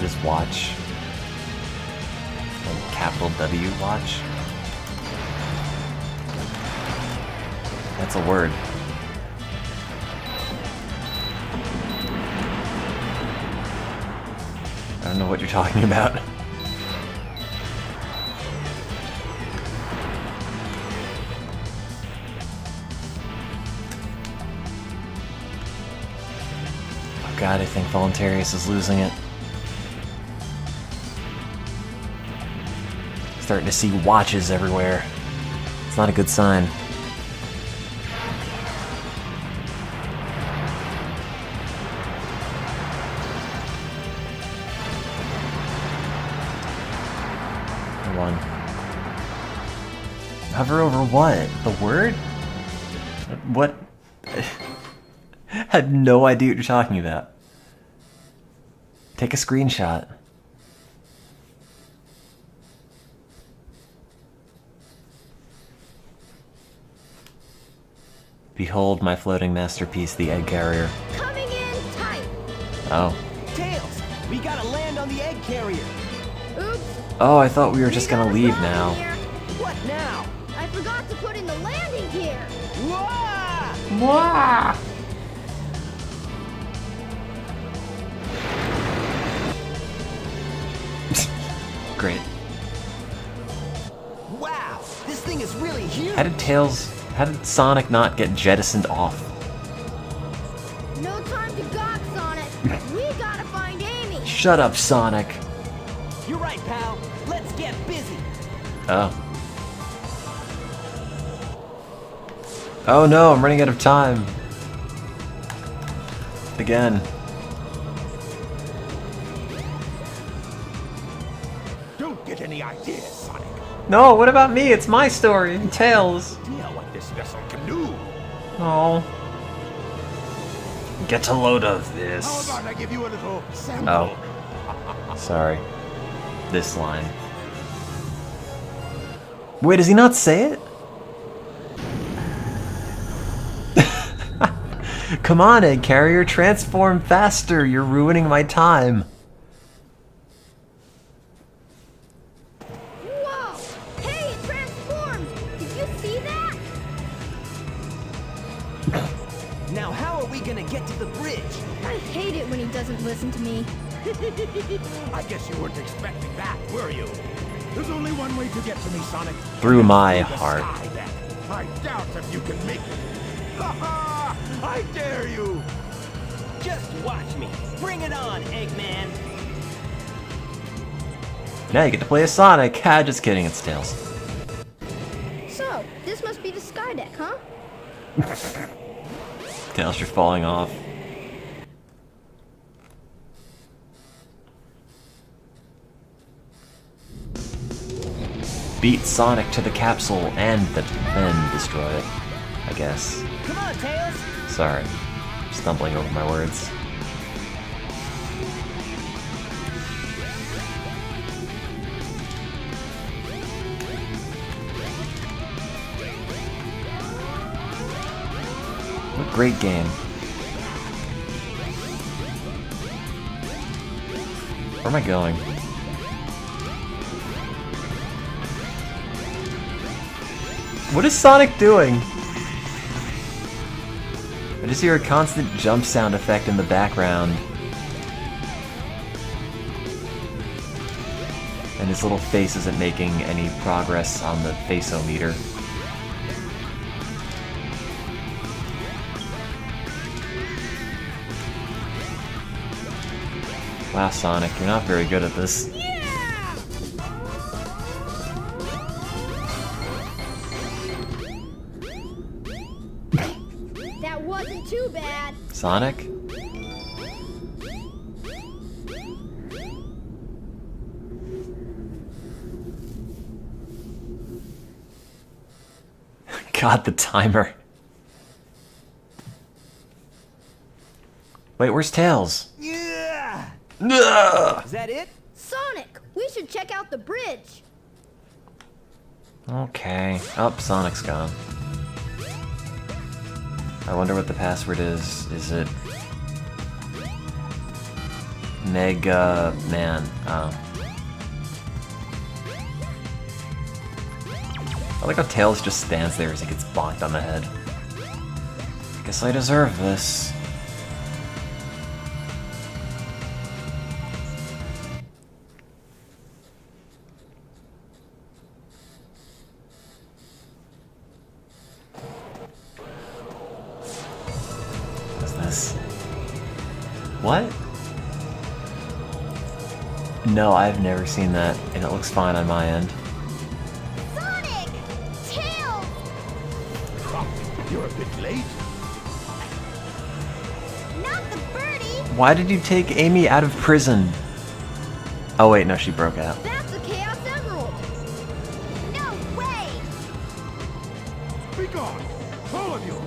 is watch. And capital W, watch. That's a word. I don't know what you're talking about. Oh god, I think Voluntarius is losing it. Starting to see watches everywhere. It's not a good sign. Hover over what? The word? What? I had no idea what you're talking about. Take a screenshot. Behold my floating masterpiece, the egg carrier. Coming in tight. Oh. Tails, we gotta land on the egg carrier. Oops. Oh, I thought we were just gonna leave now. What now? I forgot to put in the landing gear. Wah! Mwah! Great. Wow, this thing is really huge. How did Sonic not get jettisoned off? No time to gawk, Sonic. We gotta find Amy. Shut up, Sonic. You're right, pal. Let's get busy. Oh. Oh no, I'm running out of time. Again. Don't get any ideas, Sonic. No, what about me? It's my story. Tails. Idea what this vessel can do. Oh. Get a load of How this. about I give you a little sample? Oh. Sorry. This line. Wait, does he not say it? Come on, Egg Carrier, transform faster. You're ruining my time. Whoa! Hey, it transformed. Did you see that? Now how are we gonna get to the bridge? I hate it when he doesn't listen to me. I guess you weren't expecting that, were you? There's only one way to get to me, Sonic. Through my the heart. sky, then. I doubt if you can make it. Ha ha! I dare you! Just watch me. Bring it on, Eggman. Now you get to play as Sonic. Ha, just kidding, it's Tails. So, this must be the sky deck, huh? Tails, you're falling off. Beat Sonic to the capsule and then destroy it, I guess. Come on, Tails. Sorry. Stumbling over my words. What a great game. Where am I going? What is Sonic doing? I just hear a constant jump sound effect in the background. And his little face isn't making any progress on the face-o-meter. Wow, Sonic, you're not very good at this. That wasn't too bad. Sonic? God, the timer. Wait, where's Tails? Yeah. Ugh! Is that it? Sonic, we should check out the bridge. Okay. Oh, Sonic's gone. I wonder what the password is. Is it Mega Man. Oh. I like how Tails just stands there as he gets bonked on the head. Guess I deserve this. What's this? What? No, I've never seen that, and it looks fine on my end. Sonic! Tails! You're a bit late. Not the birdie! Why did you take Amy out of prison? Oh wait, no, she broke out. That's the Chaos Emerald! No way! Be gone, all of you.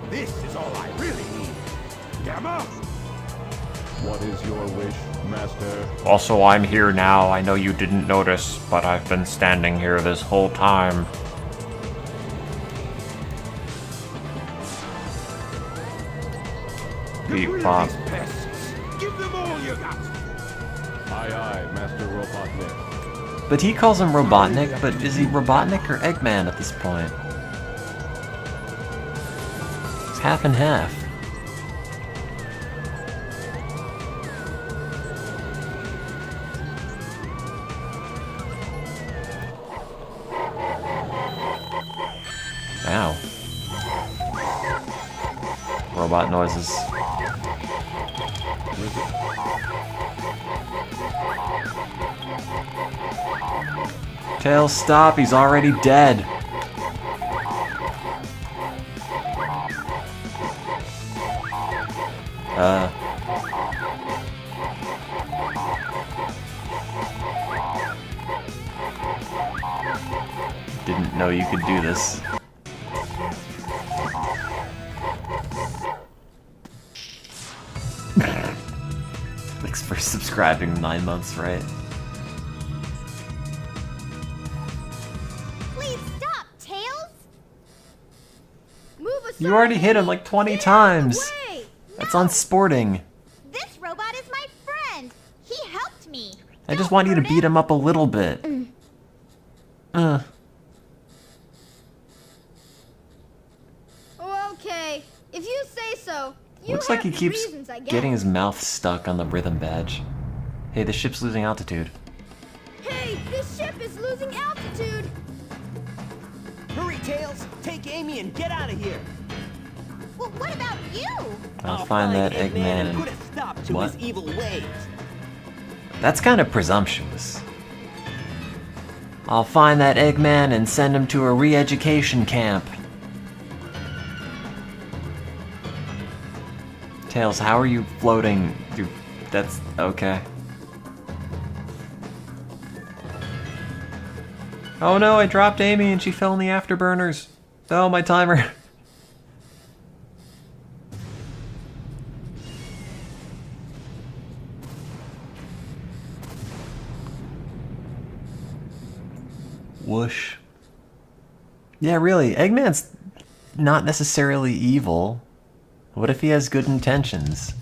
This is all I really need. Gamma? What is your wish, Master? Also, I'm here now. I know you didn't notice, but I've been standing here this whole time. Get Beep, rid of bop. these pests. Give them all you got. Aye, aye, Master Robotnik. But he calls him Robotnik, but is he Robotnik or Eggman at this point? It's half and half. Ow. Robot noises. Tails, stop, he's already dead. Didn't know you could do this. Thanks for subscribing 9 months, right? Please stop, Tails! Move aside! You already hit him like 20 times! Way. That's No. unsporting. This robot is my friend! He helped me! I just want you to beat him up a little bit. Okay, if you say so. You Looks like he have keeps reasons, I guess. getting his mouth stuck on the rhythm badge. Hey, the ship's losing altitude. Hey, this ship is losing altitude! Hurry, Tails! Take Amy and get out of here! Well, what about you? I'll find that Eggman and and... put a stop to What? his evil ways. That's kind of presumptuous. I'll find that Eggman and send him to a re-education camp. Tails, how are you floating? That's... okay. Oh no, I dropped Amy and she fell in the afterburners. Oh, my timer. Whoosh. Yeah, really, Eggman's not necessarily evil. What if he has good intentions?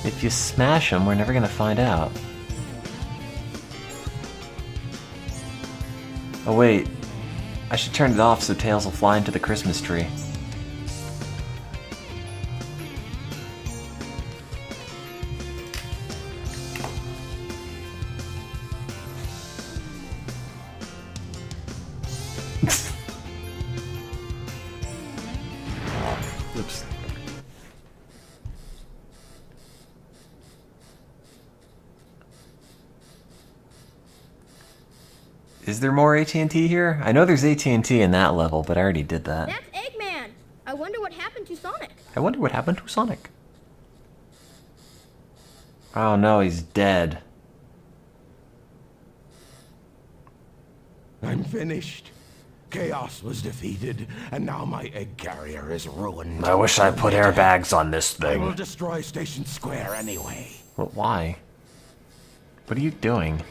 If you smash him, we're never gonna find out. Oh wait, I should turn it off so Tails will fly into the Christmas tree. Oops. Is there more AT&T here? I know there's AT&T in that level, but I already did that. That's Eggman! I wonder what happened to Sonic. I wonder what happened to Sonic. Oh no, he's dead. I'm finished. Chaos was defeated, and now my egg carrier is ruined. I wish I put airbags on this I will thing. destroy Station Square anyway. But why? What are you doing?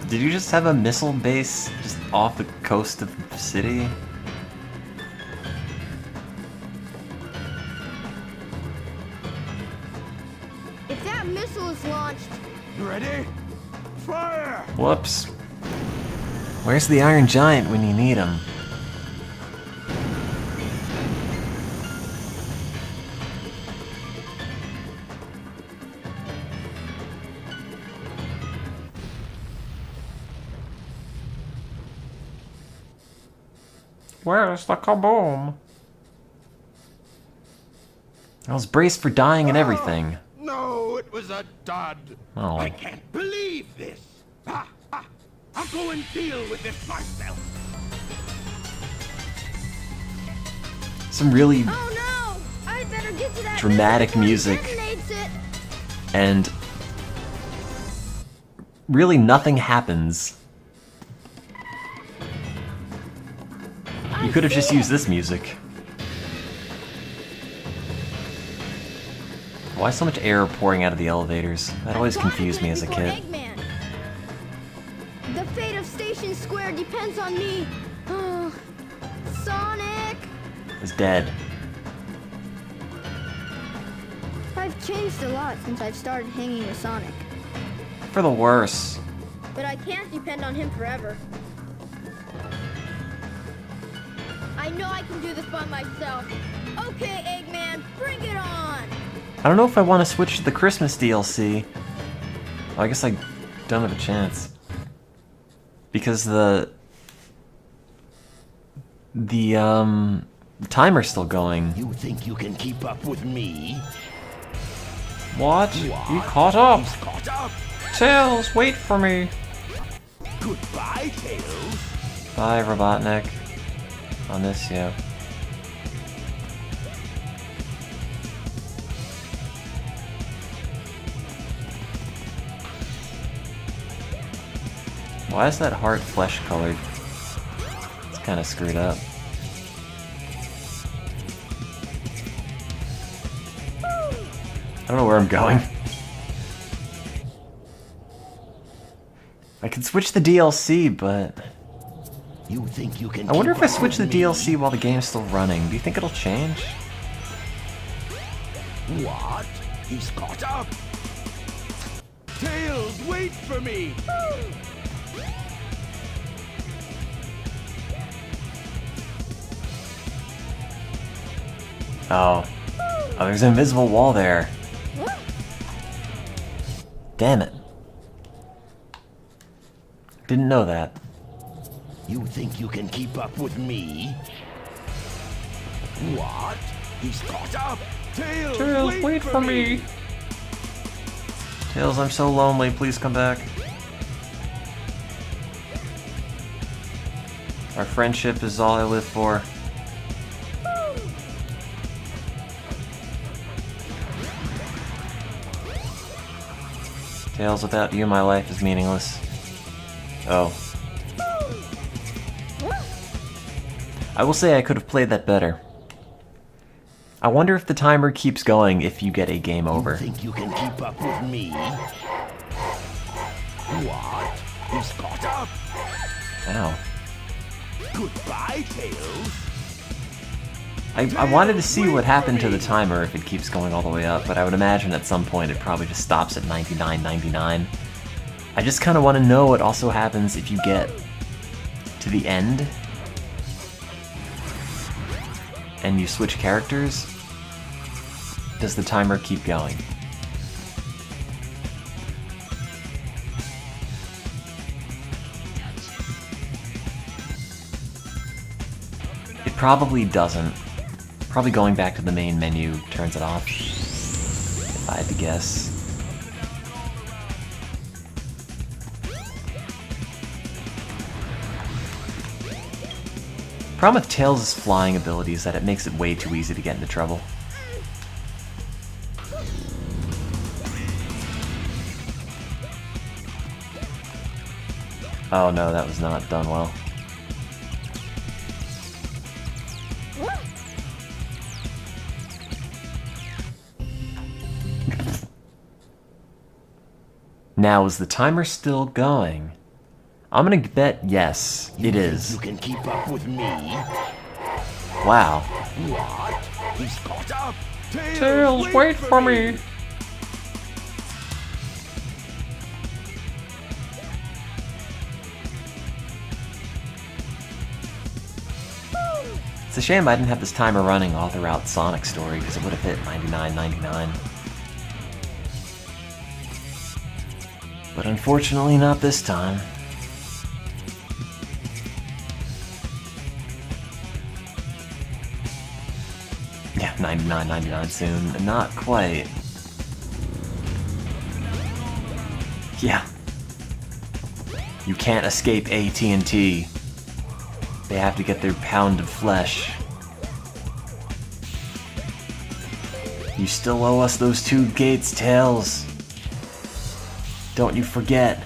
Did you just have a missile base just off the coast of the city? If that missile is launched, You ready? Fire! Whoops. Where's the Iron Giant when you need him? Where's the kaboom? I was braced for dying and everything. No, it was a dud. Oh. I can't believe this. I'll go and deal with this myself. Some really oh no! I better get to that Dramatic missile before music. he detonates it. and really nothing happens. You could have just used this music. Why so much air pouring out of the elevators? That always confused me as a kid. Eggman. The fate of Station Square depends on me. Oh, Sonic! Is dead. I've changed a lot since I've started hanging with Sonic. For the worse. But I can't depend on him forever. I know I can do this by myself. Okay, Eggman, bring it on! I don't know if I want to switch to the Christmas DLC. Well, I guess I don't have a chance. Because the timer's still going. You think you can keep up with me? What? What? You caught up? He's caught up. Tails, wait for me. Goodbye, Tails. Bye, Robotnik. I'll miss you. Why is that heart flesh colored? It's kind of screwed up. I don't know where I'm going. I could switch the DLC, but You think you can I wonder if keep I up switch the with me? DLC while the game's still running. Do you think it'll change? What? He's caught up. Tails, wait for me! Oh. Oh, there's an invisible wall there. Damn it. Didn't know that. You think you can keep up with me? What? He's caught up. Tails, wait for me! Tails, I'm so lonely. Please come back. Our friendship is all I live for. Tails, without you, my life is meaningless. Oh. I will say I could have played that better. I wonder if the timer keeps going if you get a game over. You think you can keep up with me? What? He's caught up. Ow. Goodbye, Tails. I wanted to see what happened to the timer if it keeps going all the way up, but I would imagine at some point it probably just stops at 99.99. I just kind of want to know what also happens if you get to the end and you switch characters. Does the timer keep going? It probably doesn't. Probably going back to the main menu turns it off, if I had to guess. Problem with Tails' flying ability is that it makes it way too easy to get into trouble. Oh no, that was not done well. Now, is the timer still going? I'm gonna bet yes, it is. You can keep up with me? Wow. What? He's caught up! Tails, wait for me! It's a shame I didn't have this timer running all throughout Sonic Story, because it would have hit 99.99. But unfortunately not this time. Yeah, 99.99 soon. Not quite. Yeah. You can't escape AT&T. They have to get their pound of flesh. You still owe us those 2 gates, Tails. Don't you forget.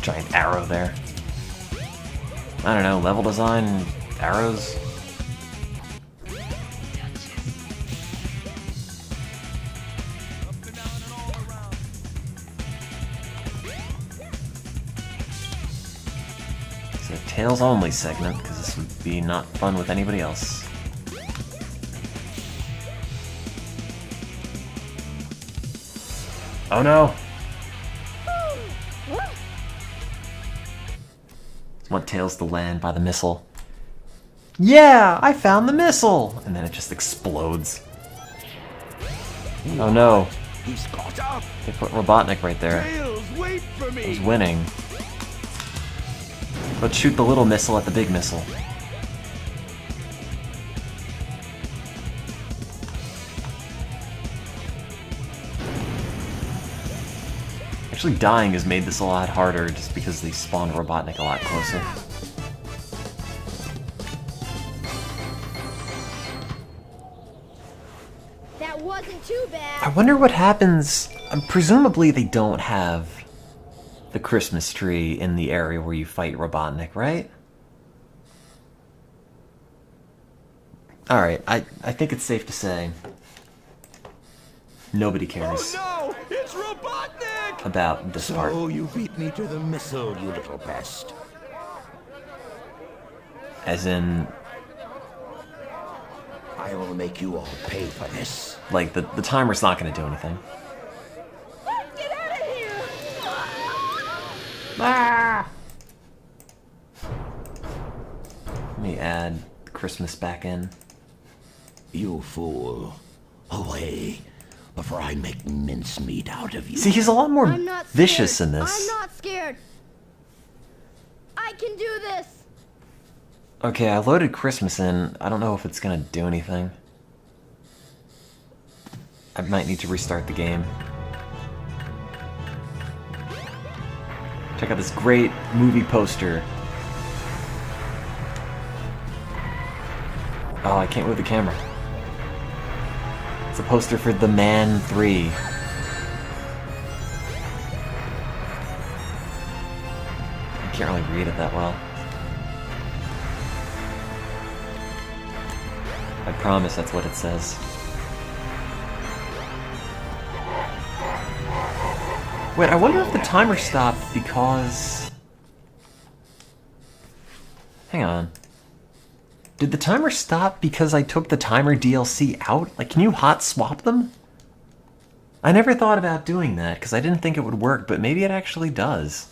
Giant arrow there. I don't know, level design, arrows. It's a Tails only segment, because this would be not fun with anybody else. Oh no! I want Tails to land by the missile. Yeah, I found the missile! And then it just explodes. Oh no. He's caught up! They put Robotnik right there. Tails, wait for me! Who's winning? Let's shoot the little missile at the big missile. Actually, dying has made this a lot harder just because they spawn Robotnik a lot closer. That wasn't too bad. I wonder what happens. Presumably they don't have the Christmas tree in the area where you fight Robotnik, right? Alright, I think it's safe to say nobody cares Oh no! It's Robotnik! about this part. So you beat me to the missile, you little pest. As in, I will make you all pay for this. like, the timer's not going to do anything. Get out of here! Let me add Christmas back in. You fool. Away, before I make mincemeat out of you. See, he's a lot more I'm not scared. vicious in this. I'm not scared. I can do this. Okay, I loaded Christmas in. I don't know if it's gonna do anything. I might need to restart the game. Check out this great movie poster. Oh, I can't move the camera. It's a poster for The Man 3. I can't really read it that well. I promise that's what it says. Wait, I wonder if the timer stopped because... Hang on. Did the timer stop because I took the timer DLC out? Like, can you hot swap them? I never thought about doing that because I didn't think it would work, but maybe it actually does.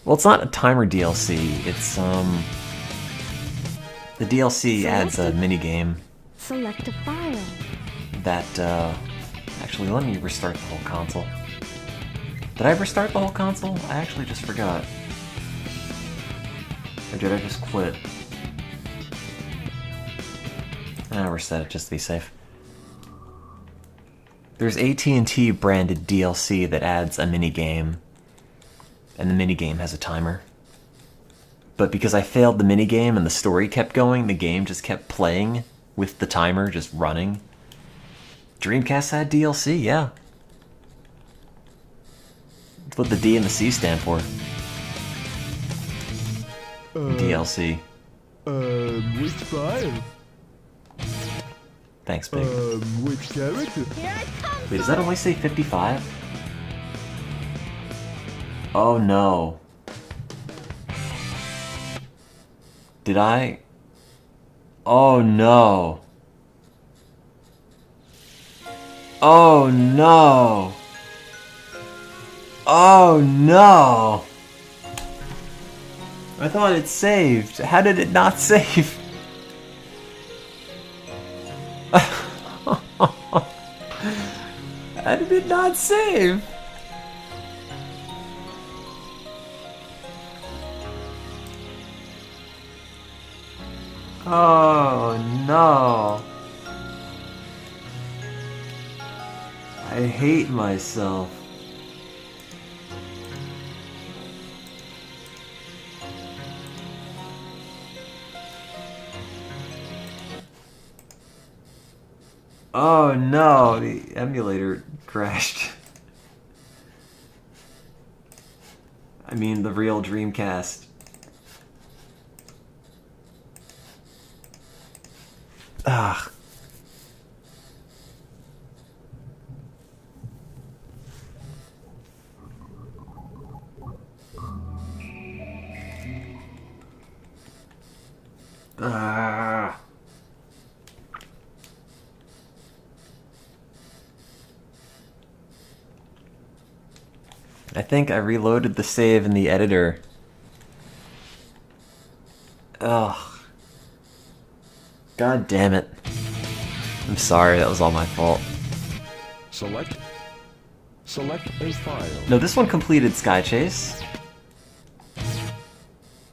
Well, it's not a timer DLC, it's, the DLC adds a minigame Select a file. that, actually, let me restart the whole console. Did I restart the whole console? I actually just forgot. Or did I just quit? I'll reset it just to be safe. There's AT&T branded DLC that adds a minigame, and the minigame has a timer. But because I failed the minigame and the story kept going, the game just kept playing with the timer just running. Dreamcast had DLC, yeah. That's what the D and the C stand for. DLC. Which file? Thanks, Big. Which character? Here I come, Wait, does that only say 55? Oh no. Did I? Oh no. Oh no. Oh no. I thought it saved. How did it not save? How did it not save? Oh no. I hate myself. Oh no, the emulator crashed. I mean, the real Dreamcast. Ugh. Ah. I think I reloaded the save in the editor. Ugh. God damn it. I'm sorry, that was all my fault. Select a file. No, this one completed Sky Chase.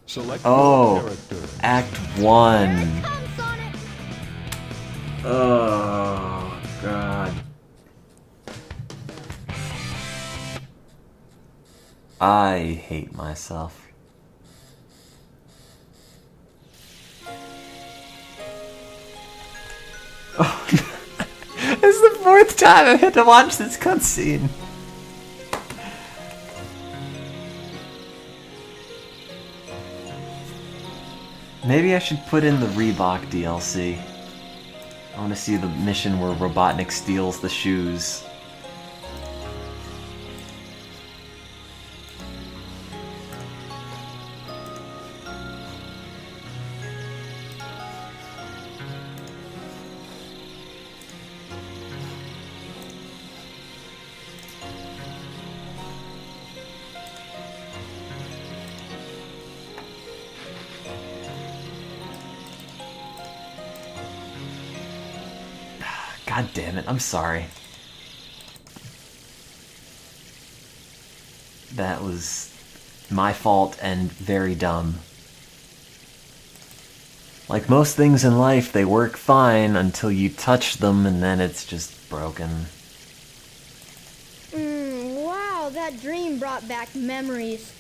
Select Oh, your character. Act Here 1. I come, Sonic. Oh, God. I hate myself. Oh, this is the 4th time I've had to watch this cutscene. Maybe I should put in the Reebok DLC. I want to see the mission where Robotnik steals the shoes. God damn it, I'm sorry. That was my fault and very dumb. Like most things in life, they work fine until you touch them and then it's just broken. Wow, that dream brought back memories.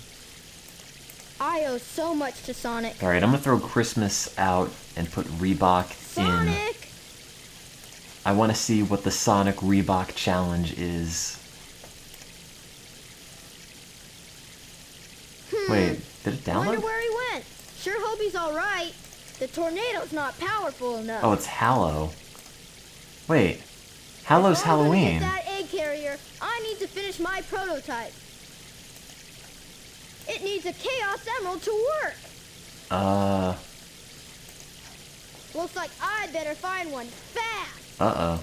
I owe so much to Sonic. Alright, I'm gonna throw Christmas out and put Reebok in. Sonic! I want to see what the Sonic Reebok challenge is. Wait, did it Wonder download? where he went. Sure hope he's alright. The tornado's not powerful enough. Oh, it's Hallow. Wait, Hallow's If I'm gonna Halloween. get that egg carrier, I need to finish my prototype. It needs a Chaos Emerald to work. Looks like I better find one fast. Uh-oh.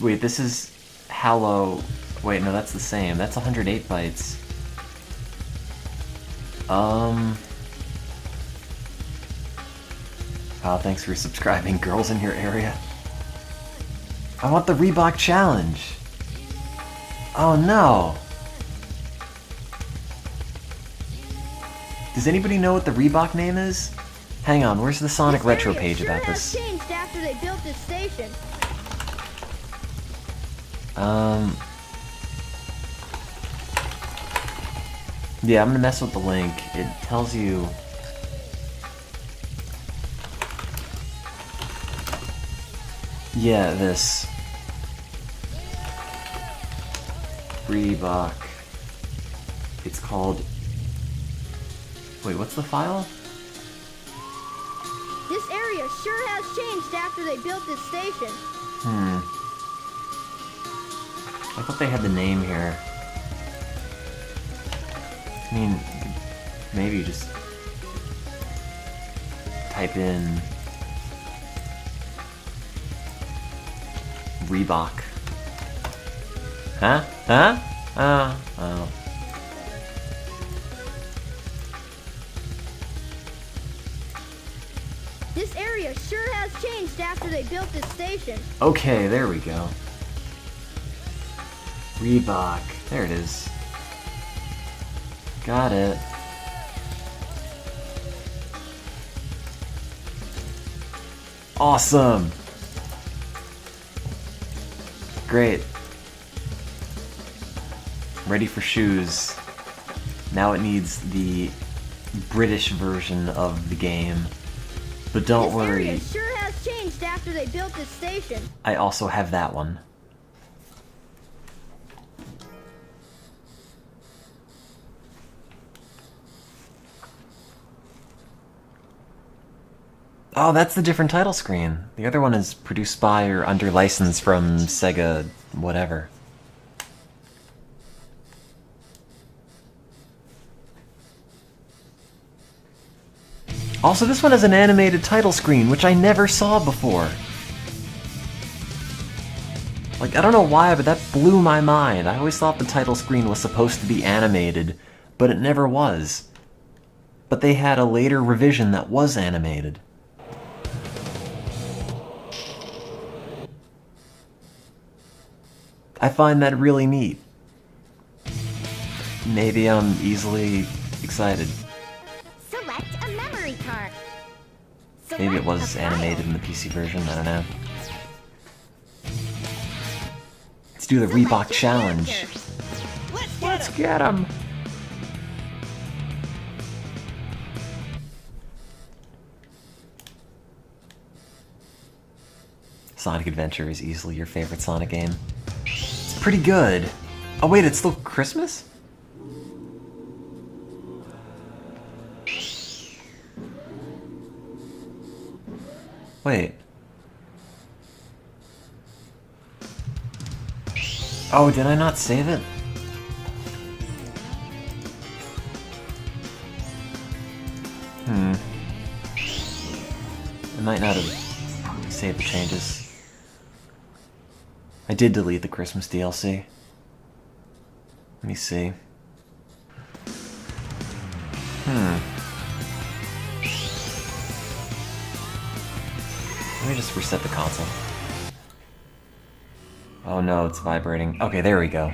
Wait, this is Hallow. Wait, no, that's the same. That's 108 bytes. Oh, thanks for subscribing, girls in your area. I want the Reebok challenge. Oh no. Does anybody know what the Reebok name is? Hang on, where's the Sonic This Retro area page sure about has this? changed after they built this station. Yeah, I'm gonna mess with the link. It tells you... Yeah, this. Reebok. It's called... Wait, what's the file? This area sure has changed after they built this station. I thought they had the name here. I mean, maybe just type in Reebok. Huh? Huh? Oh. This area sure has changed after they built this station. Okay, there we go. Reebok. There it is. Got it. Awesome! Great. Ready for shoes. Now it needs the British version of the game. But don't This worry, area sure has changed after they built this station. I also have that one. Oh, that's the different title screen. The other one is produced by or under license from Sega whatever. Also, this one has an animated title screen, which I never saw before. Like, I don't know why, but that blew my mind. I always thought the title screen was supposed to be animated, but it never was. But they had a later revision that was animated. I find that really neat. Maybe I'm easily excited. Select a memory card. Maybe it was animated in the PC version, I don't know. Let's do the Reebok challenge. Let's get 'em. Get him! Sonic Adventure is easily your favorite Sonic game. It's pretty good. Oh wait, it's still Christmas? Wait. Oh, did I not save it? I might not have saved the changes. I did delete the Christmas DLC. Let me see. Let me just reset the console. Oh no, it's vibrating. Okay, there we go.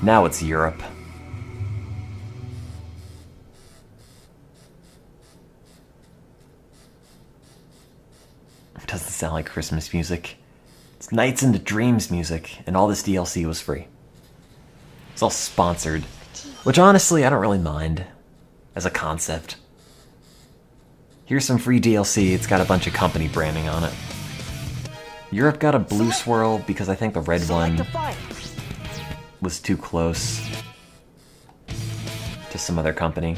Now it's Europe. It doesn't sound like Christmas music. It's Nights into Dreams music, and all this DLC was free. It's all sponsored. Which honestly, I don't really mind. As a concept. Here's some free DLC, it's got a bunch of company branding on it. Europe got a blue swirl because I think the red Select one a fight. was too close to some other company.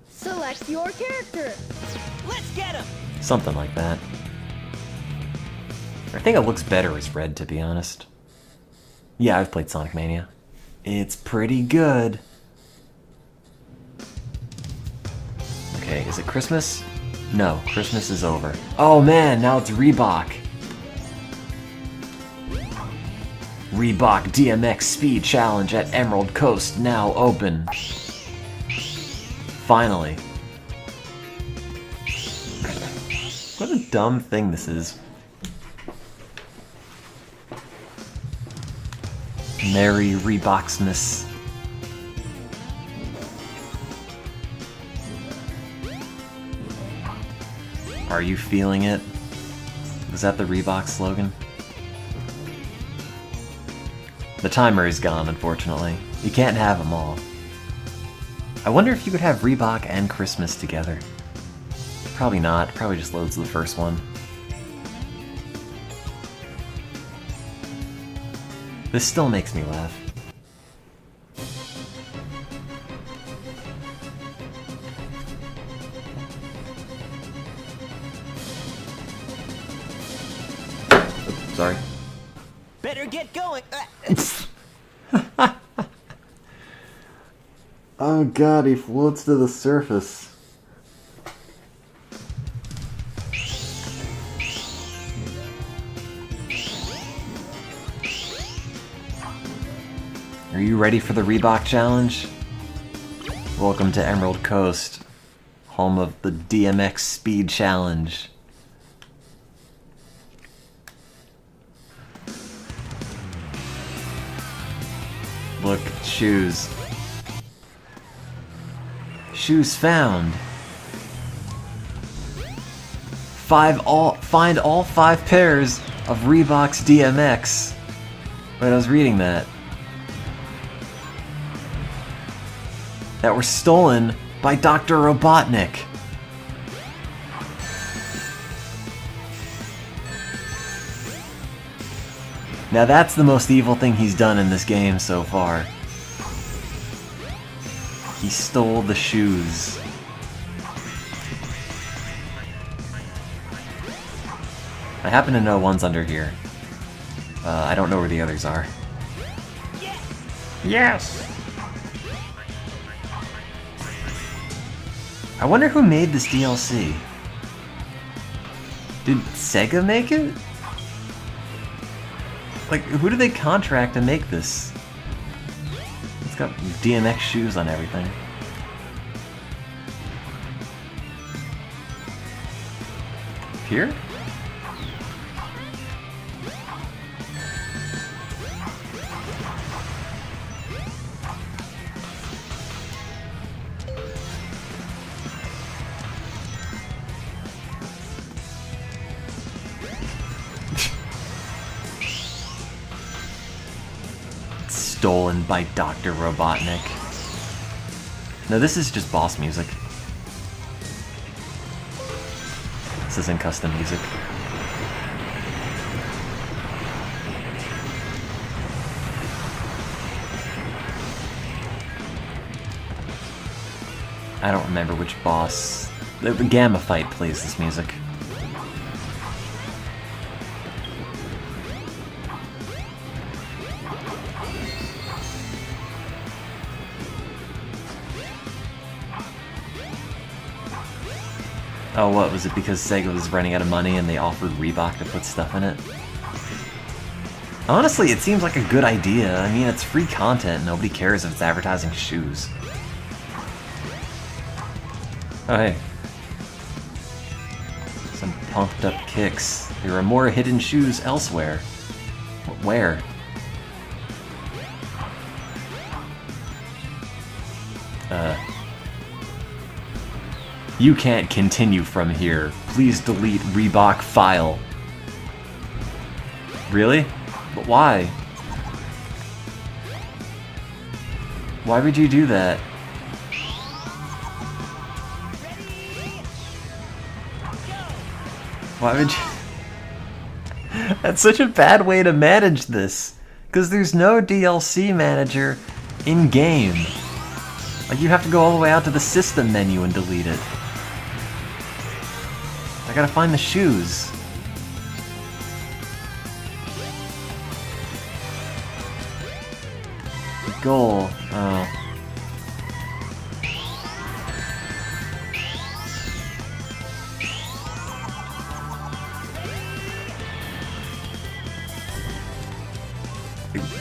Select your character. Let's get 'em. Something like that. I think it looks better as red, to be honest. Yeah, I've played Sonic Mania. It's pretty good. Okay, is it Christmas? No, Christmas is over. Oh man, now it's Reebok. Reebok DMX Speed Challenge at Emerald Coast now open. Finally. What a dumb thing this is. Merry Reeboksmas. Are you feeling it? Was that the Reebok slogan? The timer is gone, unfortunately. You can't have them all. I wonder if you could have Reebok and Christmas together. Probably not. Probably just loads the first one. This still makes me laugh. Oops, sorry. Better get going. Oh god, he floats to the surface. Are you ready for the Reebok challenge? Welcome to Emerald Coast, home of the DMX Speed Challenge. Look, shoes. Shoes found. Find all 5 pairs of Reebok's DMX. Wait, I was reading that. That were stolen by Dr. Robotnik. Now that's the most evil thing he's done in this game so far. He stole the shoes. I happen to know one's under here. I don't know where the others are. Yes! I wonder who made this DLC. Did Sega make it? Like, who do they contract to make this? It's got DMX shoes on everything. Here? Stolen by Dr. Robotnik. No, this is just boss music. This isn't custom music. I don't remember which boss. The Gamma Fight plays this music. Oh, what, was it because Sega was running out of money and they offered Reebok to put stuff in it? Honestly, it seems like a good idea. I mean, it's free content, nobody cares if it's advertising shoes. Oh, hey. Some pumped up kicks. There are more hidden shoes elsewhere. Where? You can't continue from here. Please delete Reebok file. Really? But why? Why would you do that? Why would you... That's such a bad way to manage this. Because there's no DLC manager in-game. Like, you have to go all the way out to the system menu and delete it. I gotta find the shoes. The goal. Oh.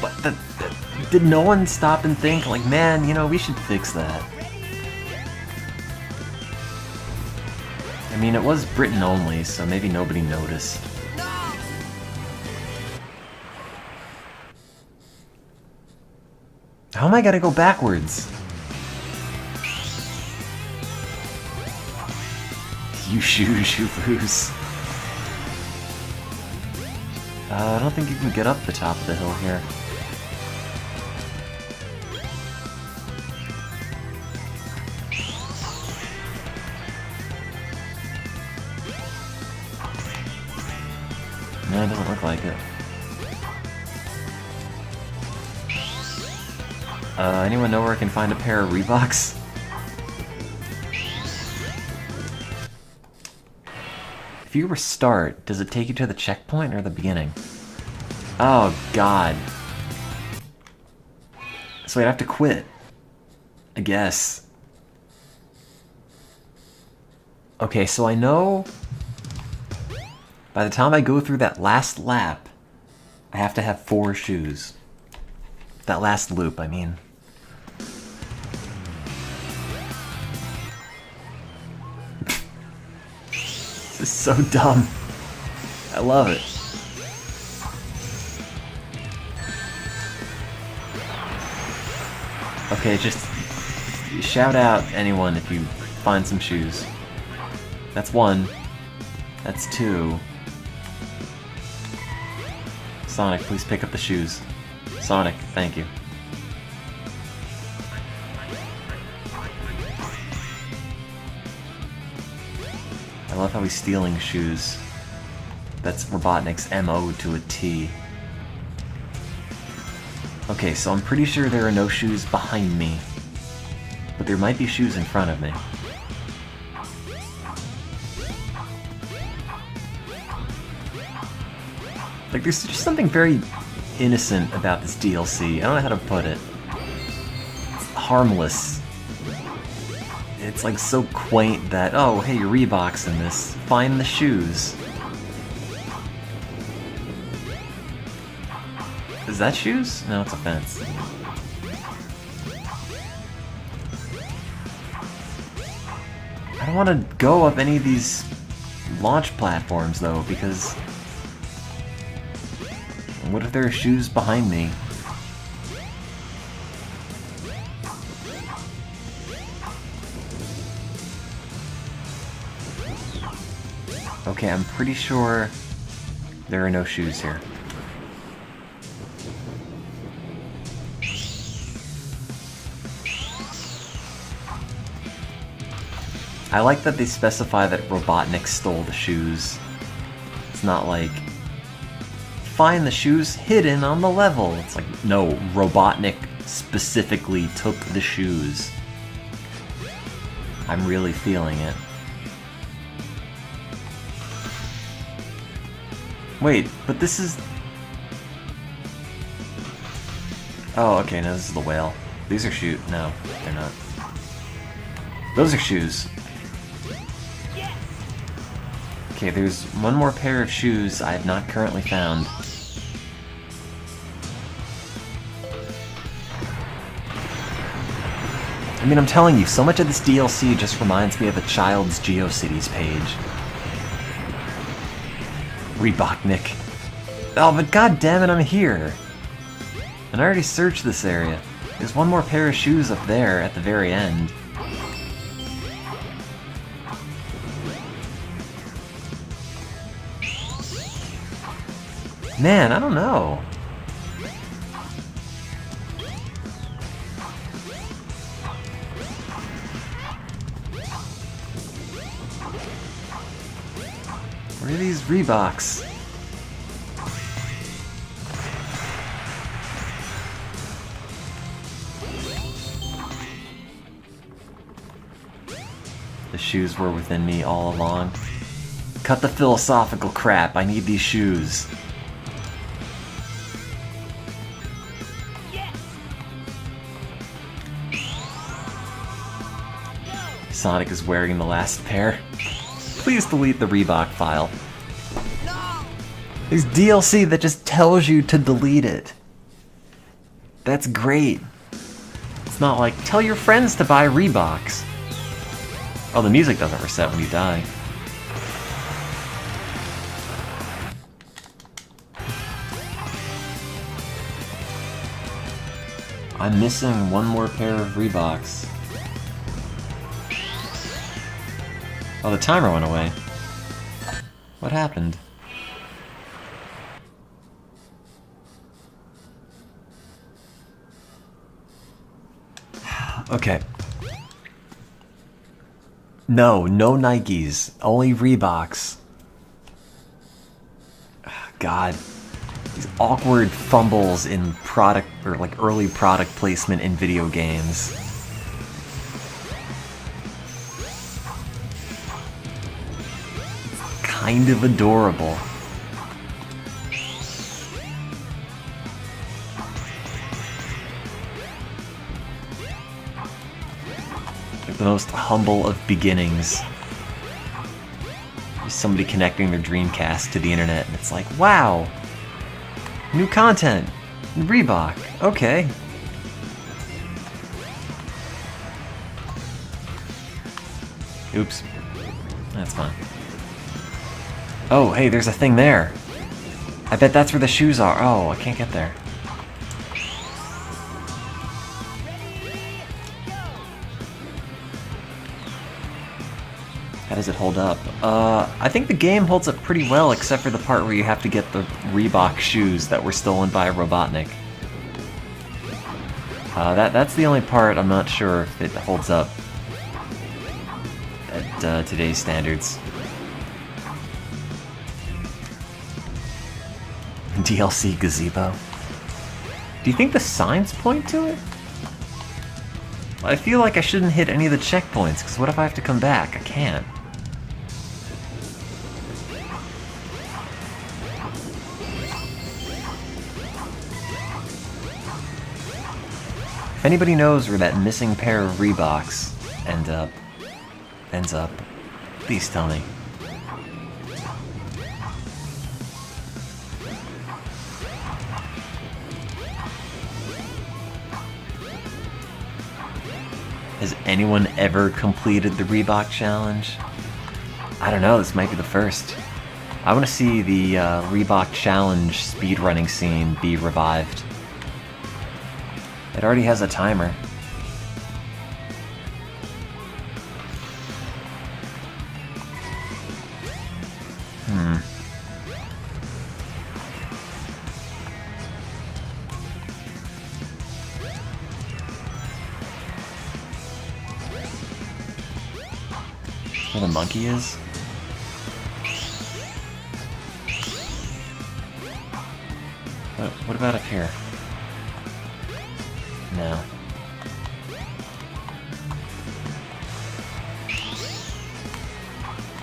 But did no one stop and think, like, man, you know, we should fix that? I mean, it was Britain only, so maybe nobody noticed. How am I gonna go backwards? you shoes, you lose. I don't think you can get up the top of the hill here. No, it doesn't look like it. Anyone know where I can find a pair of Reeboks? If you restart, does it take you to the checkpoint or the beginning? Oh god. So I'd have to quit. I guess. Okay, so I know by the time I go through that last lap, I have to have 4 shoes. That last loop, I mean. This is so dumb. I love it. Okay, just shout out anyone if you find some shoes. That's 1. That's 2. Sonic, please pick up the shoes. Sonic, thank you. I love how he's stealing shoes. That's Robotnik's MO to a T. Okay, so I'm pretty sure there are no shoes behind me. But there might be shoes in front of me. Like, there's just something very innocent about this DLC. I don't know how to put it. It's harmless. It's like so quaint that, oh, hey, Reeboks in this. Find the shoes. Is that shoes? No, it's a fence. I don't want to go up any of these launch platforms, though, because what if there are shoes behind me? Okay, I'm pretty sure there are no shoes here. I like that they specify that Robotnik stole the shoes. It's not like, find the shoes hidden on the level. It's like, no, Robotnik specifically took the shoes. I'm really feeling it. Wait, but this is... Oh, okay, no, this is the whale. These are shoes. No, they're not. Those are shoes. Okay, there's one more pair of shoes I have not currently found. I mean, I'm telling you, so much of this DLC just reminds me of a child's GeoCities page. Reeboknik. Oh, but goddammit, I'm here! And I already searched this area. There's one more pair of shoes up there at the very end. Man, I don't know. Where are these Reeboks? The shoes were within me all along. Cut the philosophical crap, I need these shoes. Sonic is wearing the last pair. Please delete the Reebok file. No! There's DLC that just tells you to delete it. That's great. It's not like, tell your friends to buy Reeboks. Oh, the music doesn't reset when you die. I'm missing one more pair of Reeboks. Oh, the timer went away. What happened? Okay. No Nikes. Only Reeboks. God. These awkward fumbles in product, or like early product placement in video games. Kind of adorable. Like the most humble of beginnings. Just somebody connecting their Dreamcast to the internet, and it's like, wow! New content! Reebok, okay. Oops. That's fine. Oh, hey, there's a thing there. I bet that's where the shoes are. Oh, I can't get there. How does it hold up? I think the game holds up pretty well, except for the part where you have to get the Reebok shoes that were stolen by Robotnik. That's the only part I'm not sure if it holds up at today's standards. DLC gazebo. Do you think the signs point to it? I feel like I shouldn't hit any of the checkpoints, because what if I have to come back? I can't. If anybody knows where that missing pair of Reeboks ends up, please tell me. Has anyone ever completed the Reebok challenge? I don't know, this might be the first. I want to see the Reebok challenge speedrunning scene be revived. It already has a timer. Where the monkey is? What about up here? No.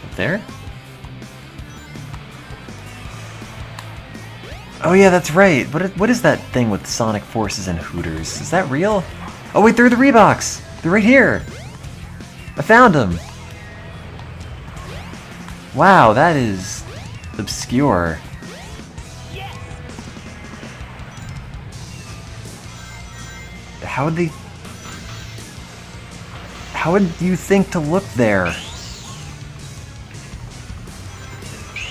Up there? Oh yeah, that's right. What is that thing with Sonic Forces and Hooters? Is that real? Oh wait, they're the Reeboks! They're right here! I found them! Wow, that is obscure. How would you think to look there?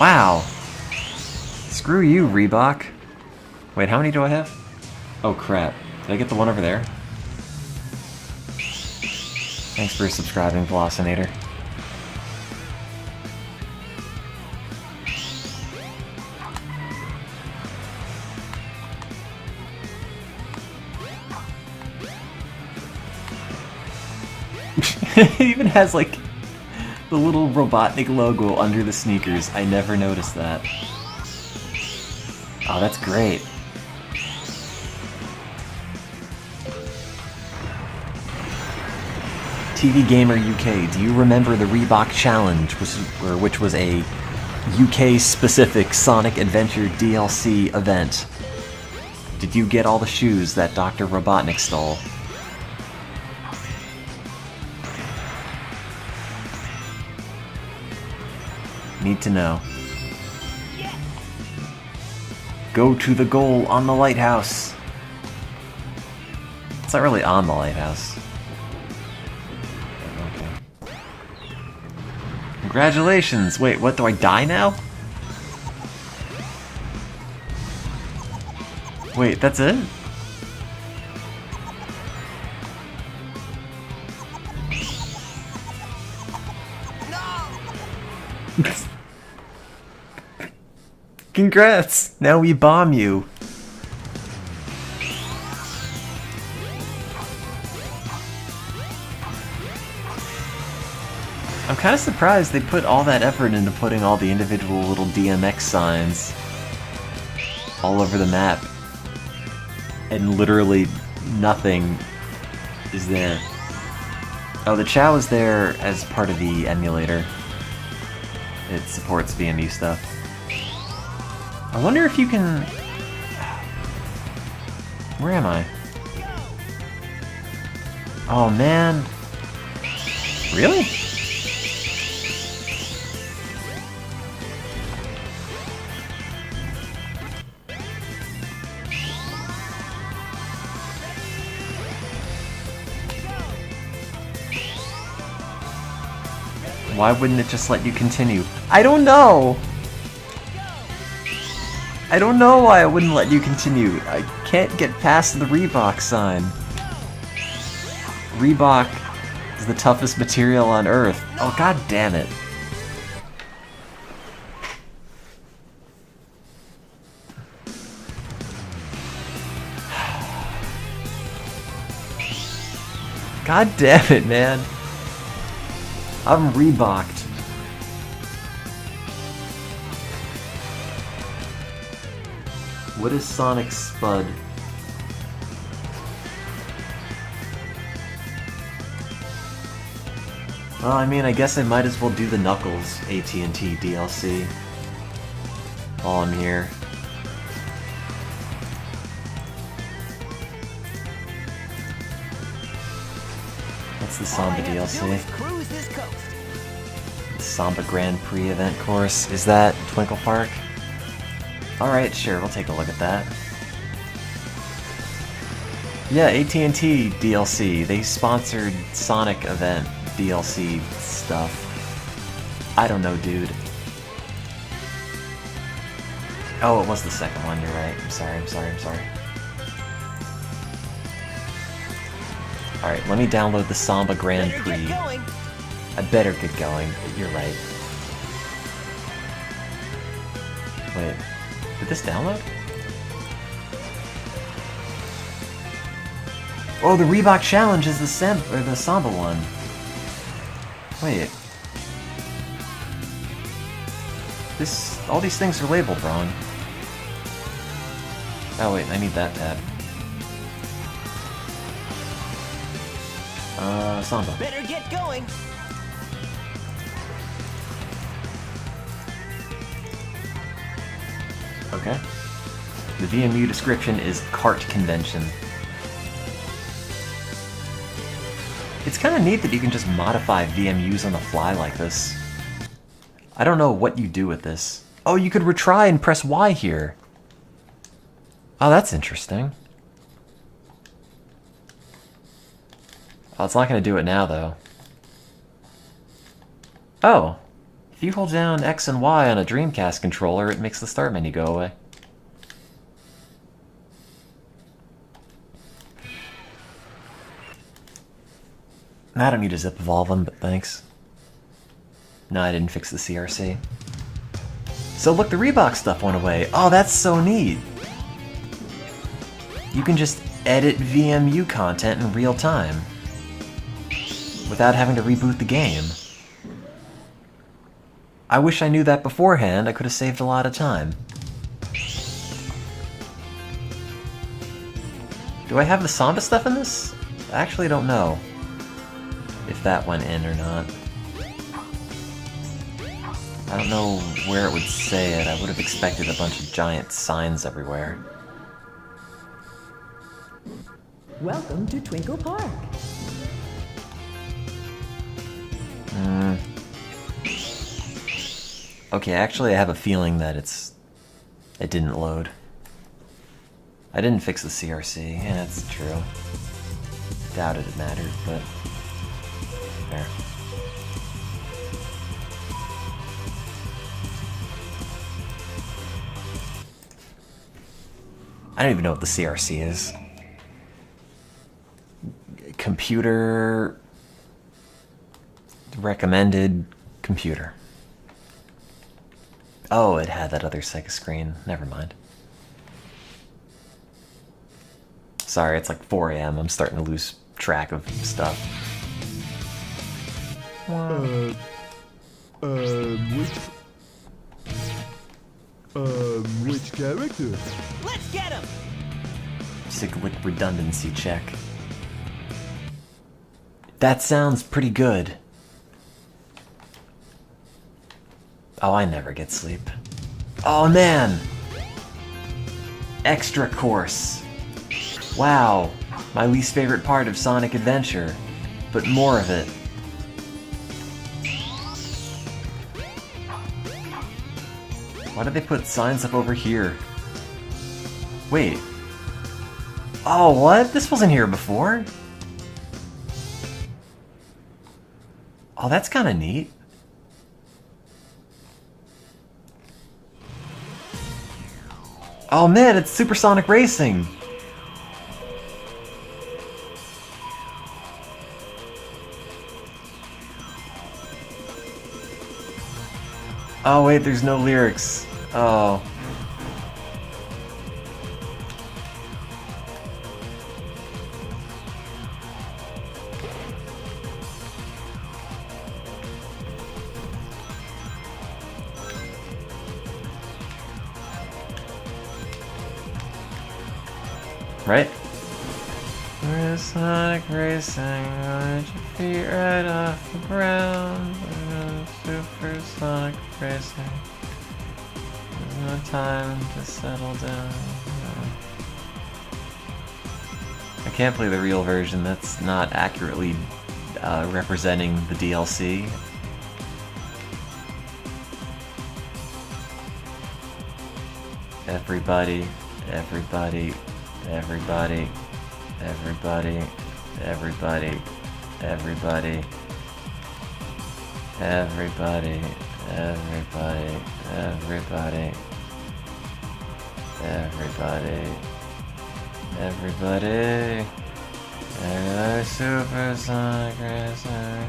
Wow. Screw you, Reebok. Wait, how many do I have? Oh crap. Did I get the one over there? Thanks for subscribing, Velocinator. It even has like the little Robotnik logo under the sneakers. I never noticed that. Oh, that's great. TV Gamer UK, do you remember the Reebok Challenge, which was a UK-specific Sonic Adventure DLC event? Did you get all the shoes that Dr. Robotnik stole? Need to know. Go to the goal on the lighthouse. It's not really on the lighthouse. Okay. Congratulations! Wait, what? Do I die now? Wait, that's it? Congrats! Now we bomb you. I'm kind of surprised they put all that effort into putting all the individual little DMX signs all over the map. And literally nothing is there. Oh, the Chow is there as part of the emulator. It supports VMU stuff. I wonder if you can... Where am I? Oh man. Really? Why wouldn't it just let you continue? I don't know! I don't know why it wouldn't let you continue. I can't get past the Reebok sign. Reebok is the toughest material on Earth. Oh, god damn it. God damn it, man. I'm Reeboked. What is Sonic Spud? Well, I mean, I guess I might as well do the Knuckles AT&T DLC while I'm here. What's the Samba DLC? Cruise this coast. The Samba Grand Prix event course. Is that Twinkle Park? Alright, sure, we'll take a look at that. Yeah, AT&T DLC. They sponsored Sonic event DLC stuff. I don't know, dude. Oh, it was the second one, you're right. I'm sorry. Alright, let me download the Samba Grand Better Prix. get going. I better get going. You're right. Wait, did this download? Oh, the Reebok Challenge is the Samba one. Wait. All these things are labeled wrong. Oh wait, I need that tab. Samba. Better get going. Okay. The VMU description is Kart Convention. It's kind of neat that you can just modify VMUs on the fly like this. I don't know what you do with this. Oh, you could retry and press Y here. Oh, that's interesting. Oh, it's not going to do it now, though. Oh. If you hold down X and Y on a Dreamcast controller, it makes the start menu go away. I don't need to zip evolve them, but thanks. No, I didn't fix the CRC. So look, the Reebok stuff went away. Oh, that's so neat. You can just edit VMU content in real time without having to reboot the game. I wish I knew that beforehand. I could have saved a lot of time. Do I have the Samba stuff in this? I actually don't know if that went in or not. I don't know where it would say it. I would have expected a bunch of giant signs everywhere. Welcome to Twinkle Park. Okay, actually I have a feeling that it didn't load. I didn't fix the CRC. Yeah, that's true. Doubted it mattered, but there. I don't even know what the CRC is. Computer recommended computer. Oh, it had that other Sega screen. Never mind. Sorry, it's like 4 a.m. I'm starting to lose track of stuff. Which character? Let's get him! Cyclic redundancy check. That sounds pretty good. Oh, I never get sleep. Oh man! Extra course. Wow, my least favorite part of Sonic Adventure, but more of it. Why did they put signs up over here? Wait. Oh, what? This wasn't here before? Oh, that's kind of neat. Oh man, it's Supersonic Racing! Oh wait, there's no lyrics. Oh. Right? Where's Sonic Racing? Got your feet right off the ground. Supersonic Racing. There's no time to settle down. I can't play the real version. That's not accurately representing the DLC. Everybody, everybody, everybody, everybody, everybody, everybody, everybody, everybody, everybody, everybody, everybody, Supersonic Racer.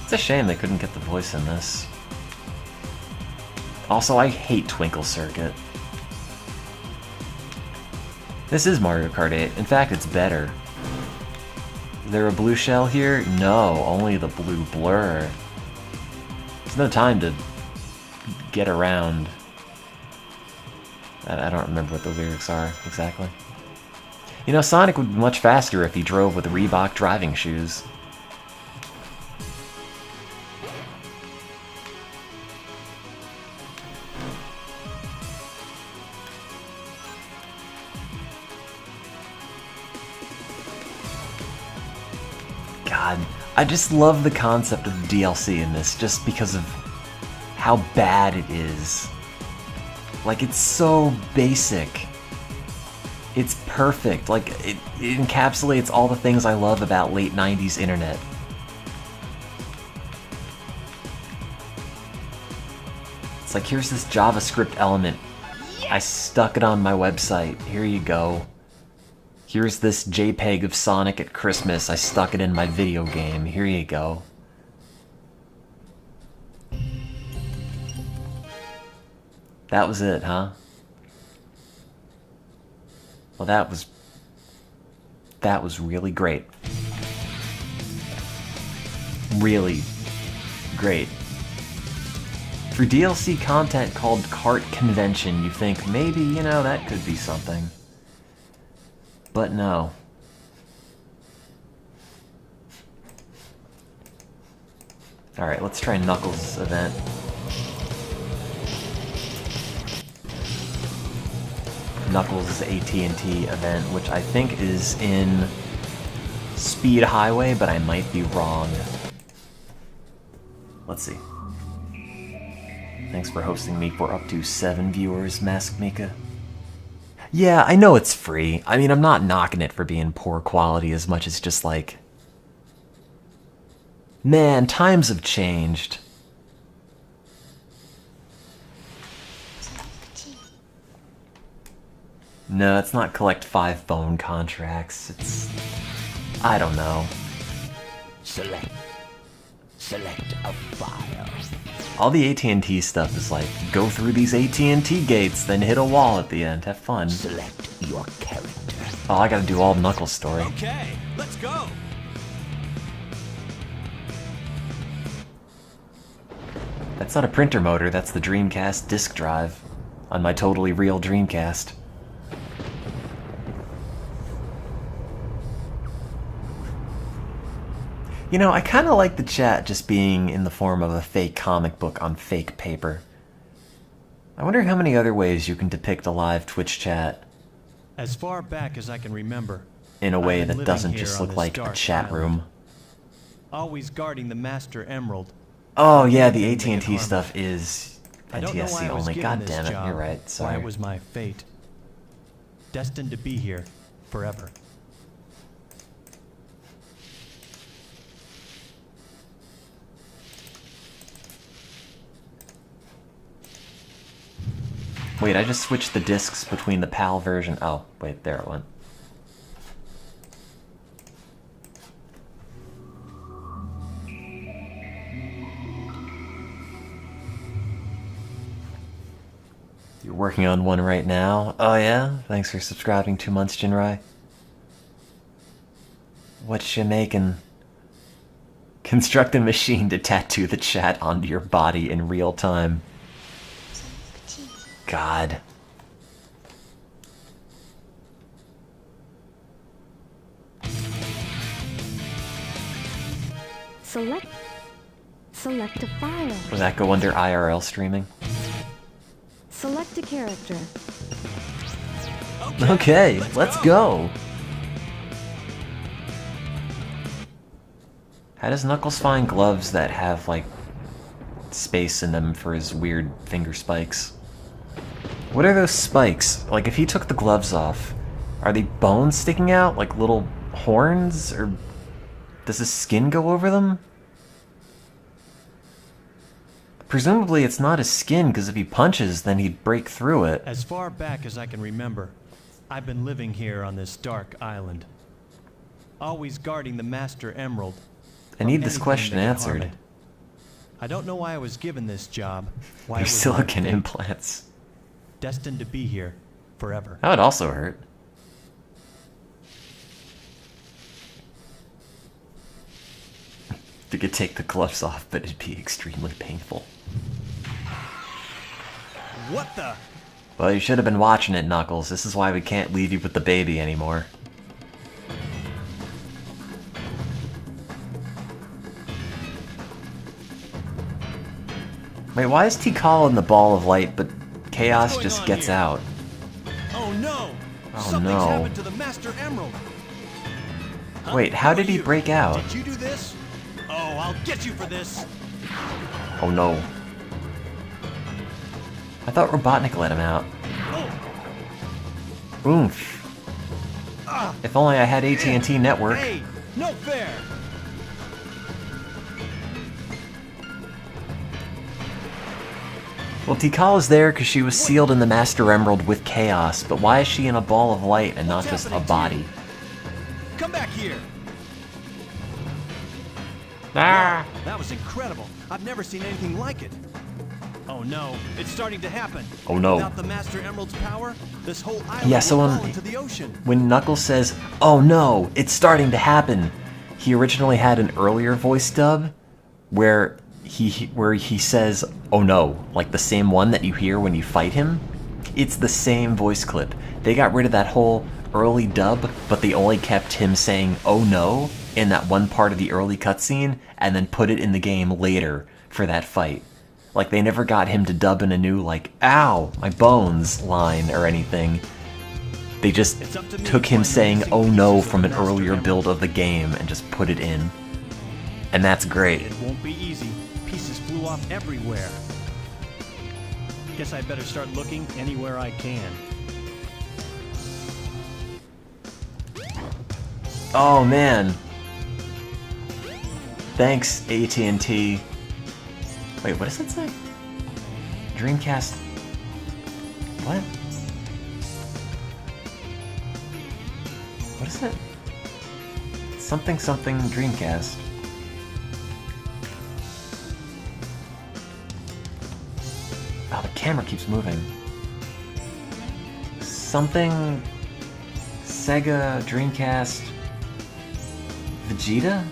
It's a shame they couldn't get the voice in this. Also, I hate Twinkle Circuit. This is Mario Kart 8. In fact, it's better. Is there a blue shell here? No, only the blue blur. There's no time to get around. I don't remember what the lyrics are exactly. You know, Sonic would be much faster if he drove with Reebok driving shoes. God, I just love the concept of the DLC in this just because of how bad it is. Like, it's so basic. It's perfect. Like, it encapsulates all the things I love about late 90s internet. It's like, here's this JavaScript element. I stuck it on my website. Here you go. Here's this JPEG of Sonic at Christmas. I stuck it in my video game. Here you go. That was it, huh? Well, that was really great. Really great. For DLC content called Kart Convention, you think maybe, you know, that could be something. But no. Alright, let's try Knuckles' event. Knuckles' AT&T event, which I think is in Speed Highway, but I might be wrong. Let's see. Thanks for hosting me for up to 7 viewers, Mask Mika. Yeah, I know it's free. I mean, I'm not knocking it for being poor quality as much as just like... Man, times have changed. No, it's not collect 5 phone contracts. It's... I don't know. Select a file. All the AT&T stuff is like, go through these AT&T gates, then hit a wall at the end. Have fun. Select your character. Oh, I gotta do all Knuckles' story. Okay, let's go. That's not a printer motor, that's the Dreamcast disk drive on my totally real Dreamcast. You know, I kind of like the chat just being in the form of a fake comic book on fake paper. I wonder how many other ways you can depict a live Twitch chat As far back as I can remember, in a way I've been that living doesn't here just on look this like a dark chat island. room. always guarding the Master Emerald. Oh yeah, the Anything that AT&T can harm stuff me. is I don't know why NTSC I was only. given God this damn it, job, you're right. Why Sorry. it was my fate. Destined to be here forever. Wait, I just switched the discs between the PAL version. Oh, wait, there it went. You're working on one right now? Oh yeah? Thanks for subscribing 2 months, Jinrai. What you making? Construct a machine to tattoo the chat onto your body in real time. God. Select a file. Would that go under IRL streaming? Select a character. Okay, let's go. How does Knuckles find gloves that have, like, space in them for his weird finger spikes? What are those spikes? Like, if he took the gloves off, are they bones sticking out? Like little horns? Or does his skin go over them? Presumably it's not his skin, because if he punches, then he'd break through it. As far back as I can remember, I've been living here on this dark island. Always guarding the Master Emerald. I need from this anything question that can harm answered. it. I don't know why I was given this job. Why it Your was my silicon fate. implants. Destined to be here forever. That would also hurt. You could take the gloves off, but it'd be extremely painful. What the? Well, you should have been watching it, Knuckles. This is why we can't leave you with the baby anymore. Wait, why is Tikal in the ball of light, but Chaos going just on gets here? out? Oh no! Oh, Something's no. happened to the Master Emerald. Huh? Wait, how Who did are he you? break out? Did you do this? Oh, I'll get you for this. Oh no. I thought Robotnik let him out. Oh, Oomph. If only I had AT&T network. hey, no fair. Well, Tikal is there because she was sealed in the Master Emerald with Chaos, but why is she in a ball of light and not What's just a happening to body? you? Come back here. Ah! That was incredible. I've never seen anything like it. Oh no, it's starting to happen. Oh, no. Without the Master Emerald's power, this whole island Yeah, will so fall into the ocean. when Knuckles says, "Oh no, it's starting to happen," he originally had an earlier voice dub where he says, "Oh no," like the same one that you hear when you fight him. It's the same voice clip. They got rid of that whole early dub, but they only kept him saying "Oh no" in that one part of the early cutscene, and then put it in the game later for that fight. Like, they never got him to dub in a new, like, "Ow, my bones" line or anything. They just It's up to me took to him find the saying missing "Oh pieces no" of from the an Master earlier Emerald. build of the game and just put it in. And that's great. It won't be easy. Pieces flew off everywhere. Guess I better start looking anywhere I can. Oh man. Thanks, AT&T. Wait, what does it say? Dreamcast. What? What is it? Something something Dreamcast. camera keeps moving. Something... Sega, Dreamcast... Vegeta?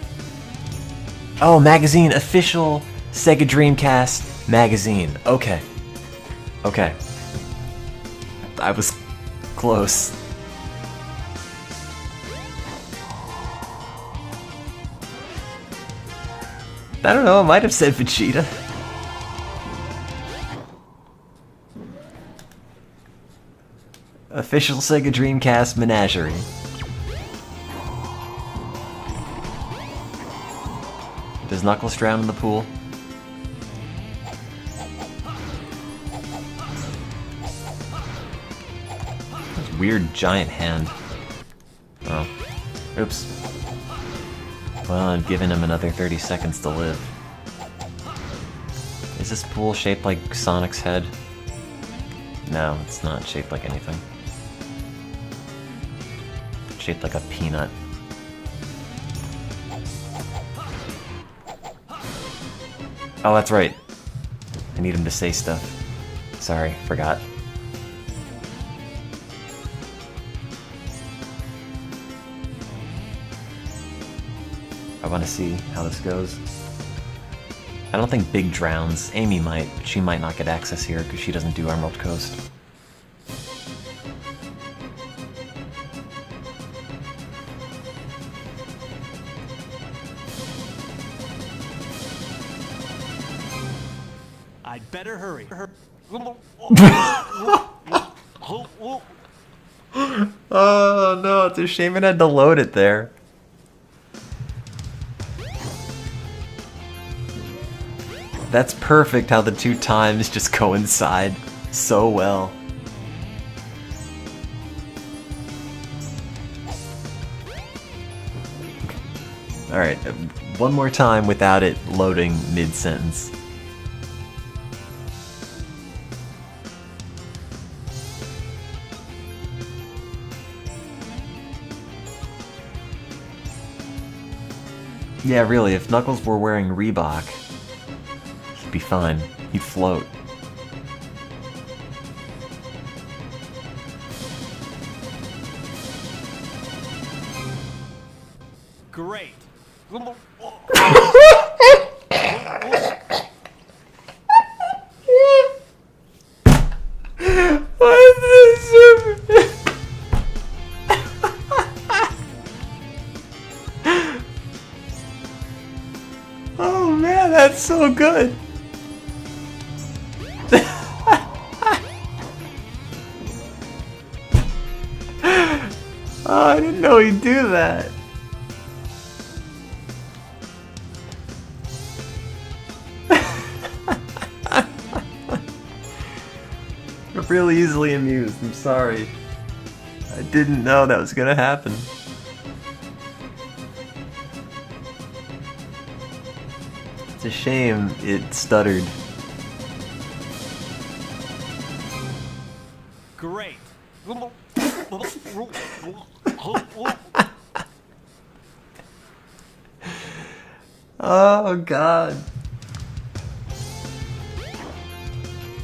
Oh, magazine. Official Sega Dreamcast magazine. Okay. Okay. I was close. I don't know, I might have said Vegeta. Official Sega Dreamcast Menagerie. Does Knuckles drown in the pool? That's a weird giant hand. Oh. Oops. Well, I've given him another 30 seconds to live. Is this pool shaped like Sonic's head? No, it's not shaped like anything. It's shaped like a peanut. Oh, that's right. I need him to say stuff. Sorry, forgot. I want to see how this goes. I don't think Big drowns. Amy might, but she might not get access here because she doesn't do Emerald Coast. I'd better hurry. Oh no, it's a shame it had to load it there. That's perfect how the two times just coincide so well. Alright, one more time without it loading mid-sentence. Yeah, really, if Knuckles were wearing Reebok, he'd be fine. He'd float. Great. What is this? Oh man, that's so good. Oh, I didn't know he'd do that. I'm really easily amused, I'm sorry. I didn't know that was gonna happen. It's a shame it stuttered. Great. Oh god.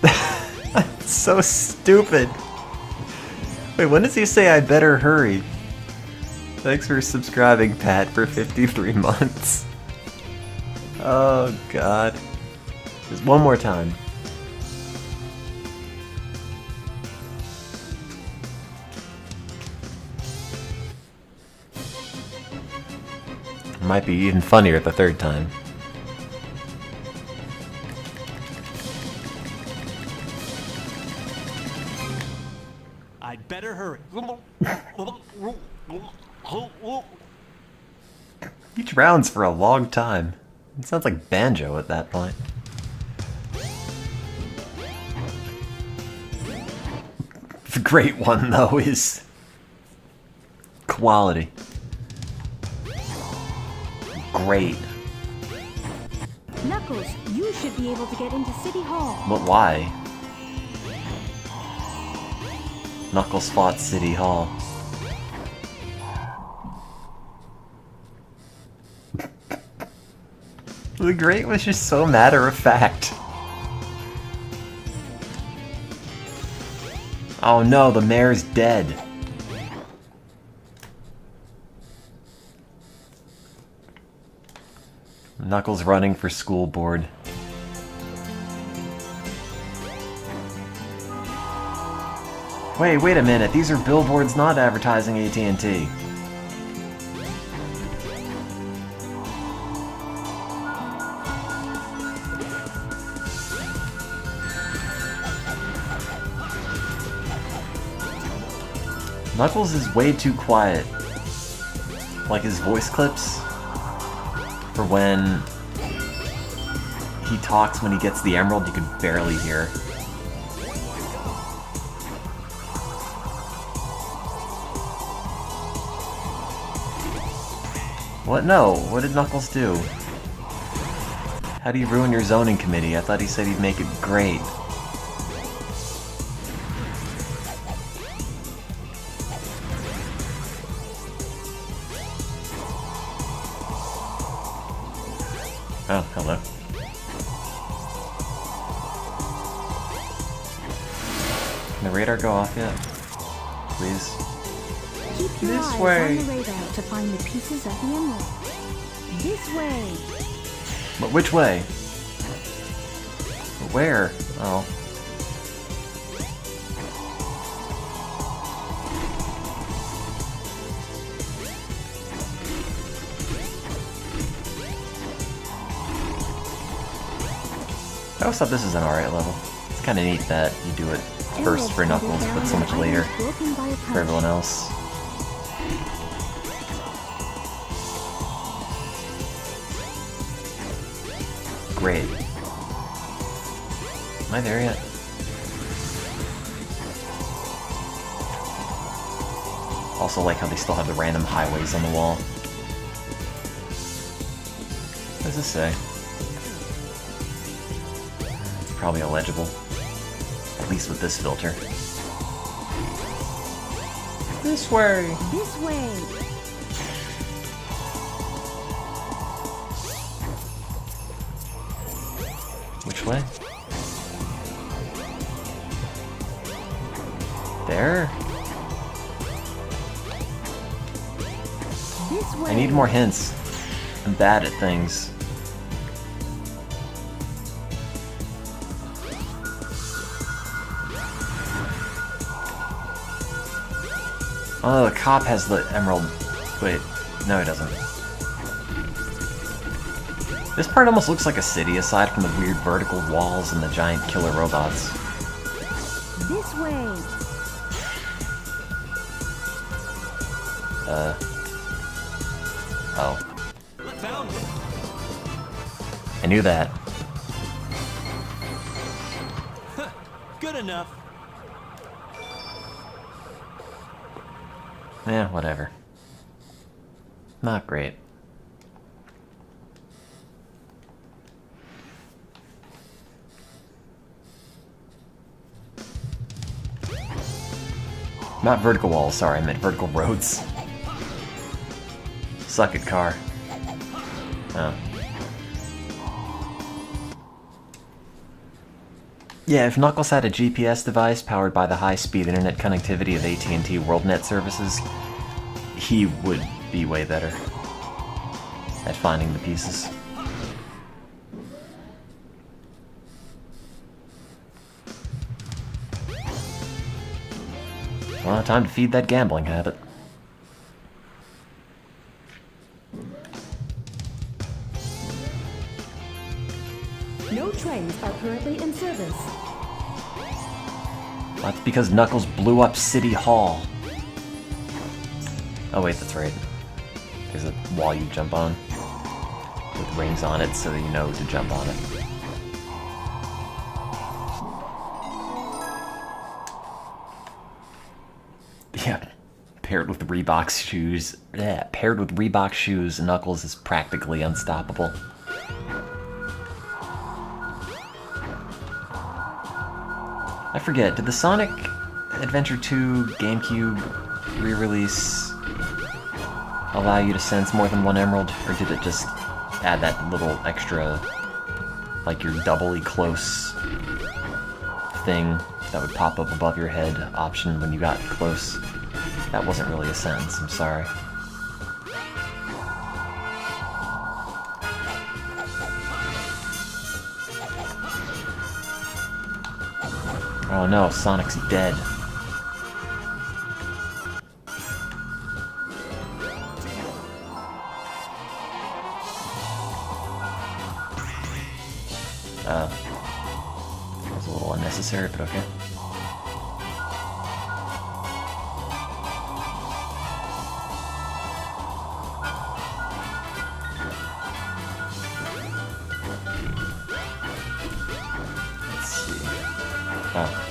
It's so stupid. Wait, when does he say I better hurry? Thanks for subscribing, Pat, for 53 months. Oh god. Just one more time. Might be even funnier the third time. I'd better hurry. He drowns for a long time. It sounds like Banjo at that point. The great one, though, is quality. Great. Knuckles, you should be able to get into City Hall. But why? Knuckles fought City Hall. The Great was just so matter of fact. Oh no, the mayor's dead. Knuckles running for school board. Wait a minute. These are billboards not advertising AT&T. Knuckles is way too quiet. Like his voice clips for when he talks when he gets the emerald, you can barely hear. What? No. What did Knuckles do? How do you ruin your zoning committee? I thought he said he'd make it great. Oh, hello. Can the radar go off yet? Please. Keep your This eyes way. on the radar to find the pieces of the emerald. This way. But which way? Where? Oh. I always thought this is an alright level. It's kinda neat that you do it first for Knuckles, but so much later for everyone else. Great. Am I there yet? Also like how they still have the random highways on the wall. What does this say? It's probably illegible. At least with this filter. This way! This way. Which way? There? This way. I need more hints. I'm bad at things. Oh, the cop has the emerald. Wait, no, he doesn't. This part almost looks like a city, aside from the weird vertical walls and the giant killer robots. This way. Oh. Found it. I knew that. Good enough. Yeah, whatever. Not great. Not vertical walls, sorry, I meant vertical roads. Suck it, car. Oh. Yeah, if Knuckles had a GPS device powered by the high-speed internet connectivity of AT&T WorldNet services, he would be way better at finding the pieces. Well, time to feed that gambling habit. No trains are currently in service. That's because Knuckles blew up City Hall. Oh wait, that's right. There's a wall you jump on with rings on it so that you know to jump on it. Yeah, paired with Reebok shoes. Yeah, paired with Reebok shoes, Knuckles is practically unstoppable. I forget, did the Sonic Adventure 2 GameCube re-release allow you to sense more than one emerald, or did it just add that little extra, like your doubly close thing that would pop up above your head option when you got close. That wasn't really a sentence, I'm sorry. Oh no, Sonic's dead. That was a little unnecessary, but okay. Let's see. Oh.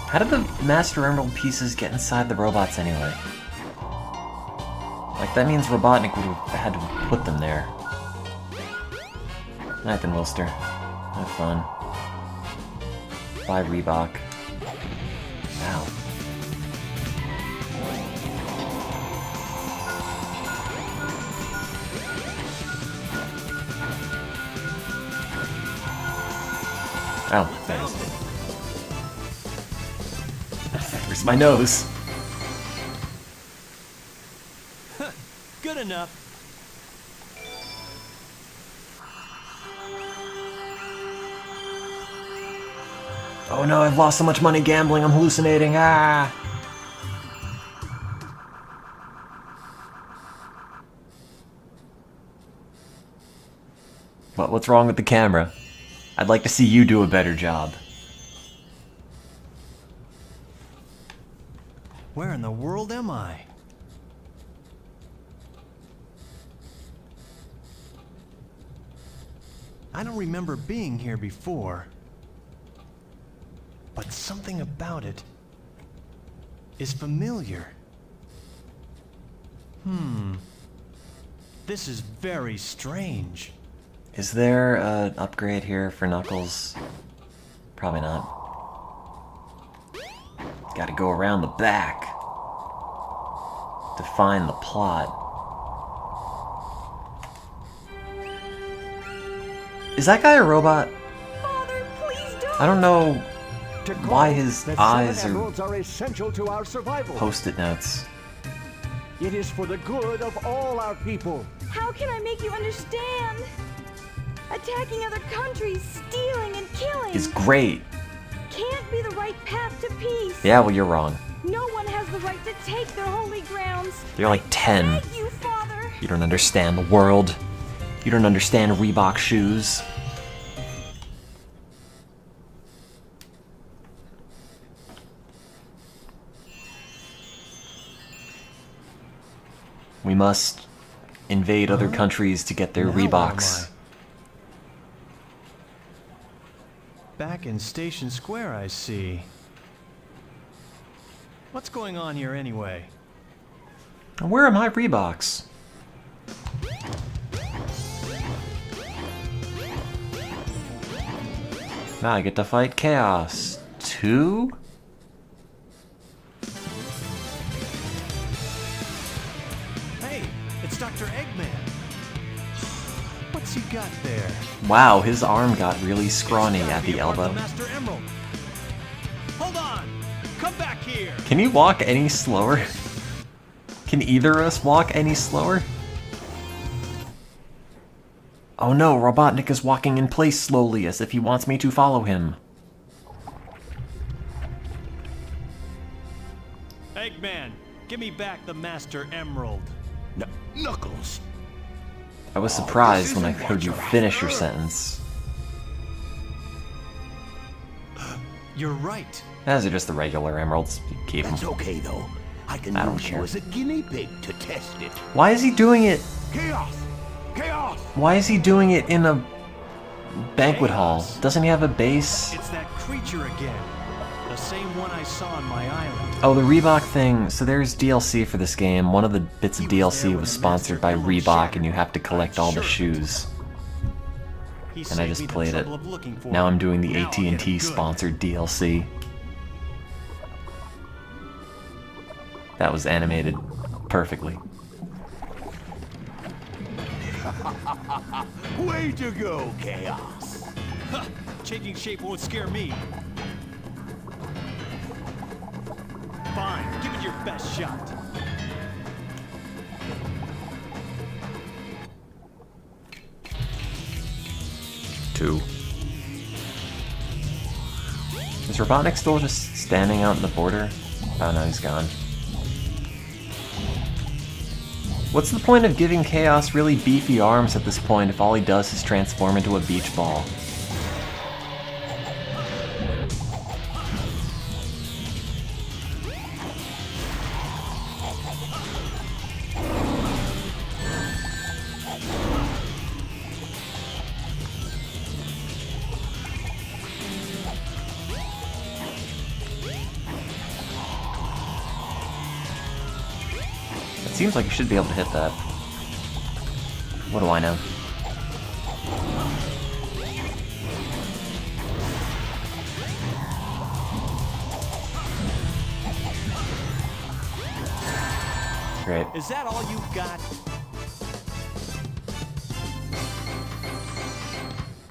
How did the Master Emerald pieces get inside the robots anyway? Like, that means Robotnik would have had to put them there. Night then, Wilster. Have fun. Bye, Reebok. Ow. Oh, thanks. Where's my nose? Good enough. Oh no, I've lost so much money gambling, I'm hallucinating, ah! What's wrong with the camera? I'd like to see you do a better job. Where in the world am I? I don't remember being here before. But something about it is familiar. This is very strange. Is there an upgrade here for Knuckles? Probably not. Gotta go around the back to find the plot. Is that guy a robot? Father, please don't. I don't know To why Cole, his the eyes seven are emeralds are essential to our survival. post-it notes. It is for the good of all our people. How can I make you understand? Attacking other countries, stealing and killing Is great. can't be the right path to peace. Yeah, well, you're wrong. No one has the right to take their holy grounds. You're like 10. Thank you, Father. You don't understand the world. You don't understand Reebok shoes. We must invade other countries to get their Now where am Reeboks. I? Back in Station Square, I see. What's going on here anyway? Where are my Reeboks? Now I get to fight Chaos. 2? Hey, it's Dr. Eggman. What's he got there? Wow, his arm got really scrawny It's gotta at be the a part of elbow. the Master Emerald. Hold on! Come back here! Can you walk any slower? Can either of us walk any slower? Oh no, Robotnik is walking in place slowly as if he wants me to follow him. Eggman, give me back the Master Emerald. Knuckles. I was surprised when I heard you finish your sentence. You're right. Those are just the regular emeralds. You keep them. That's okay, though. I can I don't use care. you as a guinea pig to test it. Why is he doing it? Chaos! Chaos! Why is he doing it in a banquet hall? Doesn't he have a base? It's that creature again. The same one I saw on my island. Oh, the Reebok thing. So there's DLC for this game. One of the bits of DLC was sponsored by Reebok, and you have to collect all the shoes. He And I saved just me the played it. trouble of looking for Now him. I'm doing the Now I'll get him AT&T good. sponsored DLC. That was animated perfectly. Way to go, Chaos! taking shape won't scare me. Fine, give it your best shot. Two. Is Robotnik still just standing out in the border? Oh no, he's gone. What's the point of giving Chaos really beefy arms at this point if all he does is transform into a beach ball? Seems like you should be able to hit that. What do I know? Great. Is that all you got?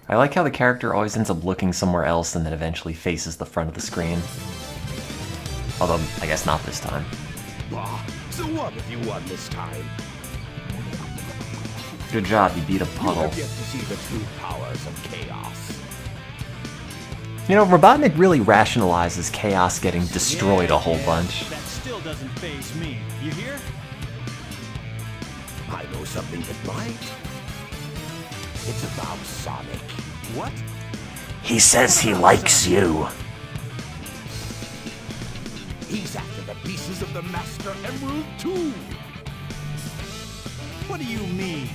I like how the character always ends up looking somewhere else and then eventually faces the front of the screen. Although, I guess not this time. Bah, so what if you won this time? Good job, you beat a You puddle. have yet to see the true powers of chaos. You know, Robotnik really rationalizes Chaos getting destroyed a whole bunch. That still doesn't faze me. You hear? I know something that might. It's about Sonic. What? He says he likes you. He's after the pieces of the Master Emerald too. What do you mean?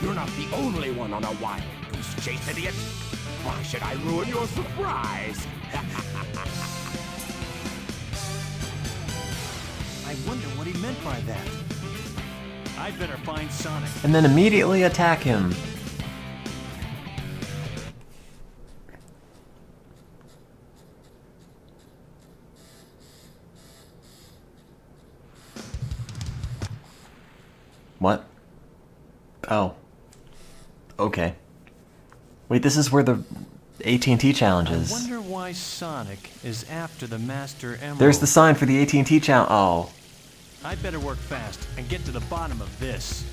You're not the only one on a wild goose chase, idiot. Why should I ruin your surprise? I wonder what he meant by that. I'd better find Sonic. And then immediately attack him. What? Oh. Okay. Wait, this is where the AT&T challenge I is. wonder why Sonic is after the Master Emerald. There's the sign for the AT&T challenge. Oh. I'd better work fast and get to the bottom of this.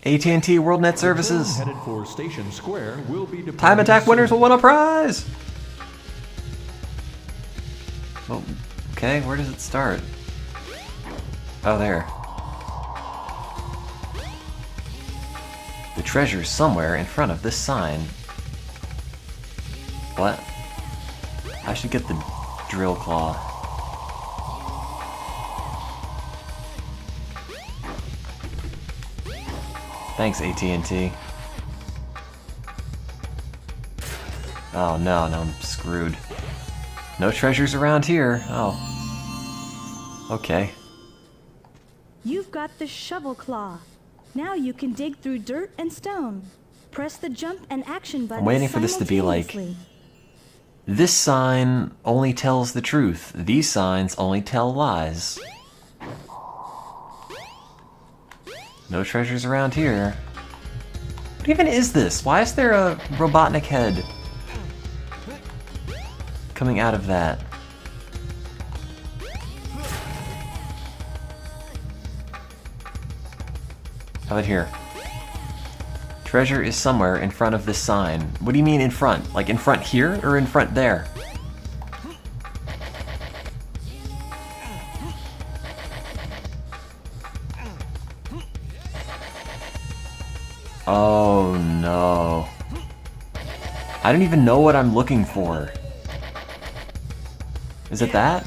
AT&T WorldNet Services. Headed for Station Square will be departing Time attack soon. winners will win a prize. Oh, okay, where does it start? Oh, there. The treasure's somewhere in front of this sign. What? I should get the drill claw. Thanks, AT&T. Oh no, I'm screwed. No treasures around here. Oh. Okay. You've got the shovel claw. Now you can dig through dirt and stone. Press the jump and action buttons. I'm waiting for this to be like, simultaneously. this sign only tells the truth. These signs only tell lies. No treasures around here. What even is this? Why is there a Robotnik head coming out of that? How about here? Treasure is somewhere in front of this sign. What do you mean in front? Like in front here or in front there? Oh no. I don't even know what I'm looking for. Is it that?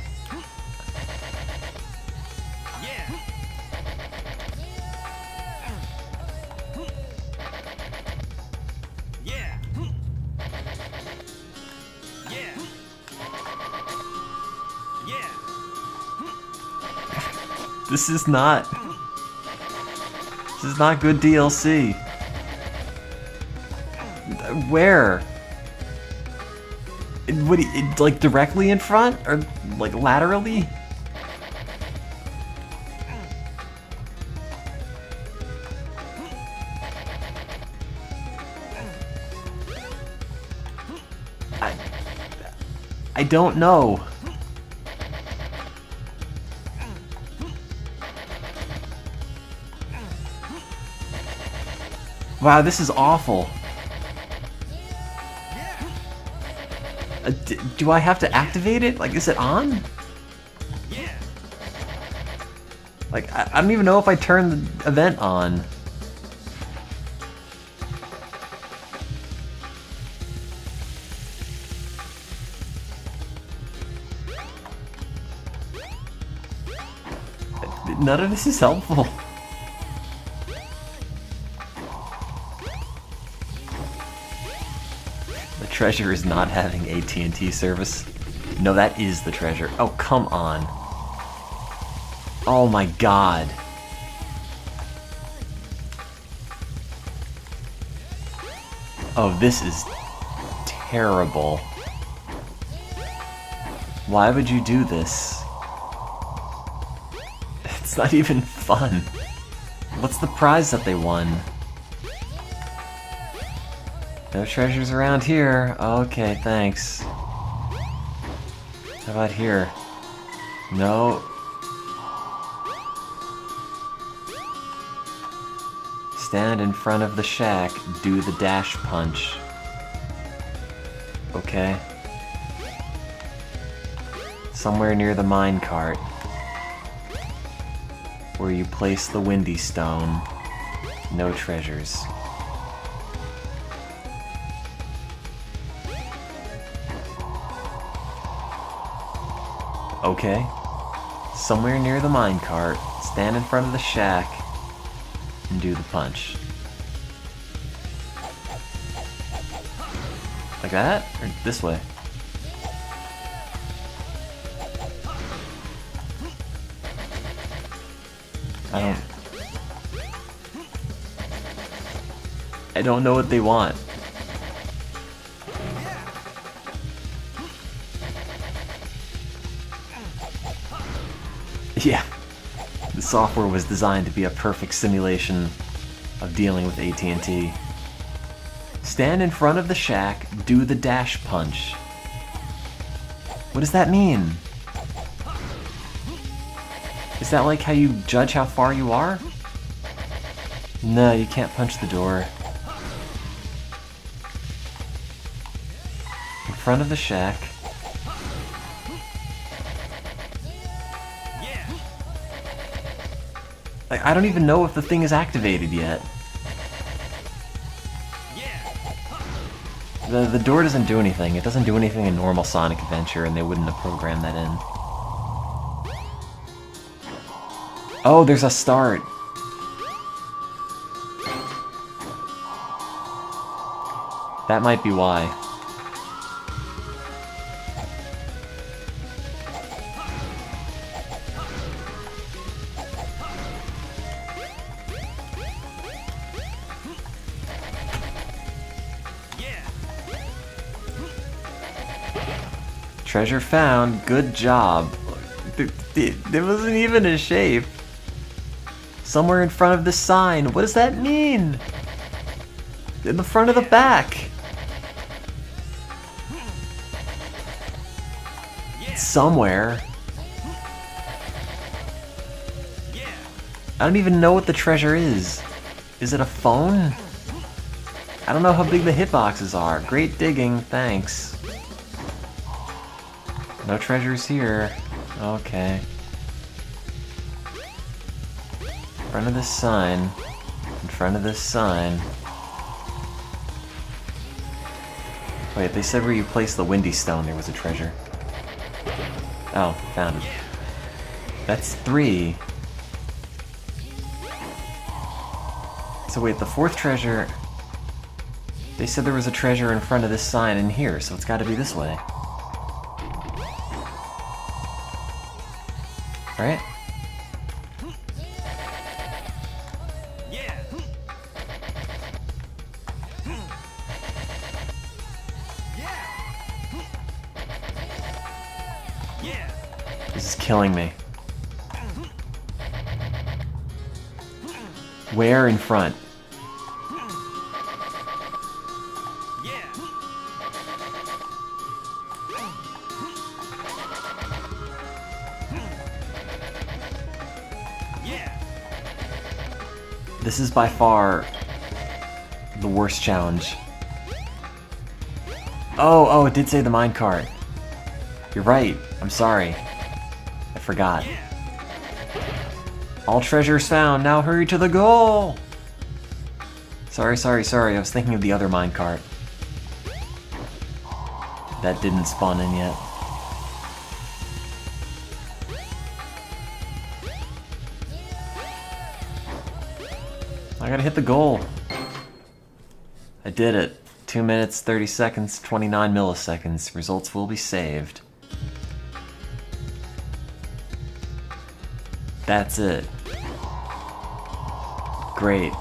This is not good DLC. Where? Like directly in front or like laterally? I don't know. Wow, this is awful. Do I have to activate it? Like, is it on? Like, I don't even know if I turned the event on. None of this is helpful. The treasure is not having AT&T service. No, that is the treasure. Oh, come on. Oh my god. Oh, this is terrible. Why would you do this? It's not even fun. What's the prize that they won? No treasures around here. Okay, thanks. How about here? No. Stand in front of the shack, do the dash punch. Okay. Somewhere near the minecart, where you place the windy stone. No treasures. Okay. Somewhere near the minecart, stand in front of the shack, and do the punch. Like that? Or this way? I don't know what they want. Yeah. The software was designed to be a perfect simulation of dealing with AT&T. Stand in front of the shack, do the dash punch. What does that mean? Is that like how you judge how far you are? No, you can't punch the door. In front of the shack. I don't even know if the thing is activated yet. The door doesn't do anything. It doesn't do anything in normal Sonic Adventure, and they wouldn't have programmed that in. Oh, there's a start. That might be why. Treasure found. Good job. There wasn't even a shape. Somewhere in front of the sign. What does that mean? In the front of the back. Somewhere. I don't even know what the treasure is. Is it a phone? I don't know how big the hitboxes are. Great digging, thanks. No treasures here. Okay. In front of this sign. In front of this sign. Wait, they said where you place the windy stone there was a treasure. Oh, found it. That's 3. So wait, the 4th treasure... They said there was a treasure in front of this sign in here, so it's gotta be this way. Right? This is killing me. Where in front? This is by far the worst challenge. Oh, it did say the minecart. You're right. I'm sorry. I forgot. All treasures found. Now hurry to the goal. Sorry. I was thinking of the other minecart. That didn't spawn in yet. I gotta hit the goal. I did it. 2 minutes, 30 seconds, 29 milliseconds. Results will be saved. That's it. Great.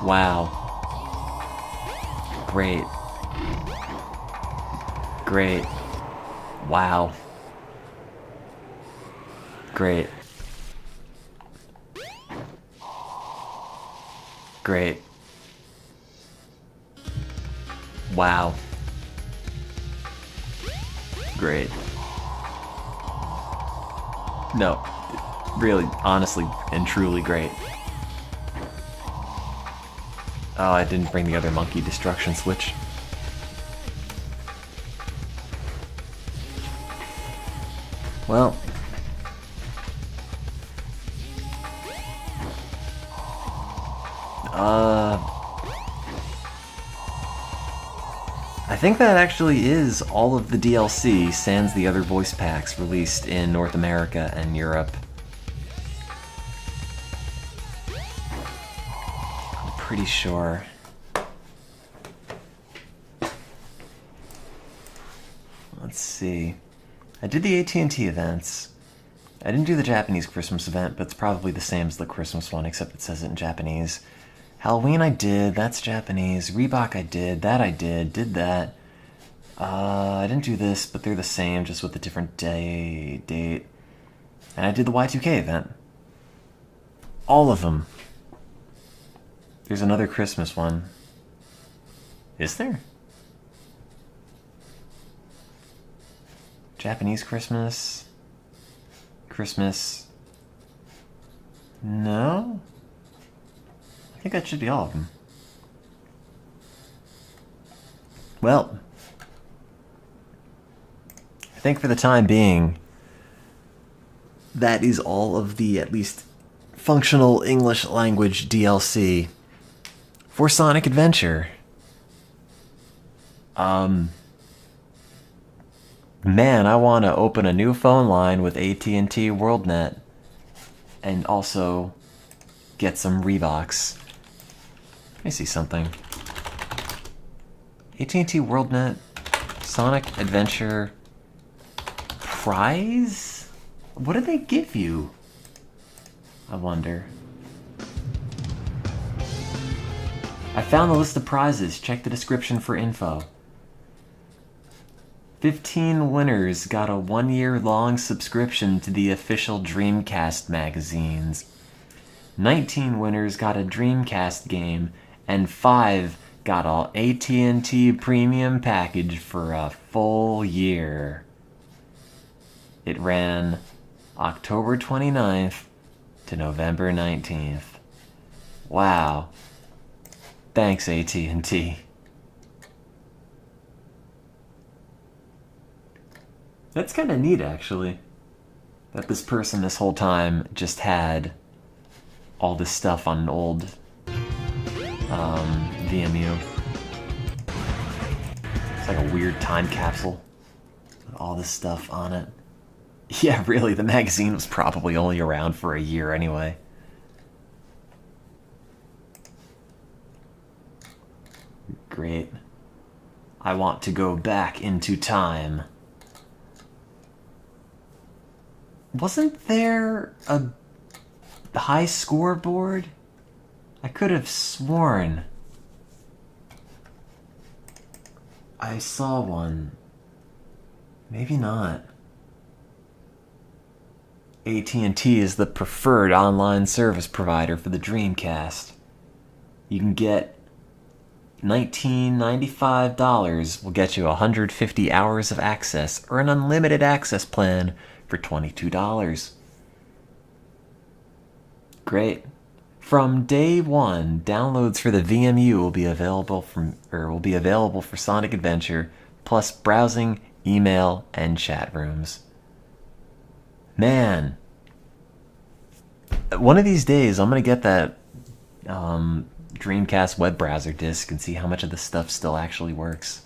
Wow. Great. Great. Wow. Great. Great. Wow. Great. No. Really, honestly, and truly great. Oh, I didn't bring the other monkey destruction switch. Well. I think that actually is all of the DLC, sans the other voice packs released in North America and Europe. I'm pretty sure. Let's see. I did the AT&T events. I didn't do the Japanese Christmas event, but it's probably the same as the Christmas one, except it says it in Japanese. Halloween I did, that's Japanese. Reebok I did did that. I didn't do this, but they're the same, just with a different date. And I did the Y2K event. All of them. There's another Christmas one. Is there? Japanese Christmas. Christmas. No? I think that should be all of them. Well, I think for the time being, that is all of the, at least, functional English language DLC for Sonic Adventure. Man, I want to open a new phone line with AT&T WorldNet and also get some Reeboks. Let me see something. AT&T WorldNet Sonic Adventure prize? What did they give you? I wonder. I found the list of prizes. Check the description for info. 15 winners got a 1-year-long subscription to the official Dreamcast magazines. 19 winners got a Dreamcast game, and 5 got an AT&T premium package for a full year. It ran October 29th to November 19th. Wow. Thanks, AT&T. That's kind of neat, actually. That this person this whole time just had all this stuff on an old VMU. It's like a weird time capsule with all this stuff on it. Yeah, really, the magazine was probably only around for a year anyway. Great. I want to go back into time. Wasn't there a high scoreboard? I could have sworn I saw one. Maybe not. AT&T is the preferred online service provider for the Dreamcast. You can get $19.95 will get you 150 hours of access or an unlimited access plan for $22. Great. From day one, downloads for the VMU will be available for Sonic Adventure, plus browsing, email, and chat rooms. Man, one of these days I'm gonna get that Dreamcast web browser disk and see how much of this stuff still actually works.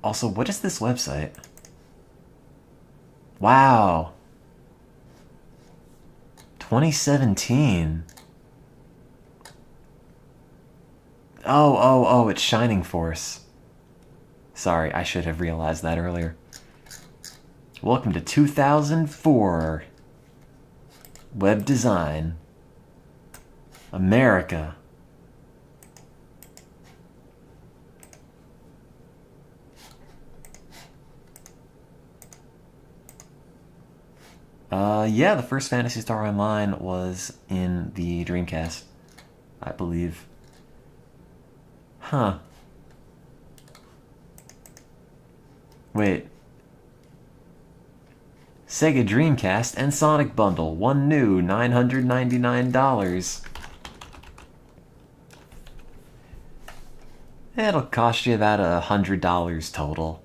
Also, what is this website? Wow. 2017. Oh, it's Shining Force. Sorry, I should have realized that earlier. Welcome to 2004. Web design. America. Yeah, the first Phantasy Star Online was in the Dreamcast, I believe. Huh. Wait. Sega Dreamcast and Sonic Bundle. One new, $999. It'll cost you about $100 total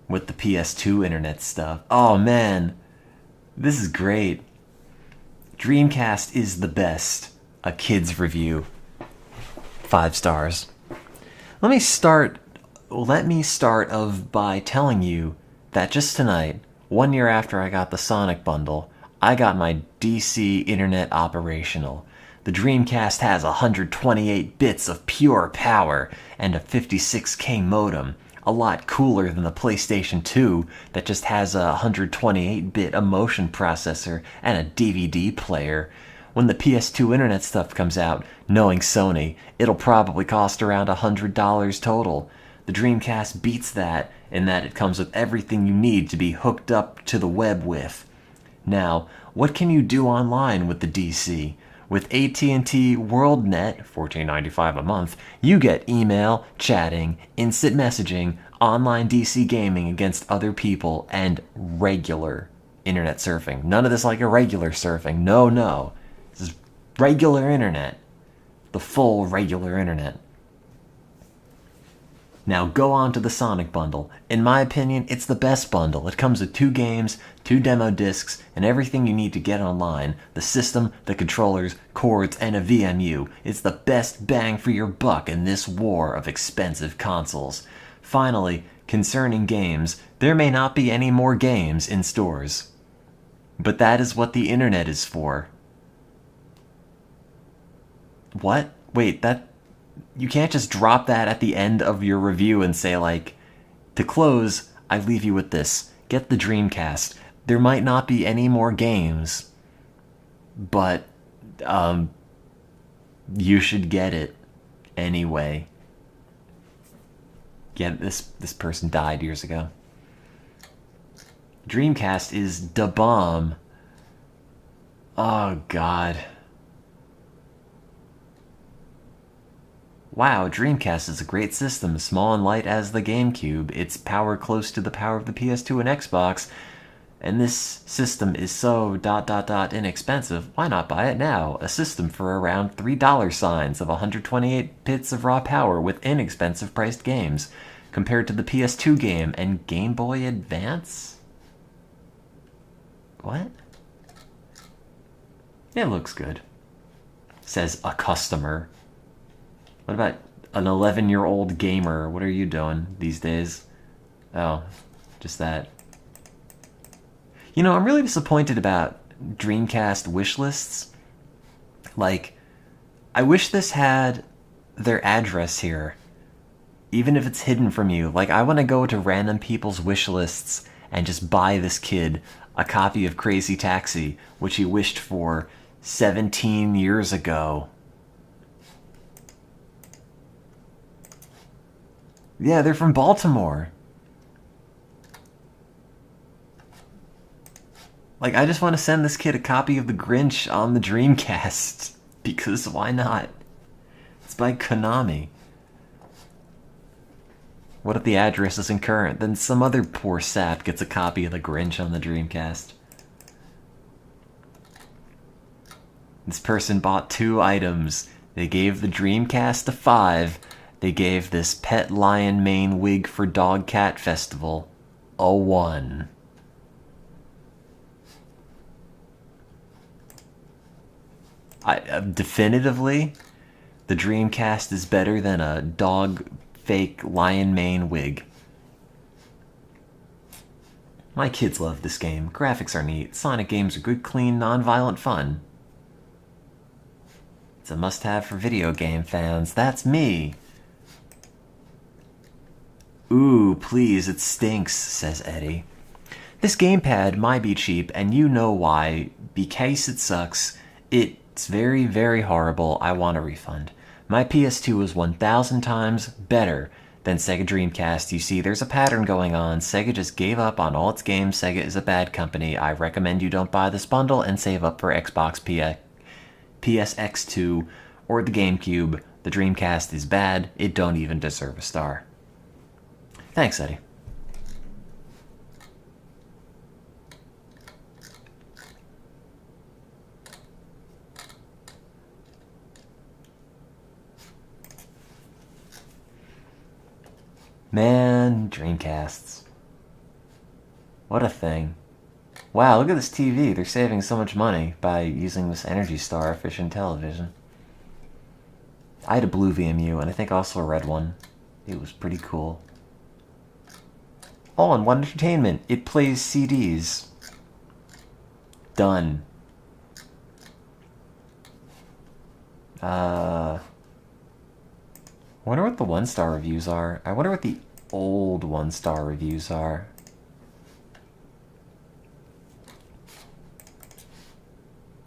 with the PS2 internet stuff. Oh man, this is great. Dreamcast is the best. A kid's review. 5 stars. Let me start by telling you that just tonight, 1 year after I got the Sonic Bundle, I got my DC internet operational. The Dreamcast has 128 bits of pure power and a 56K modem, a lot cooler than the PlayStation 2 that just has a 128-bit emotion processor and a DVD player. When the PS2 internet stuff comes out, knowing Sony, it'll probably cost around $100 total. The Dreamcast beats that in that it comes with everything you need to be hooked up to the web with. Now, what can you do online with the DC? With AT&T WorldNet, $14.95 a month, you get email, chatting, instant messaging, online DC gaming against other people, and regular internet surfing. None of this like irregular surfing. No. This is regular internet. The full regular internet. Now go on to the Sonic Bundle. In my opinion, it's the best bundle. It comes with 2 games, 2 demo discs, and everything you need to get online. The system, the controllers, cords, and a VMU. It's the best bang for your buck in this war of expensive consoles. Finally, concerning games, there may not be any more games in stores. But that is what the internet is for. What? Wait, you can't just drop that at the end of your review and say, like, to close, I leave you with this. Get the Dreamcast. There might not be any more games, but, you should get it anyway. Yeah, this person died years ago. Dreamcast is da bomb. Oh, God. Wow, Dreamcast is a great system, small and light as the GameCube. Its power close to the power of the PS2 and Xbox. And this system is so ... inexpensive, why not buy it now? A system for around $3 of 128 bits of raw power with inexpensive priced games, compared to the PS2 game and Game Boy Advance? What? It looks good, says a customer. What about an 11-year-old gamer? What are you doing these days? Oh, just that. You know, I'm really disappointed about Dreamcast wish lists. Like, I wish this had their address here, even if it's hidden from you. Like, I want to go to random people's wish lists and just buy this kid a copy of Crazy Taxi, which he wished for 17 years ago. Yeah, they're from Baltimore. Like, I just want to send this kid a copy of The Grinch on the Dreamcast. Because why not? It's by Konami. What if the address isn't current? Then some other poor sap gets a copy of The Grinch on the Dreamcast. This person bought 2 items. They gave the Dreamcast a 5. They gave this pet lion mane wig for Dog Cat Festival a 1. Definitively, the Dreamcast is better than a dog fake lion mane wig. My kids love this game. Graphics are neat. Sonic games are good, clean, non-violent fun. It's a must-have for video game fans. That's me. Ooh, please, it stinks, says Eddie. This gamepad might be cheap, and you know why. Because it sucks. It's very, very horrible. I want a refund. My PS2 is 1,000 times better than Sega Dreamcast. You see, there's a pattern going on. Sega just gave up on all its games. Sega is a bad company. I recommend you don't buy this bundle and save up for Xbox PSX2 or the GameCube. The Dreamcast is bad. It don't even deserve a star. Thanks, Eddie. Man, Dreamcasts. What a thing. Wow, look at this TV. They're saving so much money by using this Energy Star efficient television. I had a blue VMU, and I think also a red one. It was pretty cool. All-in-one entertainment. It plays CDs. Done. I wonder what the 1-star reviews are. I wonder what the old 1-star reviews are.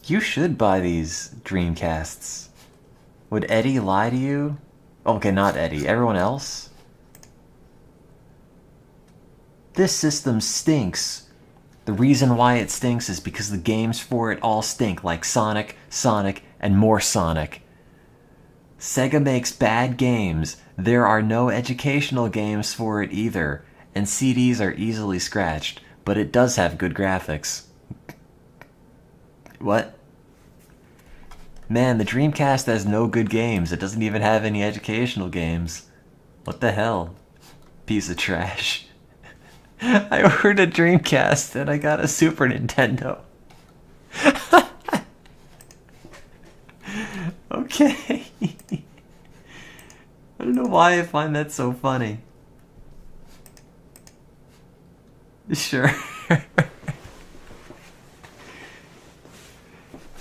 You should buy these Dreamcasts. Would Eddie lie to you? Okay, not Eddie. Everyone else? This system stinks. The reason why it stinks is because the games for it all stink, like Sonic, Sonic, and more Sonic. Sega makes bad games. There are no educational games for it either, and CDs are easily scratched, but it does have good graphics. What? Man, the Dreamcast has no good games. It doesn't even have any educational games. What the hell? Piece of trash. I ordered a Dreamcast and I got a Super Nintendo. Okay. I don't know why I find that so funny. Sure.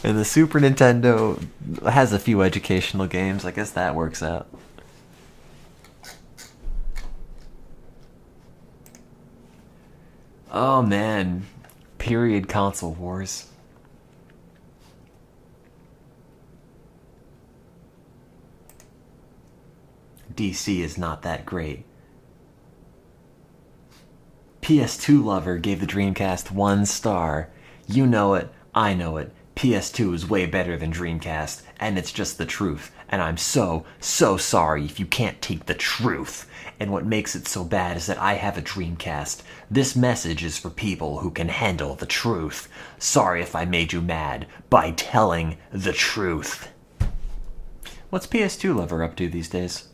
And the Super Nintendo has a few educational games. I guess that works out. Oh man. Period console wars. DC is not that great. PS2 Lover gave the Dreamcast 1 star. You know it, I know it. PS2 is way better than Dreamcast, and it's just the truth. And I'm so sorry if you can't take the truth. And what makes it so bad is that I have a Dreamcast. This message is for people who can handle the truth. Sorry if I made you mad by telling the truth. What's PS2 Lover up to these days?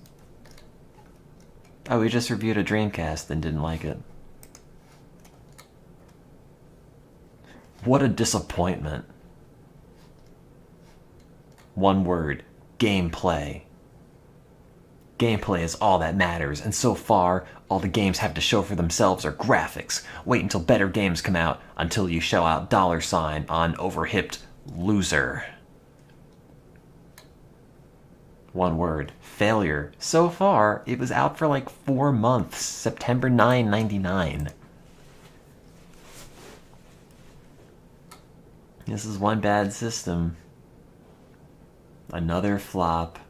Oh, we just reviewed a Dreamcast and didn't like it. What a disappointment. One word. Gameplay. Gameplay is all that matters, and so far, all the games have to show for themselves are graphics. Wait until better games come out, until you shell out $sign on overhyped loser. One word. Failure. So far, it was out for like 4 months. September 9, 99. This is one bad system. Another flop.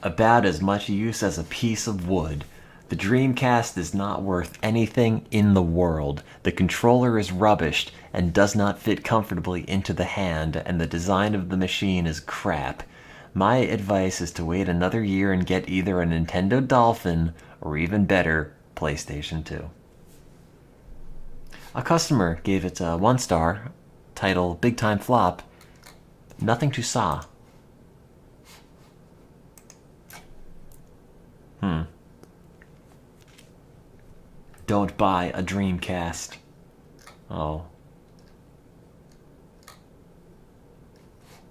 About as much use as a piece of wood. The Dreamcast is not worth anything in the world. The controller is rubbished and does not fit comfortably into the hand, and the design of the machine is crap. My advice is to wait another year and get either a Nintendo Dolphin or even better, PlayStation 2. A customer gave it a 1 star, title Big Time Flop. Nothing to saw. Don't buy a Dreamcast. Oh.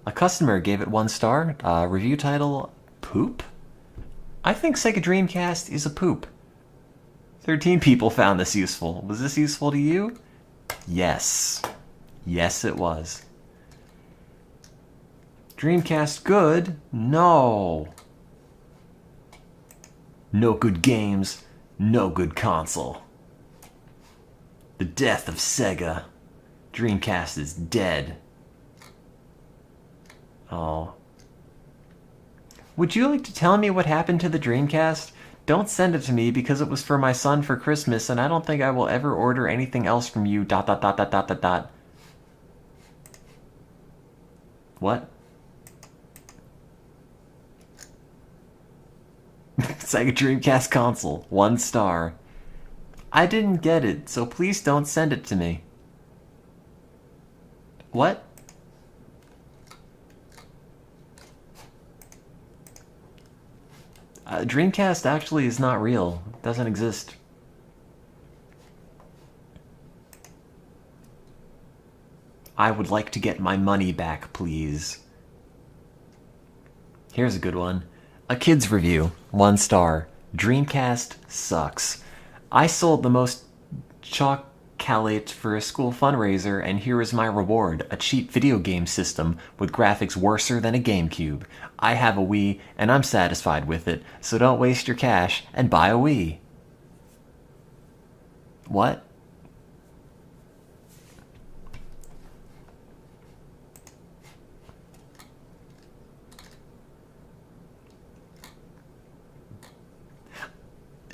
A customer gave it 1 star. Review title, poop? I think Sega Dreamcast is a poop. 13 people found this useful. Was this useful to you? Yes. Yes, it was. Dreamcast good? No. No good games, no good console. The death of Sega. Dreamcast is dead. Oh. Would you like to tell me what happened to the Dreamcast? Don't send it to me because it was for my son for Christmas and I don't think I will ever order anything else from you, ... What? Sega Dreamcast console, 1 star. I didn't get it, so please don't send it to me. What? Dreamcast actually is not real. It doesn't exist. I would like to get my money back, please. Here's a good one. A kid's review, 1 star. Dreamcast sucks. I sold the most chocolate for a school fundraiser, and here is my reward, a cheap video game system with graphics worser than a GameCube. I have a Wii, and I'm satisfied with it, so don't waste your cash and buy a Wii. What?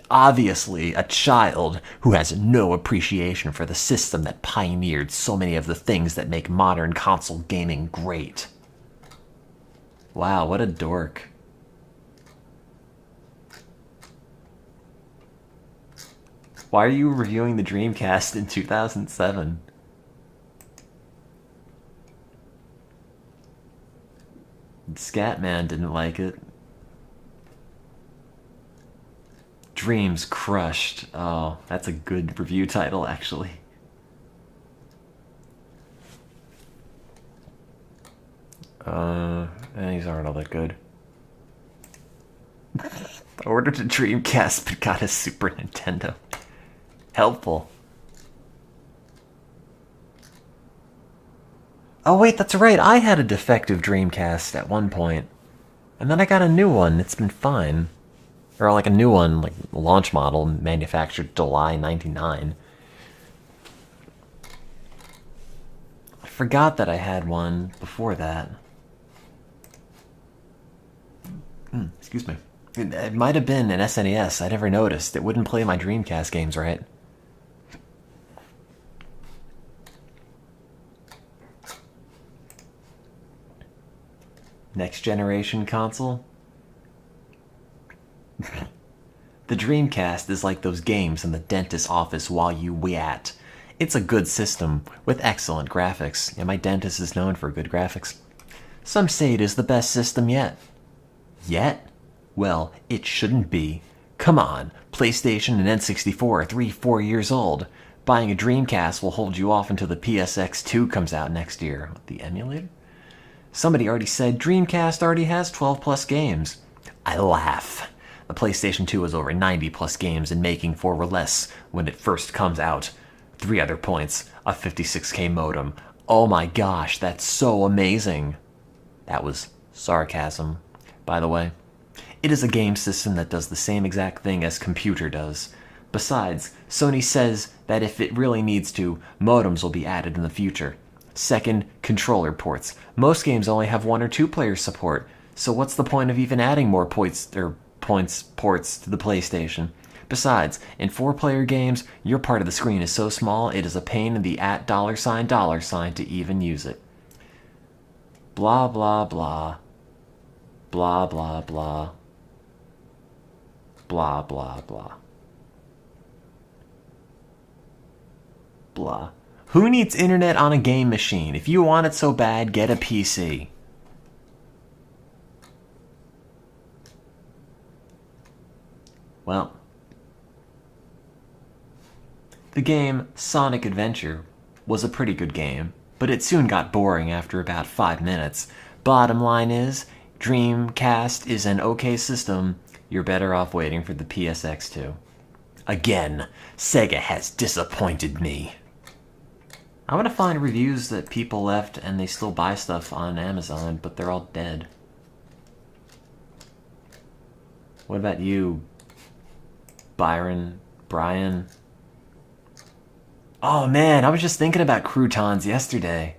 Obviously, a child who has no appreciation for the system that pioneered so many of the things that make modern console gaming great. Wow, what a dork. Why are you reviewing the Dreamcast in 2007? Scatman didn't like it. Dreams crushed. Oh, that's a good review title, actually. These aren't all that good. I ordered a Dreamcast but got a Super Nintendo. Helpful. Oh wait, that's right, I had a defective Dreamcast at one point. And then I got a new one, it's been fine. Or like a new one, like launch model, manufactured July 99. I forgot that I had one before that. Excuse me. It might have been an SNES, I never noticed. It wouldn't play my Dreamcast games right. Next generation console? The Dreamcast is like those games in the dentist's office while you wee-at. It's a good system, with excellent graphics, and my dentist is known for good graphics. Some say it is the best system yet. Yet? Well, it shouldn't be. Come on, PlayStation and N64 are 3-4 years old. Buying a Dreamcast will hold you off until the PSX2 comes out next year. The emulator? Somebody already said Dreamcast already has 12 plus games. I laugh. The PlayStation 2 has over 90 plus games in making for or less when it first comes out. 3 other points, a 56K modem. Oh my gosh, that's so amazing. That was sarcasm, by the way. It is a game system that does the same exact thing as computer does. Besides, Sony says that if it really needs to, modems will be added in the future. Second, controller ports. Most games only have 1 or 2 player support, so what's the point of even adding more ports to the PlayStation? Besides, in 4-player games, your part of the screen is so small it is a pain in the $$ to even use it. Blah blah blah. Blah blah blah. Blah blah blah. Blah. Who needs internet on a game machine? If you want it so bad, get a PC. Well, the game Sonic Adventure was a pretty good game, but it soon got boring after about 5 minutes. Bottom line is, Dreamcast is an okay system. You're better off waiting for the PSX2. Again, Sega has disappointed me. I want to find reviews that people left and they still buy stuff on Amazon, but they're all dead. What about you, Brian? Oh man, I was just thinking about croutons yesterday.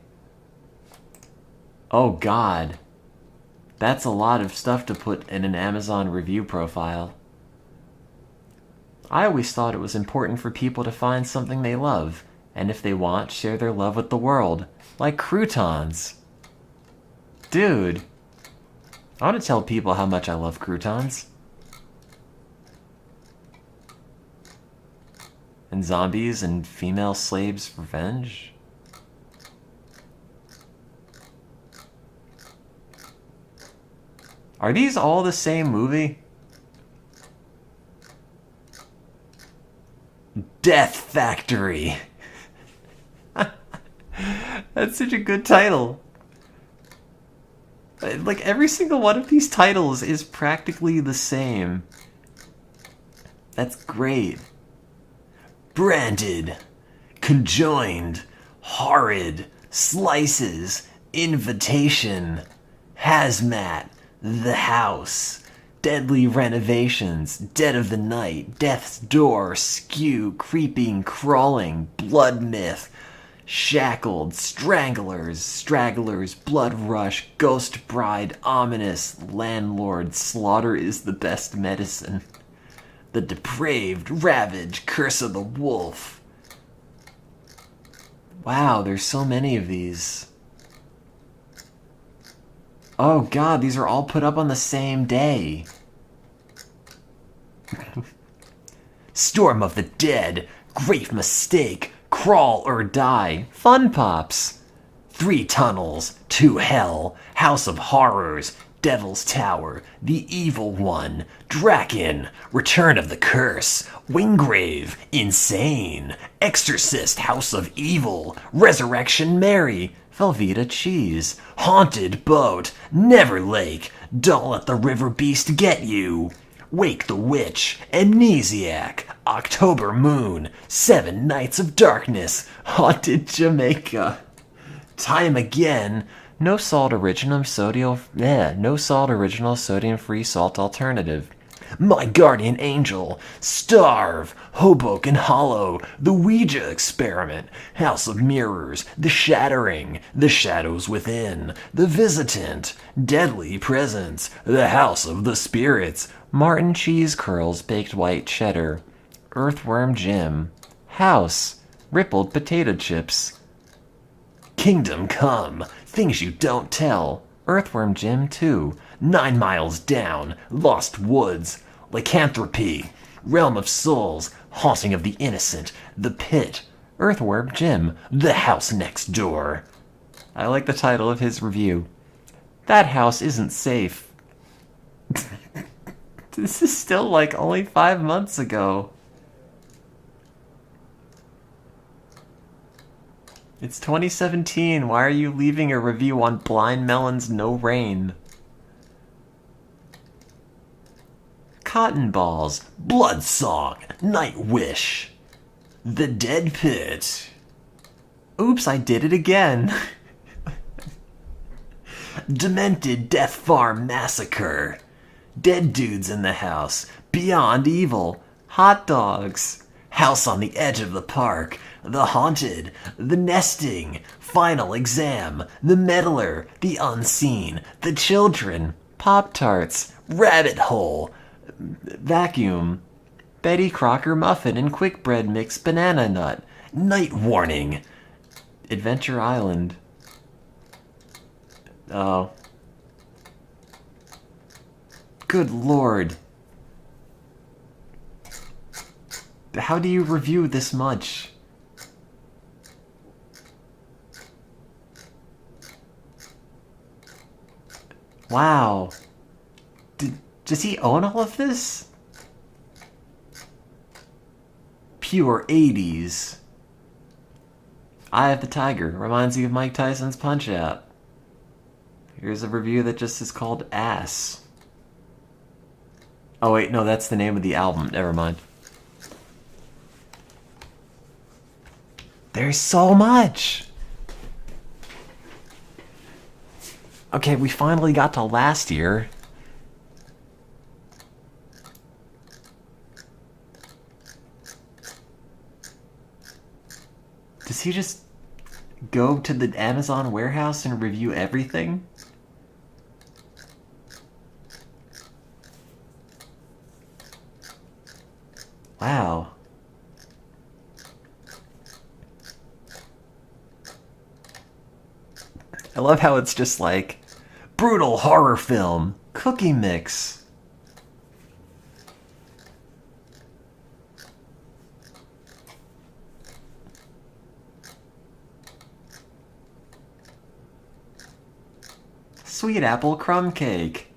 Oh god. That's a lot of stuff to put in an Amazon review profile. I always thought it was important for people to find something they love, and if they want, share their love with the world. Like croutons. Dude. I want to tell people how much I love croutons. And zombies and female slaves' revenge. Are these all the same movie? Death Factory. That's such a good title. Like, every single one of these titles is practically the same. That's great. Branded, conjoined, horrid, slices, invitation, hazmat, the house, deadly renovations, dead of the night, death's door, skew, creeping, crawling, blood myth, shackled, stranglers, stragglers, blood rush, ghost bride, ominous, landlord, slaughter is the best medicine. The depraved, ravage, curse of the wolf. Wow, there's so many of these. Oh god, these are all put up on the same day. Storm of the Dead, Great Mistake, Crawl or Die, Fun Pops. 3 Tunnels, to Hell, House of Horrors, Devil's Tower, The Evil One, Draken, Return of the Curse, Wingrave, Insane, Exorcist, House of Evil, Resurrection Mary, Velveeta Cheese, Haunted Boat, Never Lake, Don't Let the River Beast Get You, Wake the Witch, Amnesiac, October Moon, 7 Nights of Darkness, Haunted Jamaica, Time Again, no salt original sodium free salt alternative. My Guardian Angel, Starve, Hoboken Hollow, The Ouija Experiment, House of Mirrors, The Shattering, The Shadows Within, The Visitant, Deadly Presence, The House of the Spirits, Martin Cheese Curls Baked White Cheddar, Earthworm Jim, House, Rippled Potato Chips, Kingdom Come, Things You Don't Tell, Earthworm Jim 2, 9 Miles Down, Lost Woods, Lycanthropy, Realm of Souls, Haunting of the Innocent, The Pit, Earthworm Jim, The House Next Door. I like the title of his review. That house isn't safe. This is still like only 5 months ago. It's 2017. Why are you leaving a review on Blind Melon's No Rain? Cotton Balls, Blood Song, Night Wish, The Dead Pit. Oops, I did it again. Demented Death Farm Massacre, Dead Dudes in the House, Beyond Evil, Hot Dogs, House on the Edge of the Park, The Haunted, The Nesting, Final Exam, The Meddler, The Unseen, The Children, Pop-Tarts, Rabbit Hole, Vacuum, Betty Crocker Muffin and Quick Bread Mix Banana Nut, Night Warning, Adventure Island. Oh. Good lord. How do you review this much? Wow. Does he own all of this? pure 80s. Eye of the Tiger reminds you of Mike Tyson's Punch-Out. Here's a review that just is called Ass. Oh wait, no, that's the name of the album. Never mind. There's so much! Okay, we finally got to last year. Does he just go to the Amazon warehouse and review everything? Wow. I love how it's just like, brutal horror film, cookie mix. Sweet apple crumb cake.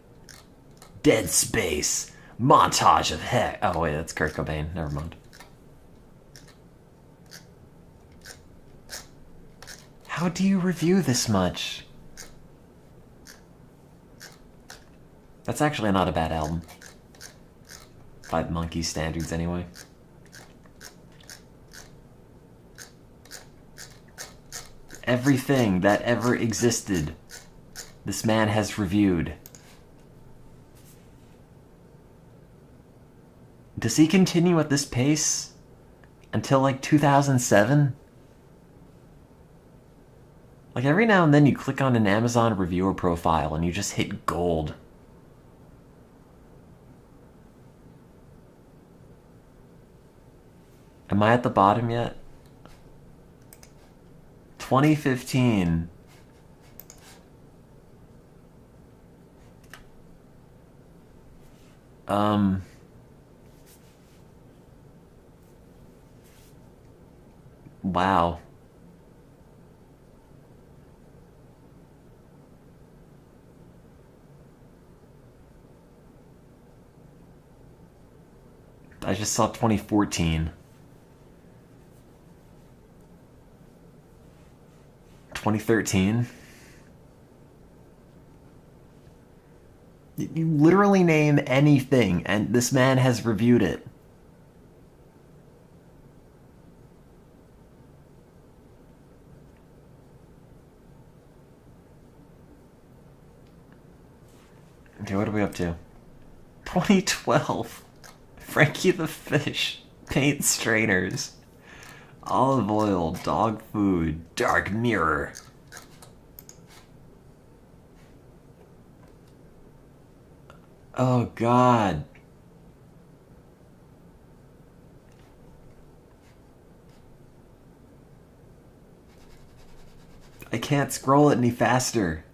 Dead Space. Montage of heck. Oh wait, that's Kurt Cobain. Never mind. How do you review this much? That's actually not a bad album. By Monkey standards, anyway. Everything that ever existed, this man has reviewed. Does he continue at this pace until like 2007? Like every now and then you click on an Amazon reviewer profile and you just hit gold. Am I at the bottom yet? 2015. Wow. I just saw 2014. 2013. You literally name anything, and this man has reviewed it. Okay, what are we up to? 2012. Frankie the Fish. Paint strainers. Olive oil. Dog food. Dark Mirror. Oh god. I can't scroll it any faster.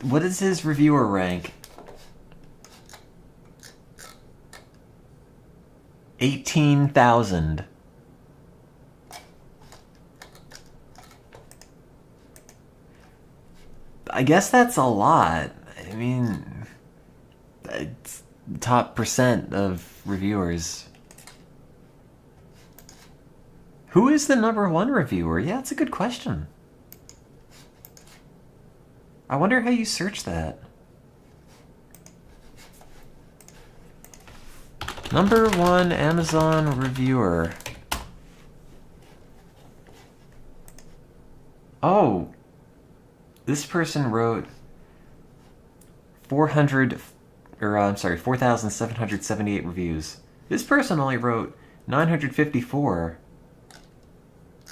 What is his reviewer rank? 18,000. I guess that's a lot. I mean, it's top percent of reviewers. Who is the #1 reviewer? Yeah, that's a good question. I wonder how you search that. #1 Amazon reviewer. Oh. This person wrote 4,778 reviews. This person only wrote 954.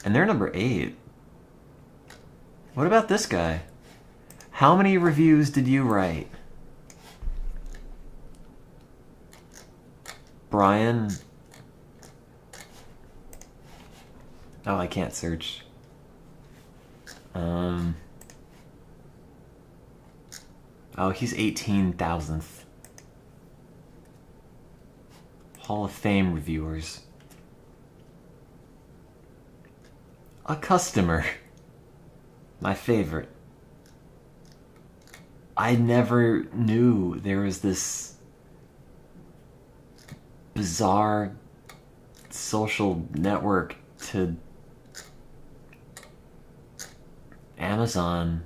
And they're #8. What about this guy? How many reviews did you write? Brian? Oh, I can't search. Oh, he's 18,000th. Hall of Fame reviewers. A customer. My favorite. I never knew there was this bizarre social network to Amazon.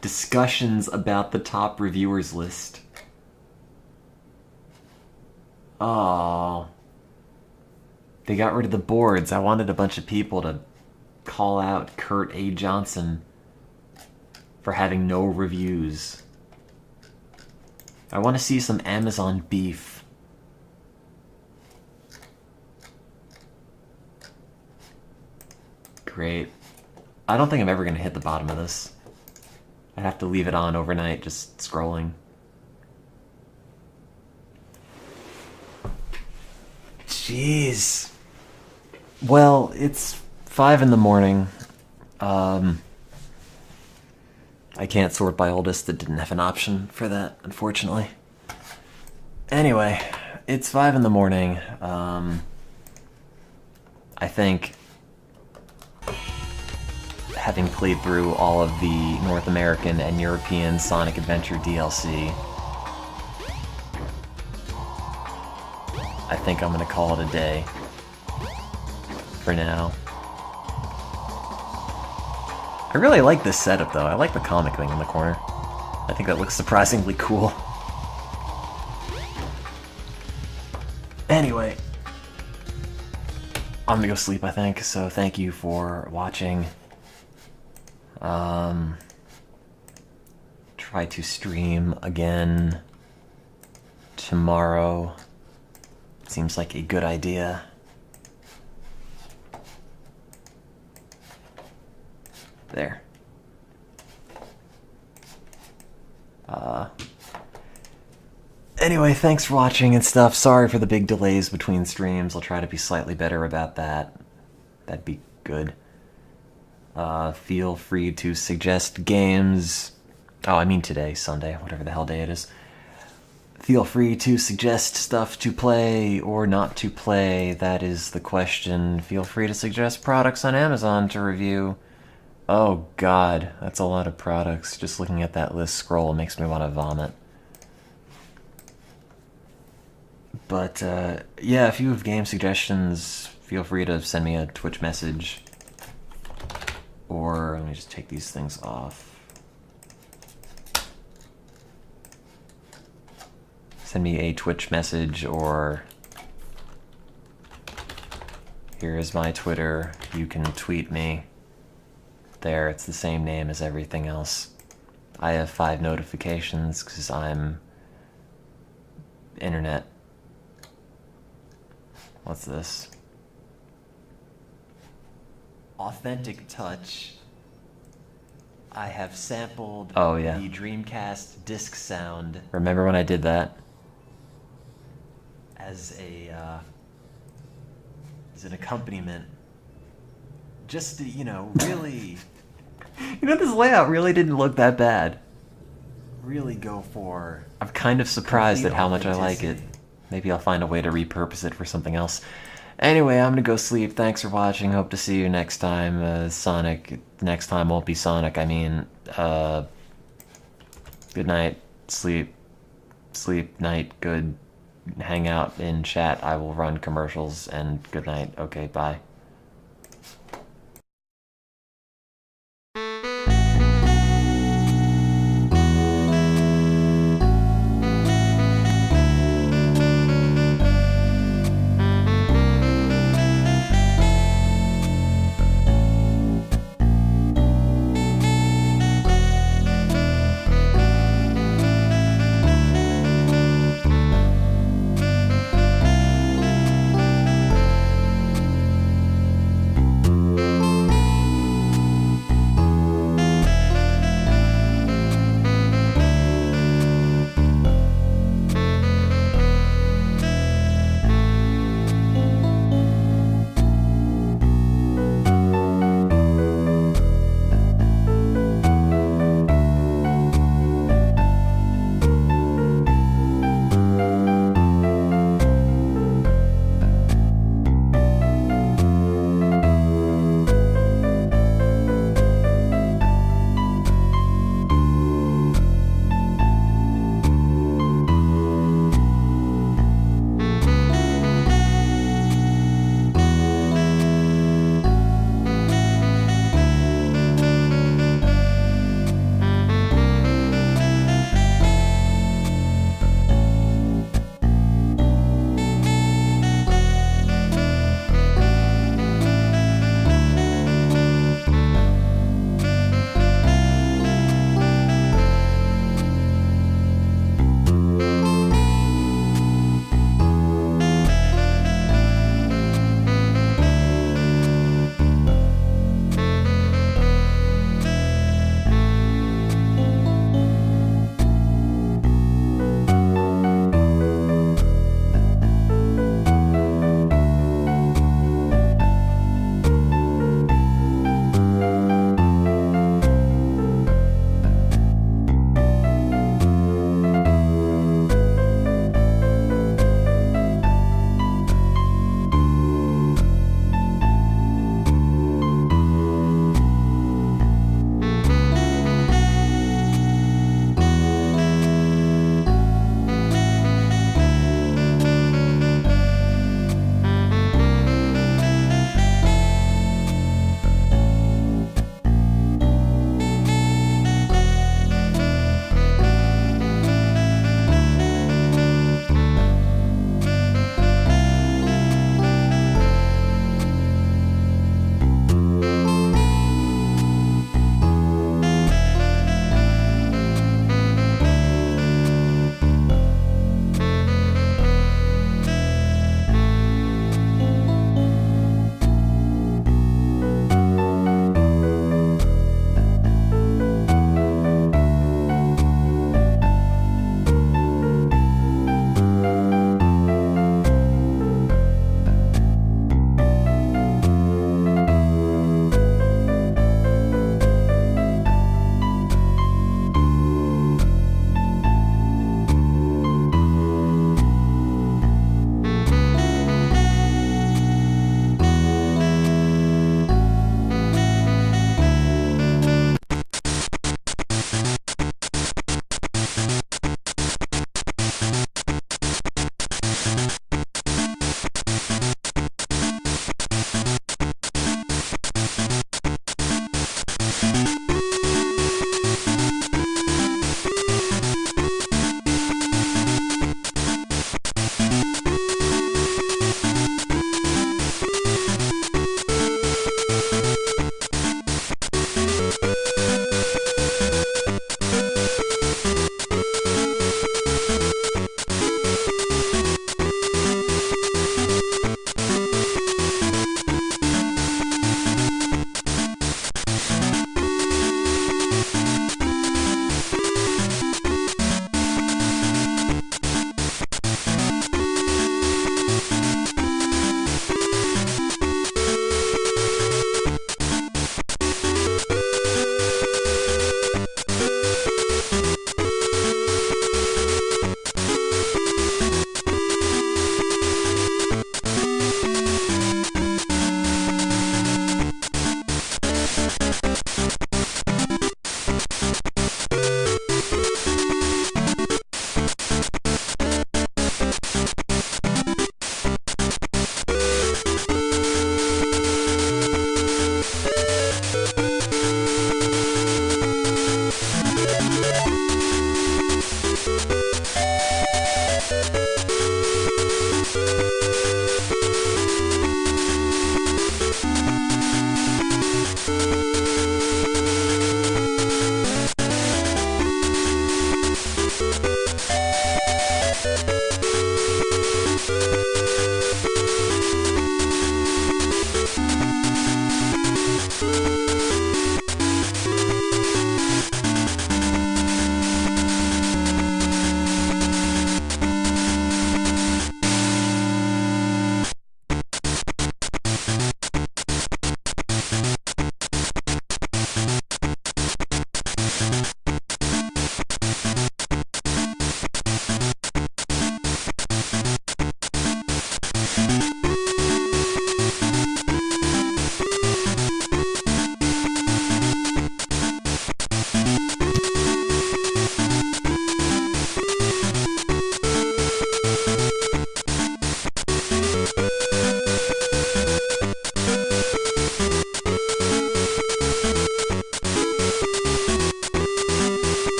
Discussions about the top reviewers list. Oh. They got rid of the boards. I wanted a bunch of people to call out Kurt A. Johnson for having no reviews. I want to see some Amazon beef. Great. I don't think I'm ever going to hit the bottom of this. I'd have to leave it on overnight, just scrolling. Jeez. Well, it's 5 in the morning. I can't sort by oldest. It didn't have an option for that, unfortunately. Anyway, it's 5 in the morning. I think, having played through all of the North American and European Sonic Adventure DLC, I think I'm gonna call it a day for now. I really like this setup though. I like the comic thing in the corner. I think that looks surprisingly cool. Anyway, I'm gonna go sleep, I think, so thank you for watching. Try to stream again tomorrow. Seems like a good idea. There. Anyway, thanks for watching and stuff. Sorry for the big delays between streams. I'll try to be slightly better about that. That'd be good. Feel free to suggest games. Oh, I mean today, Sunday, whatever the hell day it is. Feel free to suggest stuff to play or not to play. That is the question. Feel free to suggest products on Amazon to review. Oh god, that's a lot of products. Just looking at that list scroll makes me want to vomit. But, yeah, if you have game suggestions, feel free to send me a Twitch message. Or, let me just take these things off. Send me a Twitch message, or here is my Twitter. You can tweet me. There, it's the same name as everything else. I have 5 notifications because I'm internet. What's this? Authentic Touch. I have sampled the Dreamcast disc sound. Remember when I did that? As an accompaniment. Just to, you know, really... You know, this layout really didn't look that bad. Really go for... I'm kind of surprised at how much I like it. Maybe I'll find a way to repurpose it for something else. Anyway, I'm gonna go sleep. Thanks for watching. Hope to see you next time. Sonic. Next time won't be Sonic. I mean, good night. Sleep. Sleep. Night. Good. Hang out in chat. I will run commercials. And good night. Okay, bye.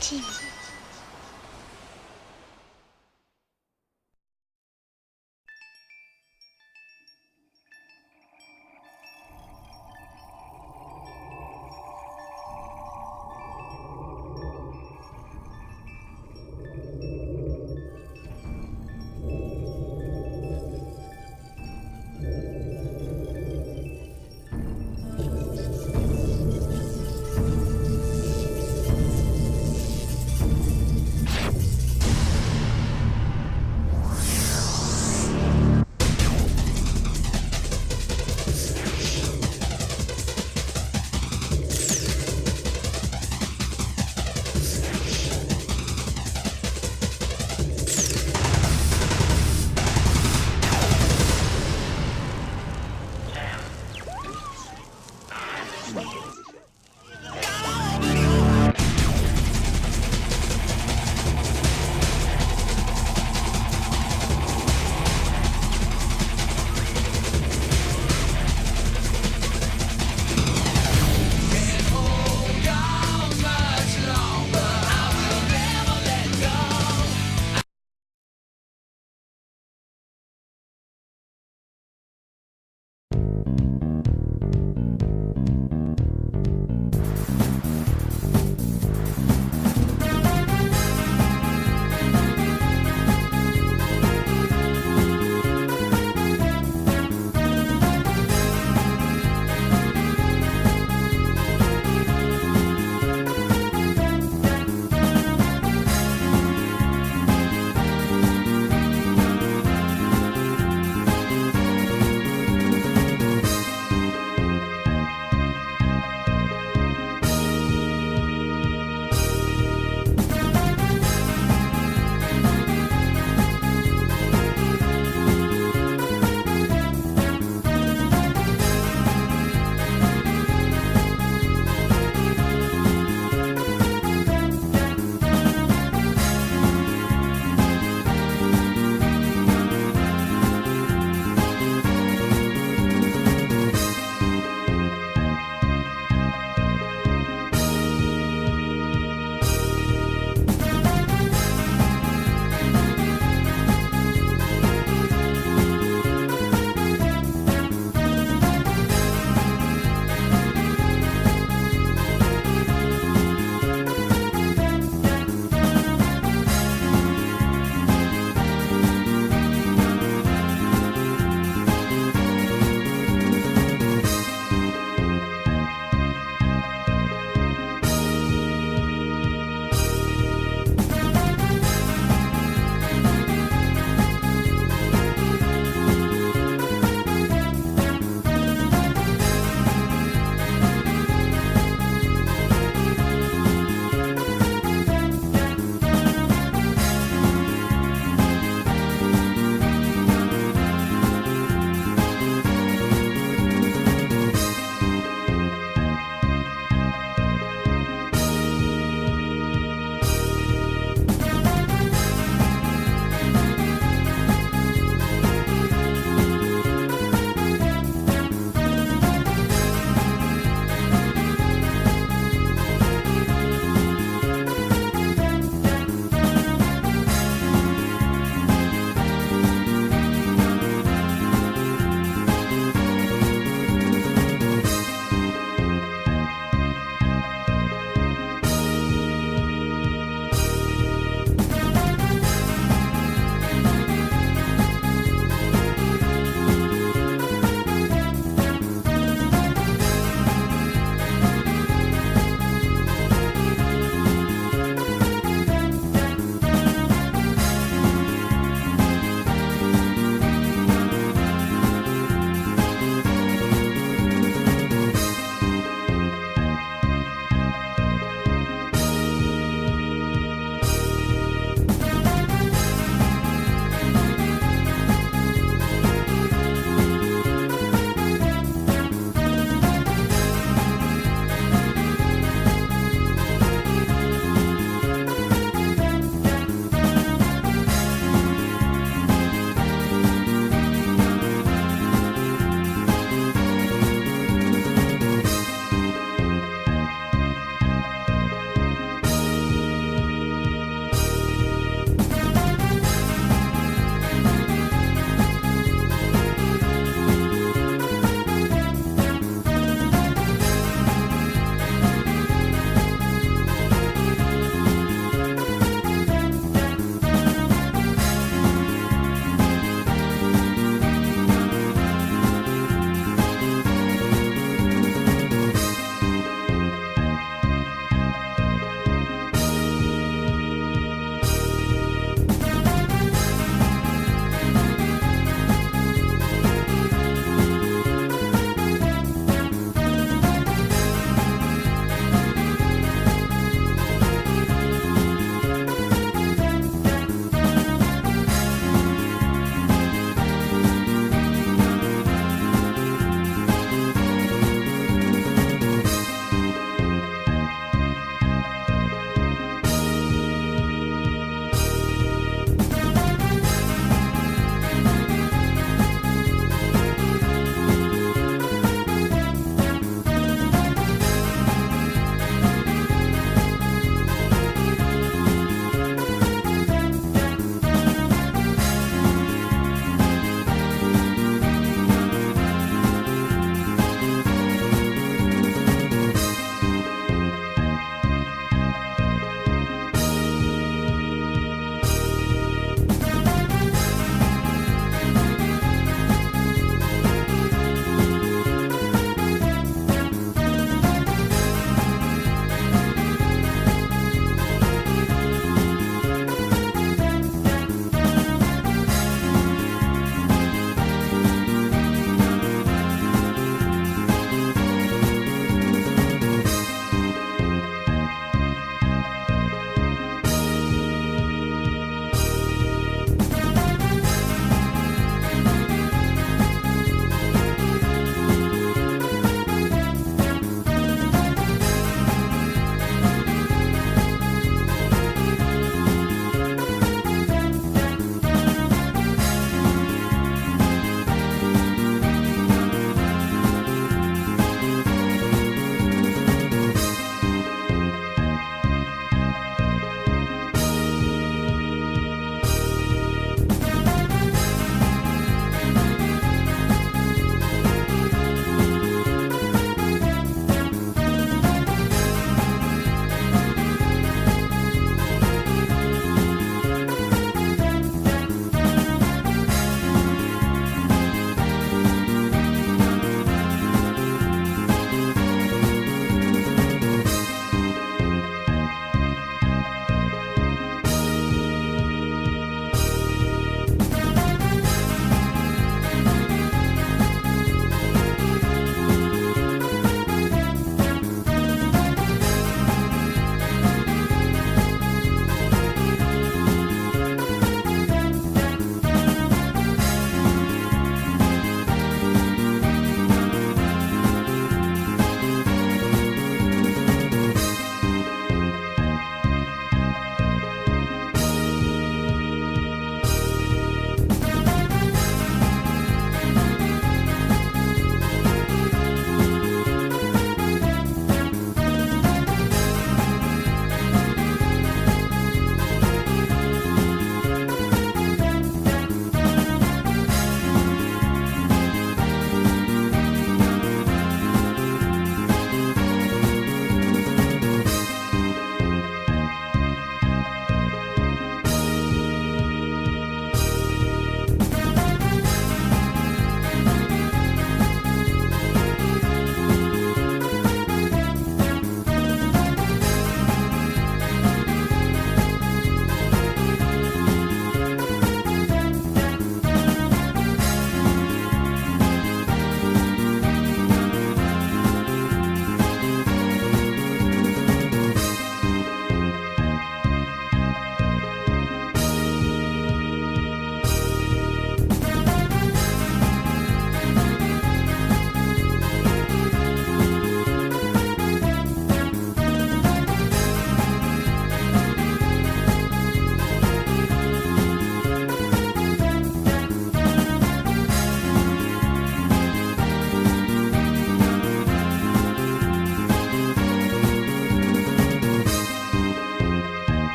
Timmy.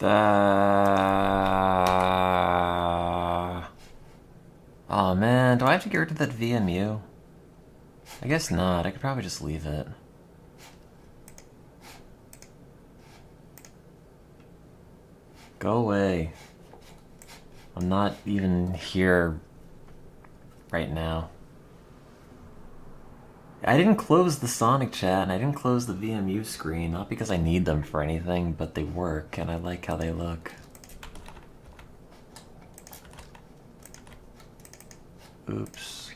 Oh man, do I have to get rid of that VMU? I guess not. I could probably just leave it. Go away. I'm not even here right now. I didn't close the Sonic chat and I didn't close the VMU screen, not because I need them for anything, but they work and I like how they look. Oops.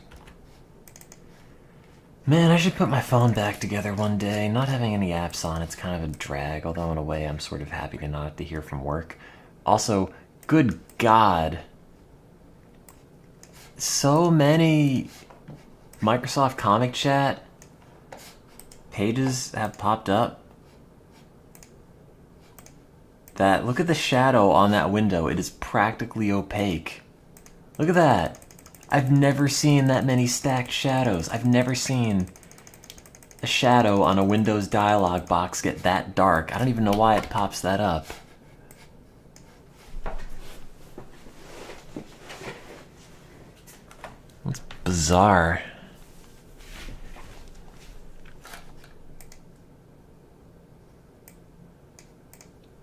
Man, I should put my phone back together one day. Not having any apps on, it's kind of a drag, although in a way I'm sort of happy to not have to hear from work. Also, good God. So many Microsoft Comic Chat pages have popped up that, look at the shadow on that window. It is practically opaque. Look at that. I've never seen that many stacked shadows. I've never seen a shadow on a Windows dialog box get that dark. I don't even know why it pops that up. That's bizarre.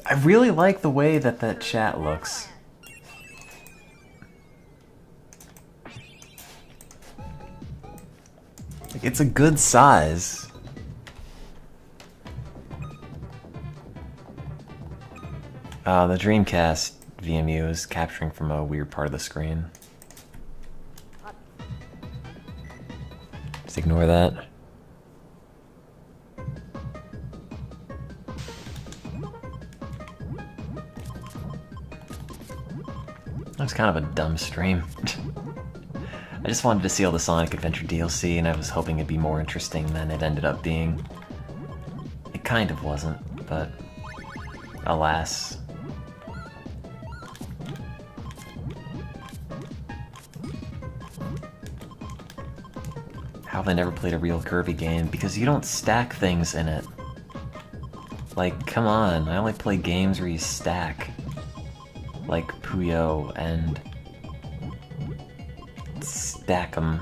I really like the way that that chat looks. Like, it's a good size. The Dreamcast VMU is capturing from a weird part of the screen. Just ignore that. That was kind of a dumb stream. I just wanted to see all the Sonic Adventure DLC, and I was hoping it'd be more interesting than it ended up being. It kind of wasn't, but alas. How have I never played a real Kirby game? Because you don't stack things in it. Like, come on, I only play games where you stack. Like Puyo and stack 'em.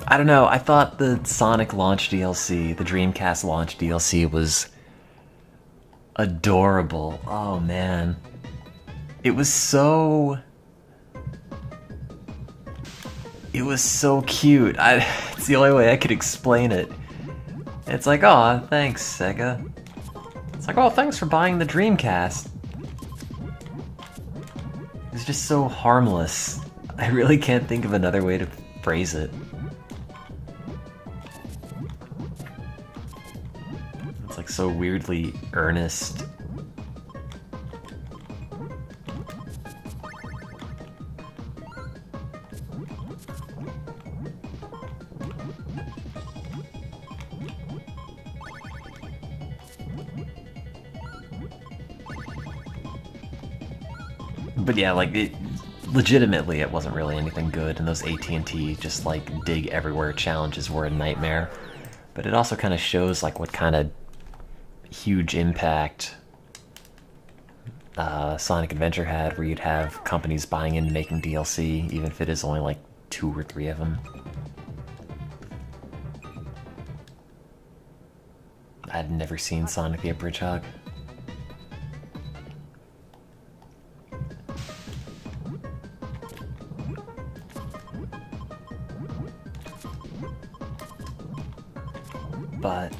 I don't know, I thought the Sonic launch DLC, the Dreamcast launch DLC was adorable. Oh man. It was so cute. It's the only way I could explain it. It's like, oh, thanks, Sega. It's like, oh, thanks for buying the Dreamcast. It's just so harmless. I really can't think of another way to phrase it. It's like so weirdly earnest. But yeah, like, legitimately it wasn't really anything good, and those AT&T just like dig everywhere challenges were a nightmare. But it also kind of shows like what kind of huge impact Sonic Adventure had, where you'd have companies buying in and making DLC, even if it is only like 2 or 3 of them. I'd never seen Sonic the Hedgehog. But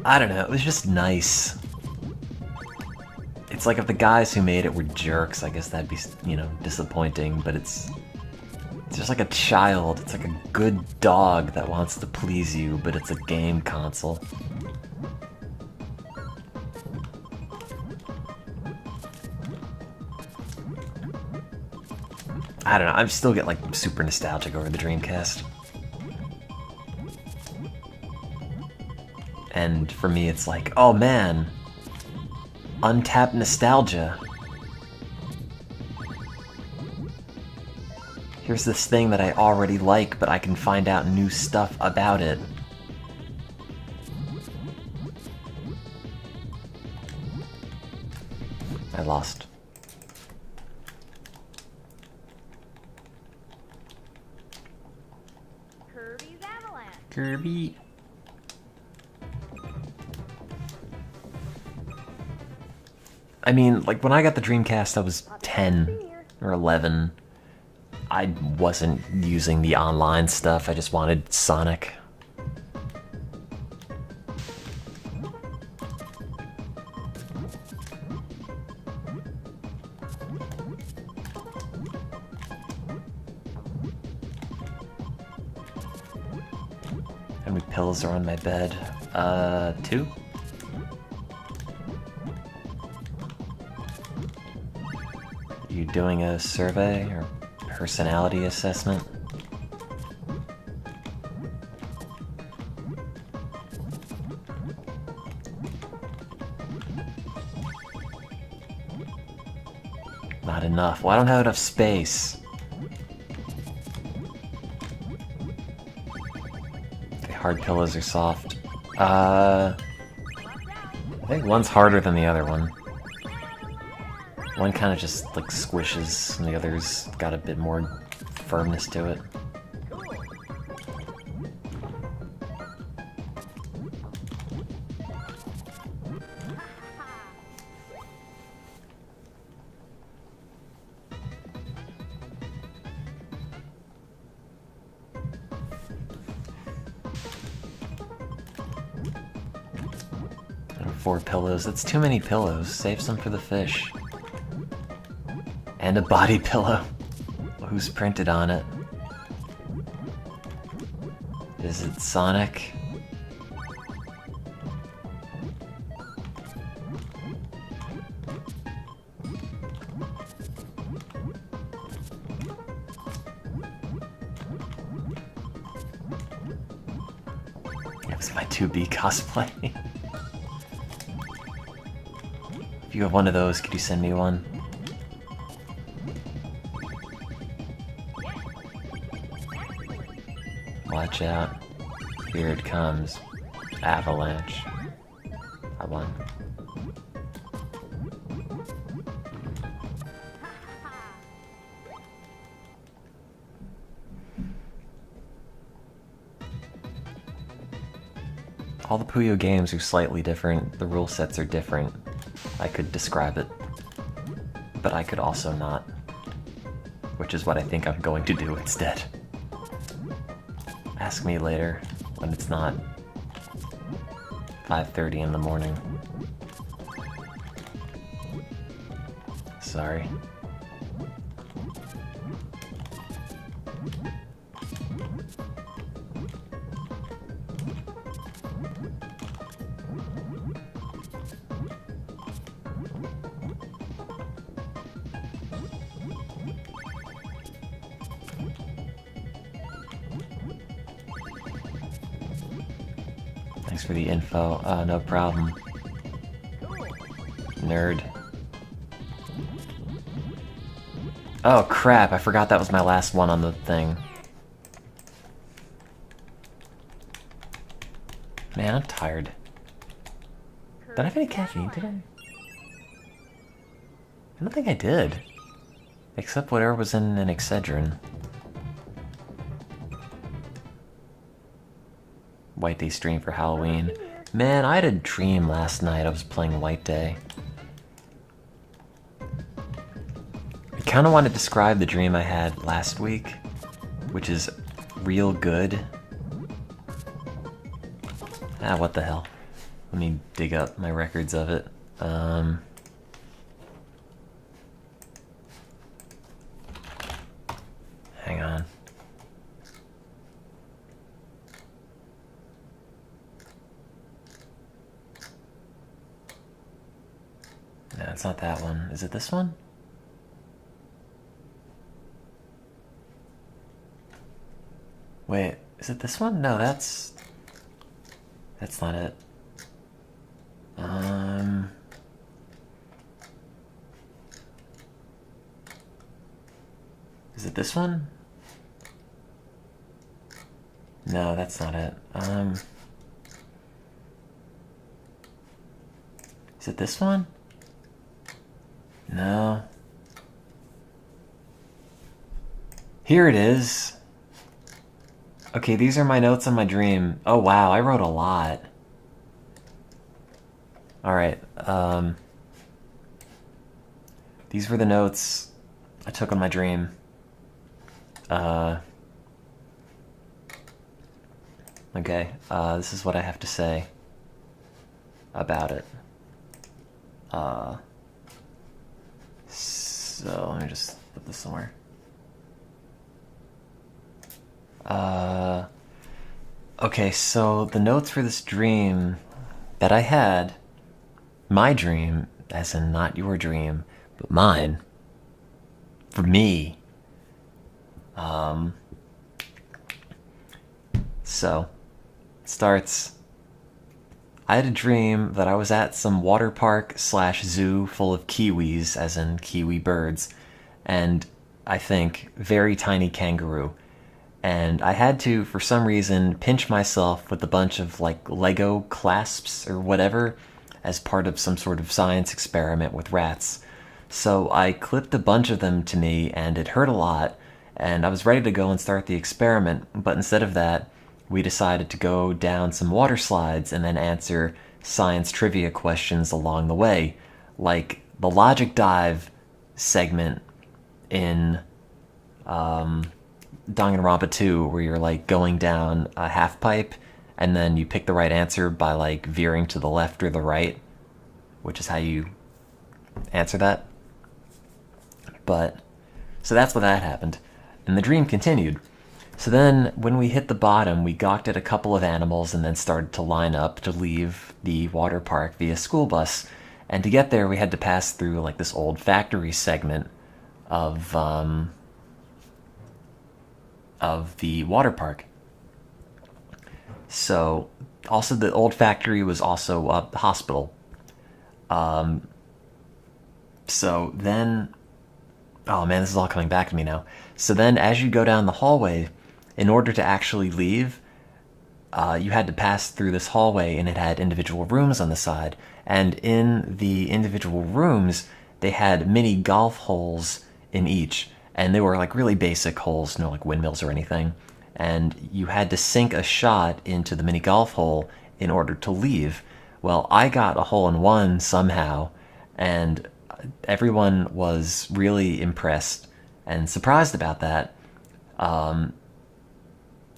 I don't know, it was just nice. It's like if the guys who made it were jerks, I guess that'd be, you know, disappointing, but it's just like a child. It's like a good dog that wants to please you, but it's a game console. I don't know, I still get like super nostalgic over the Dreamcast. And for me it's like, oh man, untapped nostalgia. Here's this thing that I already like, but I can find out new stuff about it. I lost. Kirby's Avalanche. Kirby. I mean, like, when I got the Dreamcast, I was 10 or 11. I wasn't using the online stuff, I just wanted Sonic. How many pillows are on my bed? 2? You doing a survey or personality assessment? Not enough. Well, I don't have enough space. Okay, hard pillows are soft. I think one's harder than the other one. One kind of just like squishes, and the other's got a bit more firmness to it. And 4 pillows. That's too many pillows. Save some for the fish. And a body pillow. Who's printed on it? Is it Sonic? It was my 2B cosplay. If you have one of those, could you send me one? Watch out. Here it comes. Avalanche. I won. All the Puyo games are slightly different. The rule sets are different. I could describe it, but I could also not. Which is what I think I'm going to do instead. Ask me later, when it's not 5:30 in the morning. Sorry. Thanks for the info. No problem. Nerd. Oh crap, I forgot that was my last one on the thing. Man, I'm tired. Did I have any caffeine today? I don't think I did. Except whatever was in an Excedrin. White Day stream for Halloween. Man, I had a dream last night. I was playing White Day. I kind of want to describe the dream I had last week, which is real good. Ah, what the hell. Let me dig up my records of it. Hang on. No, it's not that one. Is it this one? Wait, is it this one? No, that's not it. Is it this one? No, that's not it. Is it this one? No. Here it is. Okay, these are my notes on my dream. Oh wow, I wrote a lot. Alright, these were the notes I took on my dream. Okay, this is what I have to say about it. So, let me just put this somewhere. Okay, so the notes for this dream that I had, my dream, as in not your dream, but mine, for me, so, it starts, I had a dream that I was at some water park / zoo full of kiwis, as in kiwi birds, and I think very tiny kangaroo. And I had to, for some reason, pinch myself with a bunch of like Lego clasps or whatever as part of some sort of science experiment with rats. So I clipped a bunch of them to me and it hurt a lot, and I was ready to go and start the experiment, but instead of that, we decided to go down some water slides and then answer science trivia questions along the way, like the Logic Dive segment in Danganronpa 2, where you're like going down a half pipe and then you pick the right answer by like veering to the left or the right, which is how you answer that. But so that's what that happened, and the dream continued. So then when we hit the bottom, we gawked at a couple of animals and then started to line up to leave the water park via school bus. And to get there, we had to pass through like this old factory segment of the water park. So also the old factory was also a hospital. So then, oh man, this is all coming back to me now. So then as you go down the hallway, in order to actually leave, you had to pass through this hallway, and it had individual rooms on the side. And in the individual rooms, they had mini golf holes in each. And they were like really basic holes, no like windmills or anything. And you had to sink a shot into the mini golf hole in order to leave. Well, I got a hole-in-one somehow, and everyone was really impressed and surprised about that.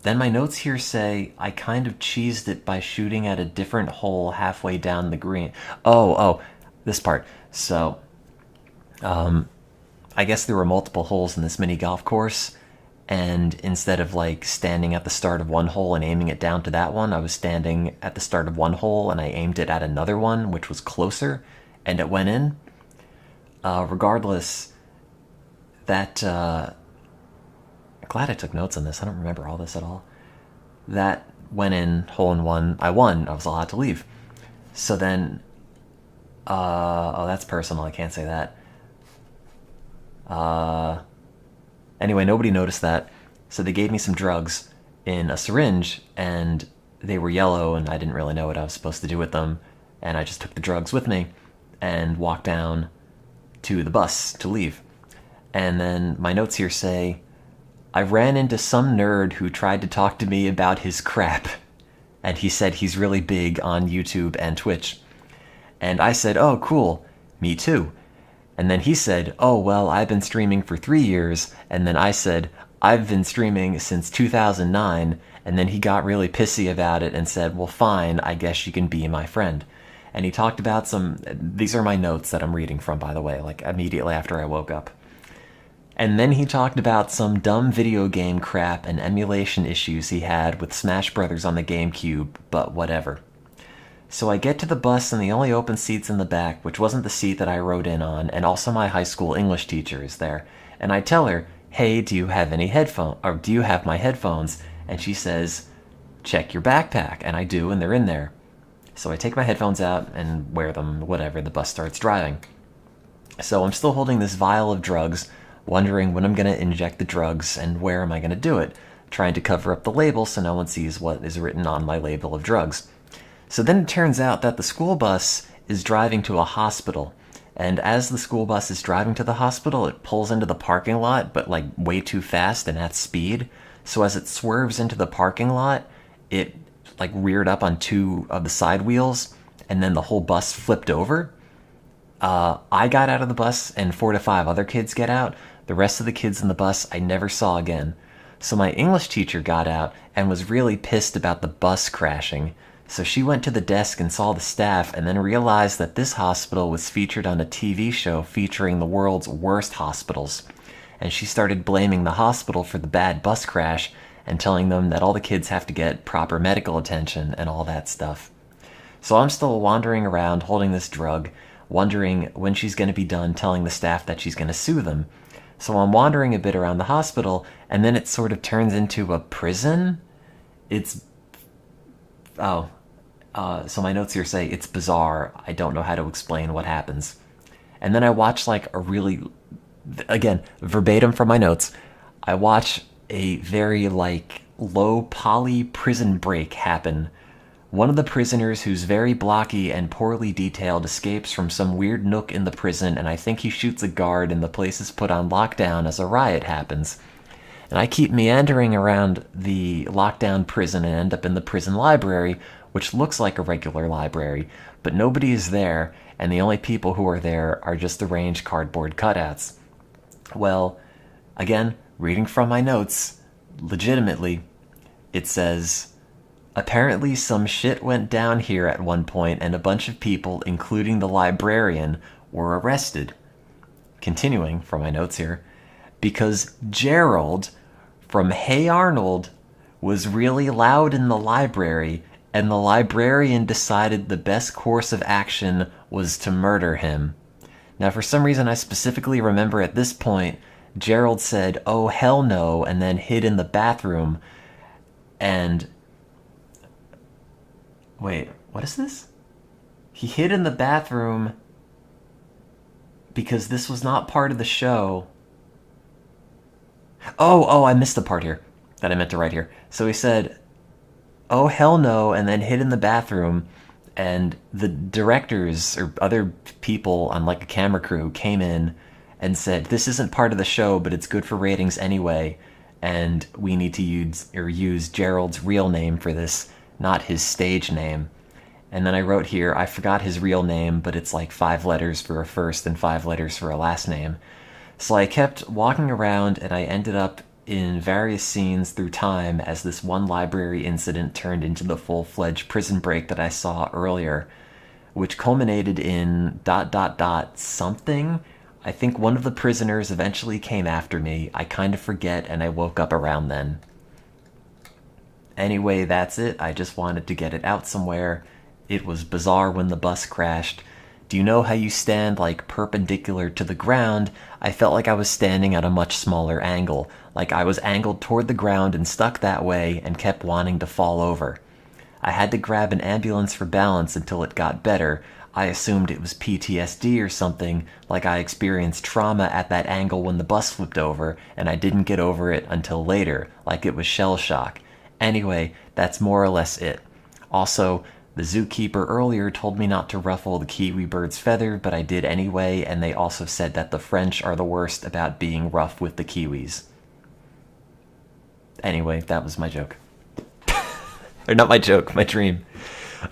Then my notes here say I kind of cheesed it by shooting at a different hole halfway down the green. Oh, this part. So, I guess there were multiple holes in this mini golf course, and instead of like standing at the start of one hole and aiming it down to that one, I was standing at the start of one hole and I aimed it at another one, which was closer, and it went in. Regardless, that, glad I took notes on this. I don't remember all this at all. That went in, hole-in-one. I won. I was allowed to leave. So then, oh, that's personal. I can't say that. Anyway, nobody noticed that. So they gave me some drugs in a syringe, and they were yellow, and I didn't really know what I was supposed to do with them. And I just took the drugs with me and walked down to the bus to leave. And then my notes here say, I ran into some nerd who tried to talk to me about his crap, and he said he's really big on YouTube and Twitch. And I said, oh, cool, me too. And then he said, oh, well, I've been streaming for 3 years. And then I said, I've been streaming since 2009. And then he got really pissy about it and said, well, fine, I guess you can be my friend. And he talked about these are my notes that I'm reading from, by the way, like immediately after I woke up. And then he talked about some dumb video game crap and emulation issues he had with Smash Brothers on the GameCube, but whatever. So I get to the bus, and the only open seat's in the back, which wasn't the seat that I rode in on, and also my high school English teacher is there. And I tell her, hey, do you have any headphones, or do you have my headphones? and she says, check your backpack, and I do, and they're in there. So I take my headphones out and wear them, whatever, the bus starts driving. So I'm still holding this vial of drugs, wondering when I'm going to inject the drugs and where am I going to do it, trying to cover up the label so no one sees what is written on my label of drugs. So then it turns out that the school bus is driving to a hospital, and as the school bus is driving to the hospital, it pulls into the parking lot, but like way too fast and at speed. So as it swerves into the parking lot, it like reared up on two of the side wheels, and then the whole bus flipped over. I got out of the bus, and 4 to 5 other kids get out. The rest of the kids in the bus I never saw again. So my English teacher got out and was really pissed about the bus crashing. So she went to the desk and saw the staff, and then realized that this hospital was featured on a TV show featuring the world's worst hospitals. And she started blaming the hospital for the bad bus crash and telling them that all the kids have to get proper medical attention and all that stuff. So I'm still wandering around holding this drug, wondering when she's going to be done telling the staff that she's going to sue them. So I'm wandering a bit around the hospital, and then it sort of turns into a prison. So my notes here say it's bizarre. I don't know how to explain what happens. And then I watch like a really, again, verbatim from my notes, I watch a very like low poly prison break happen. One of the prisoners, who's very blocky and poorly detailed, escapes from some weird nook in the prison, and I think he shoots a guard, and the place is put on lockdown as a riot happens. And I keep meandering around the lockdown prison and end up in the prison library, which looks like a regular library, but nobody is there, and the only people who are there are just arranged cardboard cutouts. Well, again, reading from my notes, legitimately, it says, apparently some shit went down here at one point, and a bunch of people, including the librarian, were arrested. Continuing from my notes here, because Gerald from Hey Arnold was really loud in the library, and the librarian decided the best course of action was to murder him. Now, for some reason, I specifically remember at this point, Gerald said, "Oh, hell no," and then hid in the bathroom, and... Wait, what is this? He hid in the bathroom because this was not part of the show. Oh, I missed the part here that I meant to write here. So he said, "Oh, hell no," and then hid in the bathroom, and the directors or other people on like a camera crew came in and said, "This isn't part of the show, but it's good for ratings anyway, and we need to use Gerald's real name for this, not his stage name." And then I wrote here, I forgot his real name, but it's like 5 letters for a first and 5 letters for a last name. So I kept walking around, and I ended up in various scenes through time as this one library incident turned into the full-fledged prison break that I saw earlier, which culminated in ... something. I think one of the prisoners eventually came after me. I kind of forget, and I woke up around then. Anyway, that's it. I just wanted to get it out somewhere. It was bizarre when the bus crashed. Do you know how you stand like perpendicular to the ground? I felt like I was standing at a much smaller angle, like I was angled toward the ground and stuck that way and kept wanting to fall over. I had to grab an ambulance for balance until it got better. I assumed it was PTSD or something, like I experienced trauma at that angle when the bus flipped over, and I didn't get over it until later, like it was shell shock. Anyway, that's more or less it. Also, the zookeeper earlier told me not to ruffle the kiwi bird's feather, but I did anyway, and they also said that the French are the worst about being rough with the kiwis. Anyway, that was my joke. Or not my joke, my dream.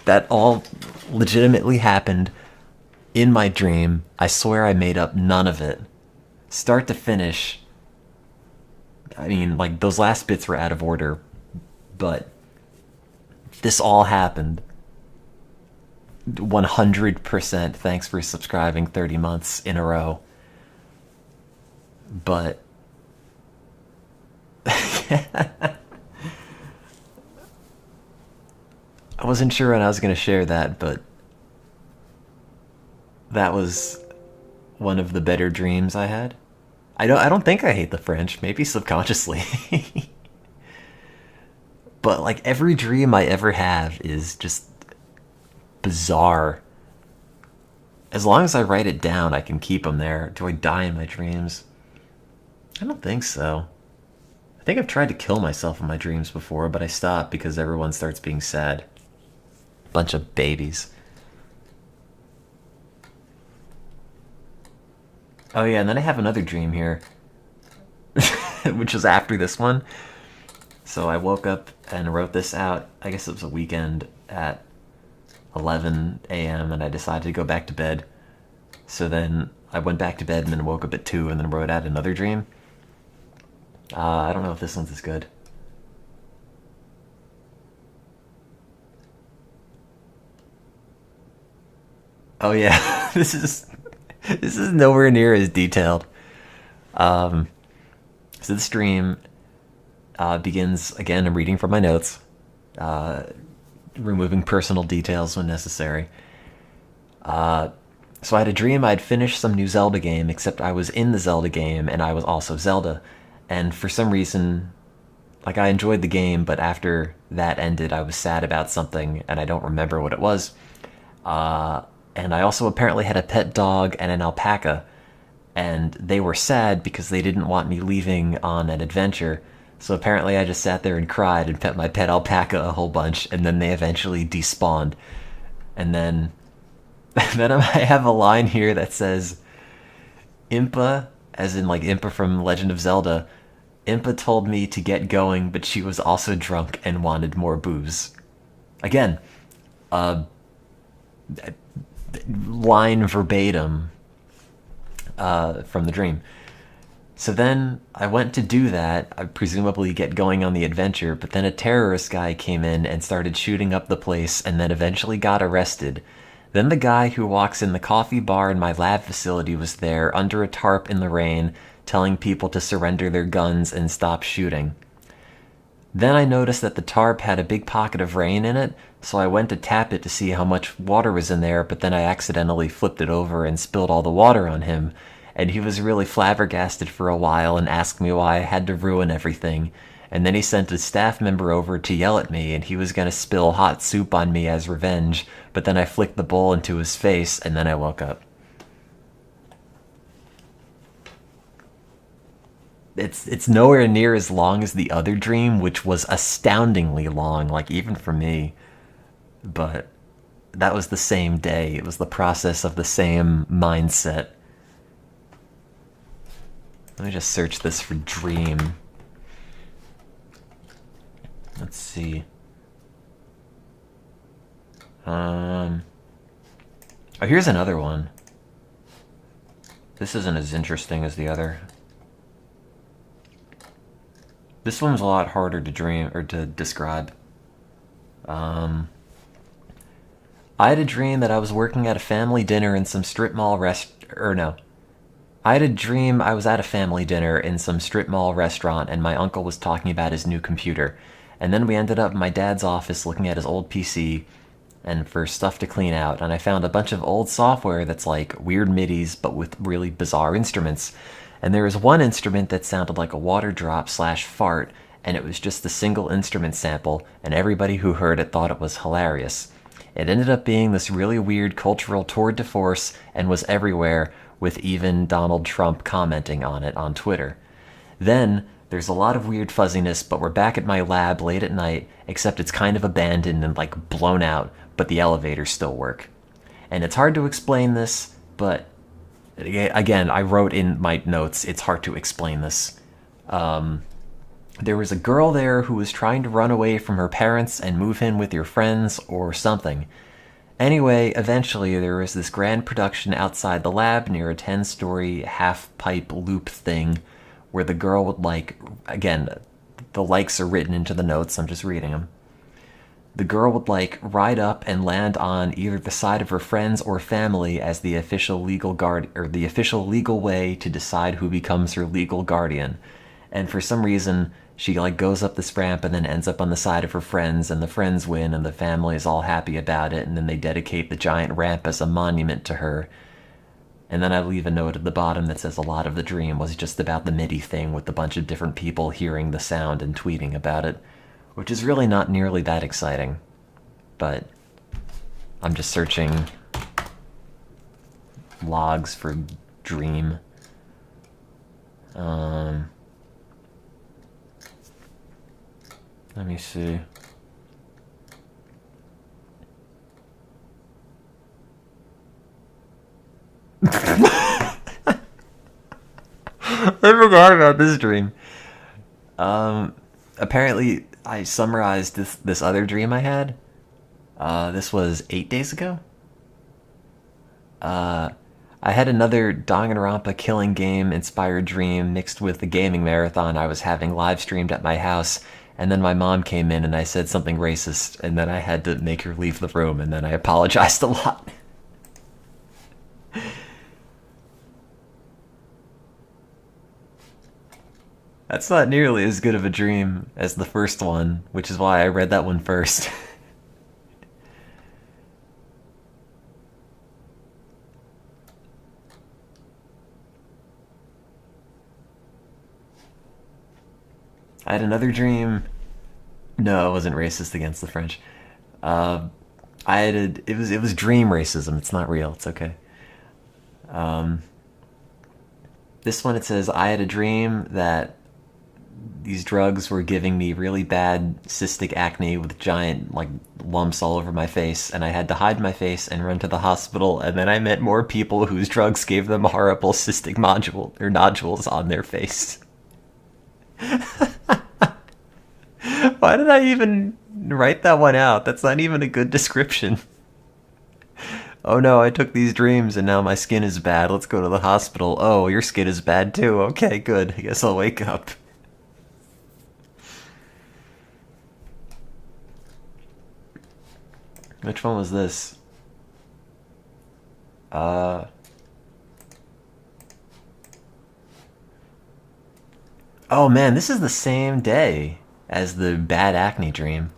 That all legitimately happened in my dream. I swear I made up none of it. Start to finish. I mean, like, those last bits were out of order, but this all happened. 100% thanks for subscribing 30 months in a row. But I wasn't sure when I was going to share that, but that was one of the better dreams I had. I don't think I hate the French, maybe subconsciously. But like every dream I ever have is just bizarre. As long as I write it down, I can keep them there. Do I die in my dreams? I don't think so. I think I've tried to kill myself in my dreams before, but I stopped because everyone starts being sad. Bunch of babies. Oh yeah, and then I have another dream here, which was after this one. So I woke up and wrote this out. I guess it was a weekend at 11 a.m. and I decided to go back to bed. So then I went back to bed and then woke up at 2 and then wrote out another dream. I don't know if this one's as good. Oh yeah, this is nowhere near as detailed. So this dream begins, again, I'm reading from my notes, removing personal details when necessary. So I had a dream I'd finished some new Zelda game, except I was in the Zelda game and I was also Zelda. And for some reason, like, I enjoyed the game, but after that ended, I was sad about something, and I don't remember what it was. And I also apparently had a pet dog and an alpaca, and they were sad because they didn't want me leaving on an adventure. So apparently I just sat there and cried and pet my pet alpaca a whole bunch, and then they eventually despawned. And then I have a line here that says, Impa, as in like Impa from Legend of Zelda, Impa told me to get going, but she was also drunk and wanted more booze. Again, line verbatim from the dream. So then I went to do that, I presumably get going on the adventure, but then a terrorist guy came in and started shooting up the place and then eventually got arrested. Then the guy who walks in the coffee bar in my lab facility was there under a tarp in the rain, telling people to surrender their guns and stop shooting. Then I noticed that the tarp had a big pocket of rain in it, so I went to tap it to see how much water was in there, but then I accidentally flipped it over and spilled all the water on him, and he was really flabbergasted for a while and asked me why I had to ruin everything. And then he sent a staff member over to yell at me, and he was going to spill hot soup on me as revenge, but then I flicked the bowl into his face, and then I woke up. It's nowhere near as long as the other dream, which was astoundingly long, like even for me. But that was the same day. It was the process of the same mindset. Let me just search this for dream. Let's see. Oh, here's another one. This isn't as interesting as the other. This one's a lot harder to dream or to describe. I had a dream that I was working at a family dinner in some strip mall I had a dream I was at a family dinner in some strip mall restaurant and my uncle was talking about his new computer. And then we ended up in my dad's office looking at his old PC and for stuff to clean out. And I found a bunch of old software that's like weird MIDIs but with really bizarre instruments. And there was one instrument that sounded like a water drop / fart, and it was just a single instrument sample, and everybody who heard it thought it was hilarious. It ended up being this really weird cultural tour de force and was everywhere, with even Donald Trump commenting on it on Twitter. Then, there's a lot of weird fuzziness, but we're back at my lab late at night, except it's kind of abandoned and like blown out, but the elevators still work. And it's hard to explain this, but again, I wrote in my notes, it's hard to explain this. There was a girl there who was trying to run away from her parents and move in with your friends or something. Anyway, eventually there was this grand production outside the lab near a 10-story half-pipe loop thing where the girl would again, the likes are written into the notes, I'm just reading them. The girl would ride up and land on either the side of her friends or family as the official legal way to decide who becomes her legal guardian. And for some reason, she goes up this ramp and then ends up on the side of her friends, and the friends win, and the family is all happy about it, and then they dedicate the giant ramp as a monument to her. And then I leave a note at the bottom that says a lot of the dream was just about the MIDI thing with a bunch of different people hearing the sound and tweeting about it. which is really not nearly that exciting. But I'm just searching logs for dream. Let me see. I forgot about this dream. Apparently I summarized this other dream I had. This was 8 days ago. I had another Danganronpa killing game inspired dream mixed with the gaming marathon I was having live streamed at my house, and then my mom came in and I said something racist, and then I had to make her leave the room, and then I apologized a lot. That's not nearly as good of a dream as the first one, which is why I read that one first. I had another dream. No, it wasn't racist against the French. It was dream racism. It's not real. It's okay. This one, it says, I had a dream that these drugs were giving me really bad cystic acne with giant lumps all over my face, and I had to hide my face and run to the hospital, and then I met more people whose drugs gave them horrible cystic nodules on their face. Why did I even write that one out? That's not even a good description. Oh no, I took these dreams and now my skin is bad. Let's go to the hospital. Oh, your skin is bad too. Okay, good. I guess I'll wake up. Which one was this? Oh man, this is the same day as the bad acne dream.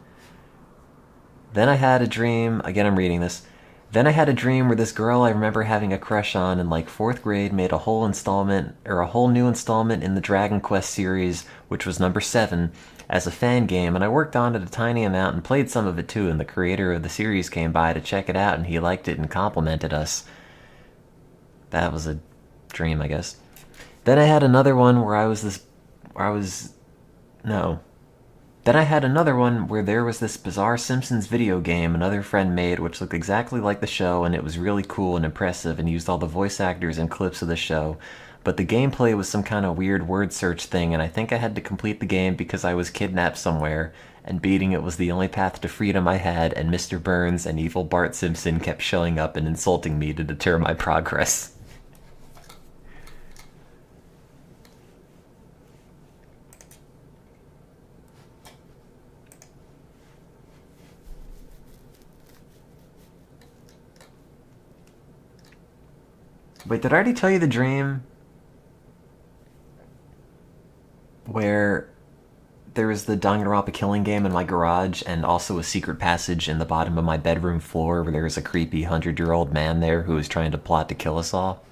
Then I had a dream, again I'm reading this. Then I had a dream where this girl I remember having a crush on in 4th grade made a whole new installment in the Dragon Quest series, which was number 7, as a fan game, and I worked on it a tiny amount and played some of it too, and the creator of the series came by to check it out and he liked it and complimented us. That was a dream, I guess. Then I had another one where Then I had another one where there was this bizarre Simpsons video game another friend made which looked exactly like the show, and it was really cool and impressive and used all the voice actors and clips of the show. But the gameplay was some kind of weird word search thing, and I think I had to complete the game because I was kidnapped somewhere, and beating it was the only path to freedom I had, and Mr. Burns and evil Bart Simpson kept showing up and insulting me to deter my progress. Wait, did I already tell you the dream where there was the Danganronpa killing game in my garage and also a secret passage in the bottom of my bedroom floor where there was a creepy 100-year-old man there who was trying to plot to kill us all?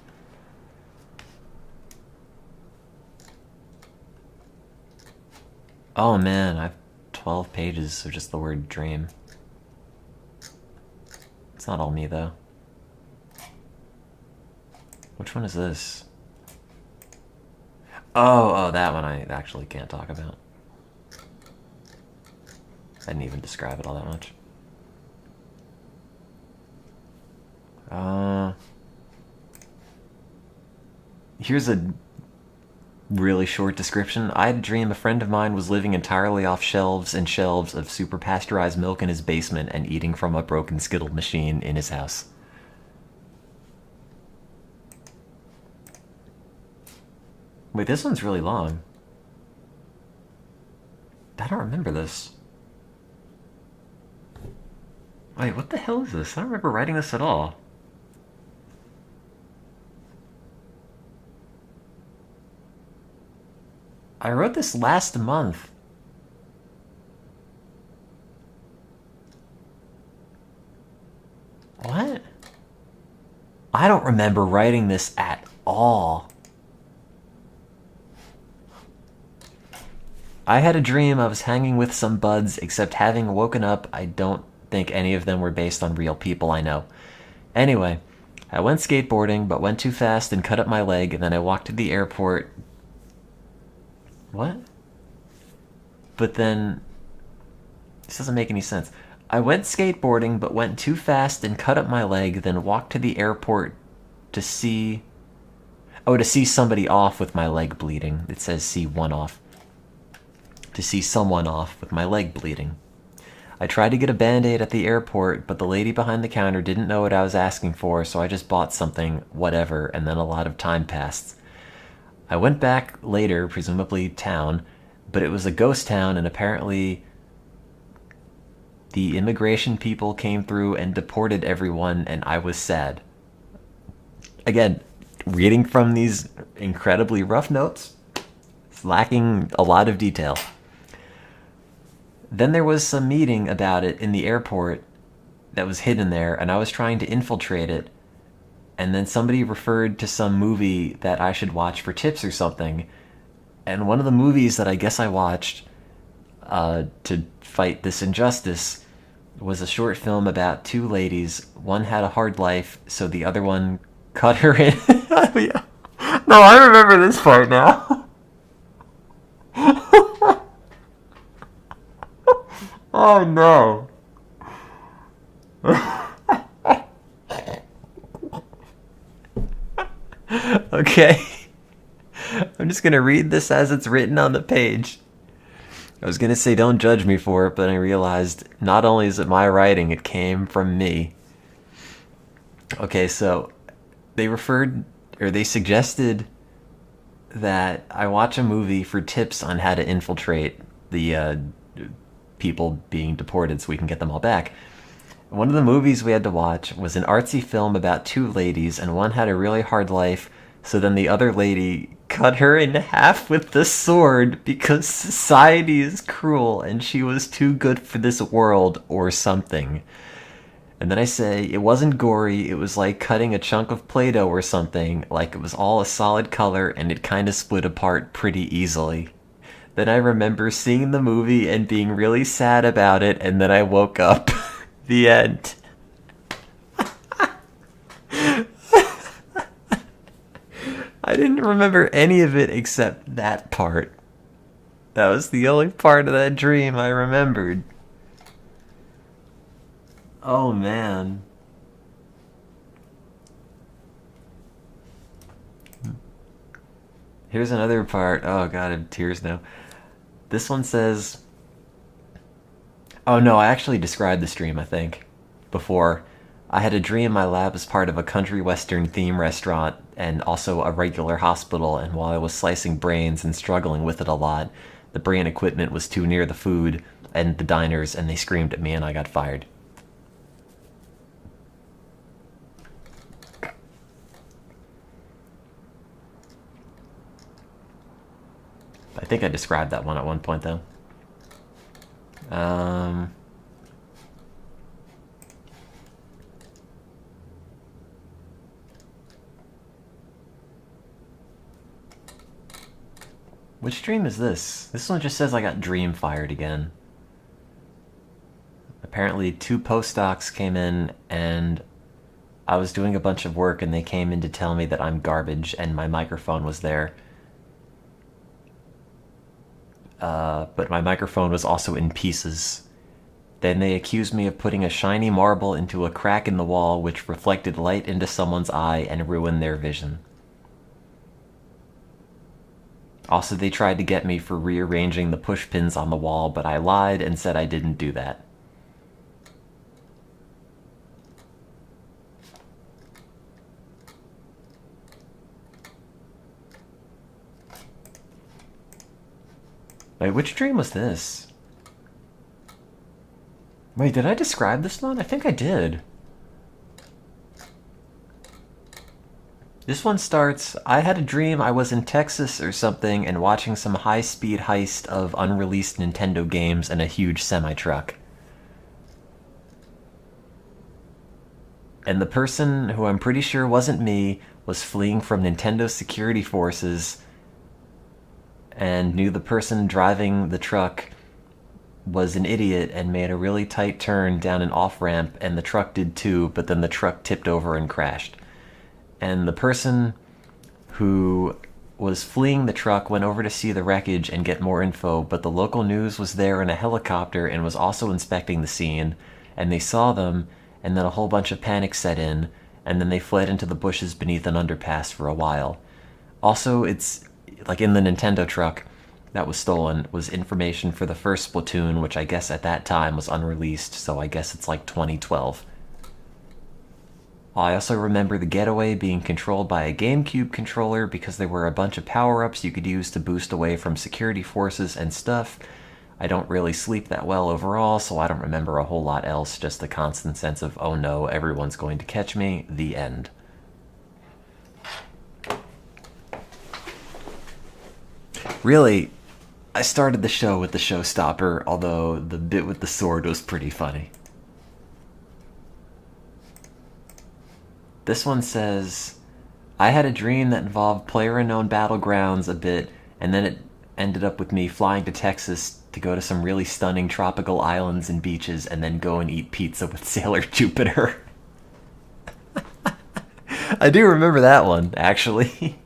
Oh man, I have 12 pages of just the word dream. It's not all me though. Which one is this? Oh, that one I actually can't talk about. I didn't even describe it all that much. Here's a really short description. I had a dream a friend of mine was living entirely off shelves and shelves of super pasteurized milk in his basement and eating from a broken Skittle machine in his house. Wait, this one's really long. I don't remember this. Wait, what the hell is this? I don't remember writing this at all. I wrote this last month. What? I don't remember writing this at all. I had a dream I was hanging with some buds, except having woken up, I don't think any of them were based on real people I know. Anyway, I went skateboarding, but went too fast and cut up my leg, and then I walked to the airport. What? But then... This doesn't make any sense. I went skateboarding, but went too fast and cut up my leg, then walked to the airport to see... Oh, to see somebody off with my leg bleeding. It says see one off. To see someone off with my leg bleeding. I tried to get a Band-Aid at the airport, but the lady behind the counter didn't know what I was asking for, so I just bought something, whatever, and then a lot of time passed. I went back later, presumably town, but it was a ghost town, and apparently the immigration people came through and deported everyone, and I was sad. Again, reading from these incredibly rough notes, it's lacking a lot of detail. Then there was some meeting about it in the airport that was hidden there, and I was trying to infiltrate it, and then somebody referred to some movie that I should watch for tips or something, and one of the movies that I guess I watched to fight this injustice was a short film about two ladies. One had a hard life, so the other one cut her in. No, I remember this part now. Oh no. Okay. I'm just gonna read this as it's written on the page. I was gonna say don't judge me for it, but I realized not only is it my writing, it came from me. Okay, so they suggested that I watch a movie for tips on how to infiltrate the people being deported so we can get them all back. One of the movies we had to watch was an artsy film about two ladies, and one had a really hard life, so then the other lady cut her in half with the sword because society is cruel and she was too good for this world or something. And then I say, it wasn't gory, it was like cutting a chunk of Play-Doh or something, like it was all a solid color and it kind of split apart pretty easily. Then I remember seeing the movie and being really sad about it, and then I woke up. The end. I didn't remember any of it except that part. That was the only part of that dream I remembered. Oh man. Here's another part. Oh god, I have tears now. This one says... Oh no, I actually described this dream, I think, before. I had a dream my lab was part of a country western theme restaurant and also a regular hospital, and while I was slicing brains and struggling with it a lot, the brain equipment was too near the food and the diners, and they screamed at me and I got fired. I think I described that one at one point, though. Which dream is this? This one just says I got dream fired again. Apparently 2 postdocs came in and I was doing a bunch of work and they came in to tell me that I'm garbage and my microphone was there. But my microphone was also in pieces. Then they accused me of putting a shiny marble into a crack in the wall which reflected light into someone's eye and ruined their vision. Also, they tried to get me for rearranging the push pins on the wall, but I lied and said I didn't do that. Wait, which dream was this? Wait, did I describe this one? I think I did. This one starts, I had a dream I was in Texas or something and watching some high-speed heist of unreleased Nintendo games in a huge semi-truck. And the person, who I'm pretty sure wasn't me, was fleeing from Nintendo security forces, and knew the person driving the truck was an idiot and made a really tight turn down an off-ramp, and the truck did too, but then the truck tipped over and crashed. And the person who was fleeing the truck went over to see the wreckage and get more info, but the local news was there in a helicopter and was also inspecting the scene, and they saw them, and then a whole bunch of panic set in, and then they fled into the bushes beneath an underpass for a while. Also, it's like in the Nintendo truck that was stolen was information for the first Splatoon, which I guess at that time was unreleased, so I guess it's like 2012. I also remember the getaway being controlled by a GameCube controller because there were a bunch of power-ups you could use to boost away from security forces and stuff. I don't really sleep that well overall, so I don't remember a whole lot else, just the constant sense of, oh no, everyone's going to catch me, the end. Really, I started the show with the showstopper, although the bit with the sword was pretty funny. This one says, I had a dream that involved PlayerUnknown Battlegrounds a bit, and then it ended up with me flying to Texas to go to some really stunning tropical islands and beaches, and then go and eat pizza with Sailor Jupiter. I do remember that one, actually.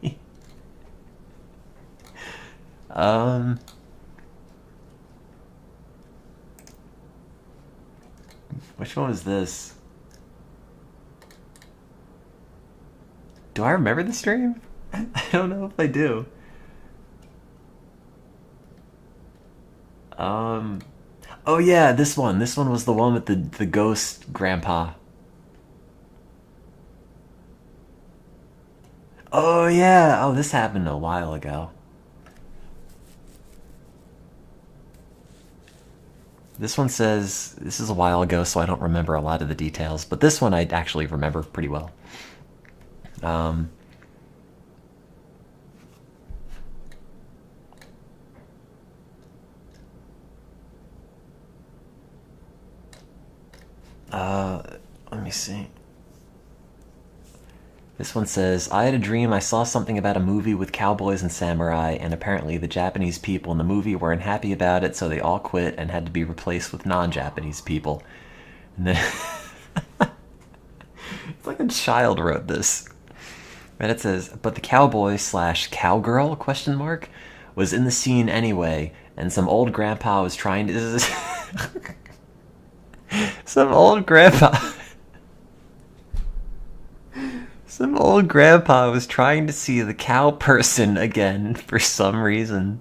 Which one is this? Do I remember the stream? I don't know if I do. Oh yeah, this one. This one was the one with the ghost grandpa. Oh yeah. Oh, this happened a while ago. This one says, this is a while ago, so I don't remember a lot of the details, but this one I actually remember pretty well. Let me see. This one says, I had a dream I saw something about a movie with cowboys and samurai, and apparently the Japanese people in the movie weren't happy about it, so they all quit and had to be replaced with non-Japanese people. And then it's like a child wrote this. And it says, but the cowboy / cowgirl question mark was in the scene anyway, and some old grandpa was trying to some old grandpa was trying to see the cow person again for some reason.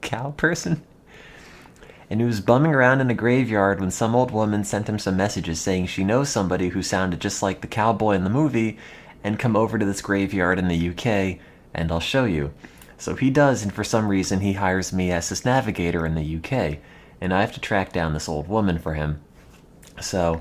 Cow person? And he was bumming around in a graveyard when some old woman sent him some messages saying she knows somebody who sounded just like the cowboy in the movie, and come over to this graveyard in the UK, and I'll show you. So he does, and for some reason he hires me as his navigator in the UK, and I have to track down this old woman for him. So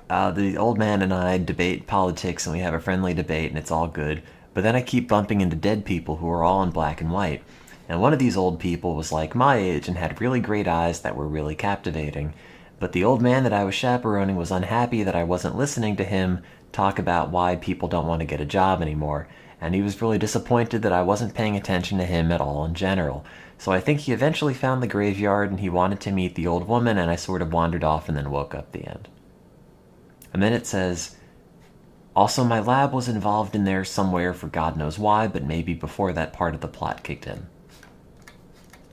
the old man and I debate politics, and we have a friendly debate, and it's all good. But then I keep bumping into dead people who are all in black and white. And one of these old people was like my age and had really great eyes that were really captivating. But the old man that I was chaperoning was unhappy that I wasn't listening to him talk about why people don't want to get a job anymore. And he was really disappointed that I wasn't paying attention to him at all in general. So I think he eventually found the graveyard and he wanted to meet the old woman, and I sort of wandered off and then woke up at the end. And then it says, also my lab was involved in there somewhere for God knows why, but maybe before that part of the plot kicked in.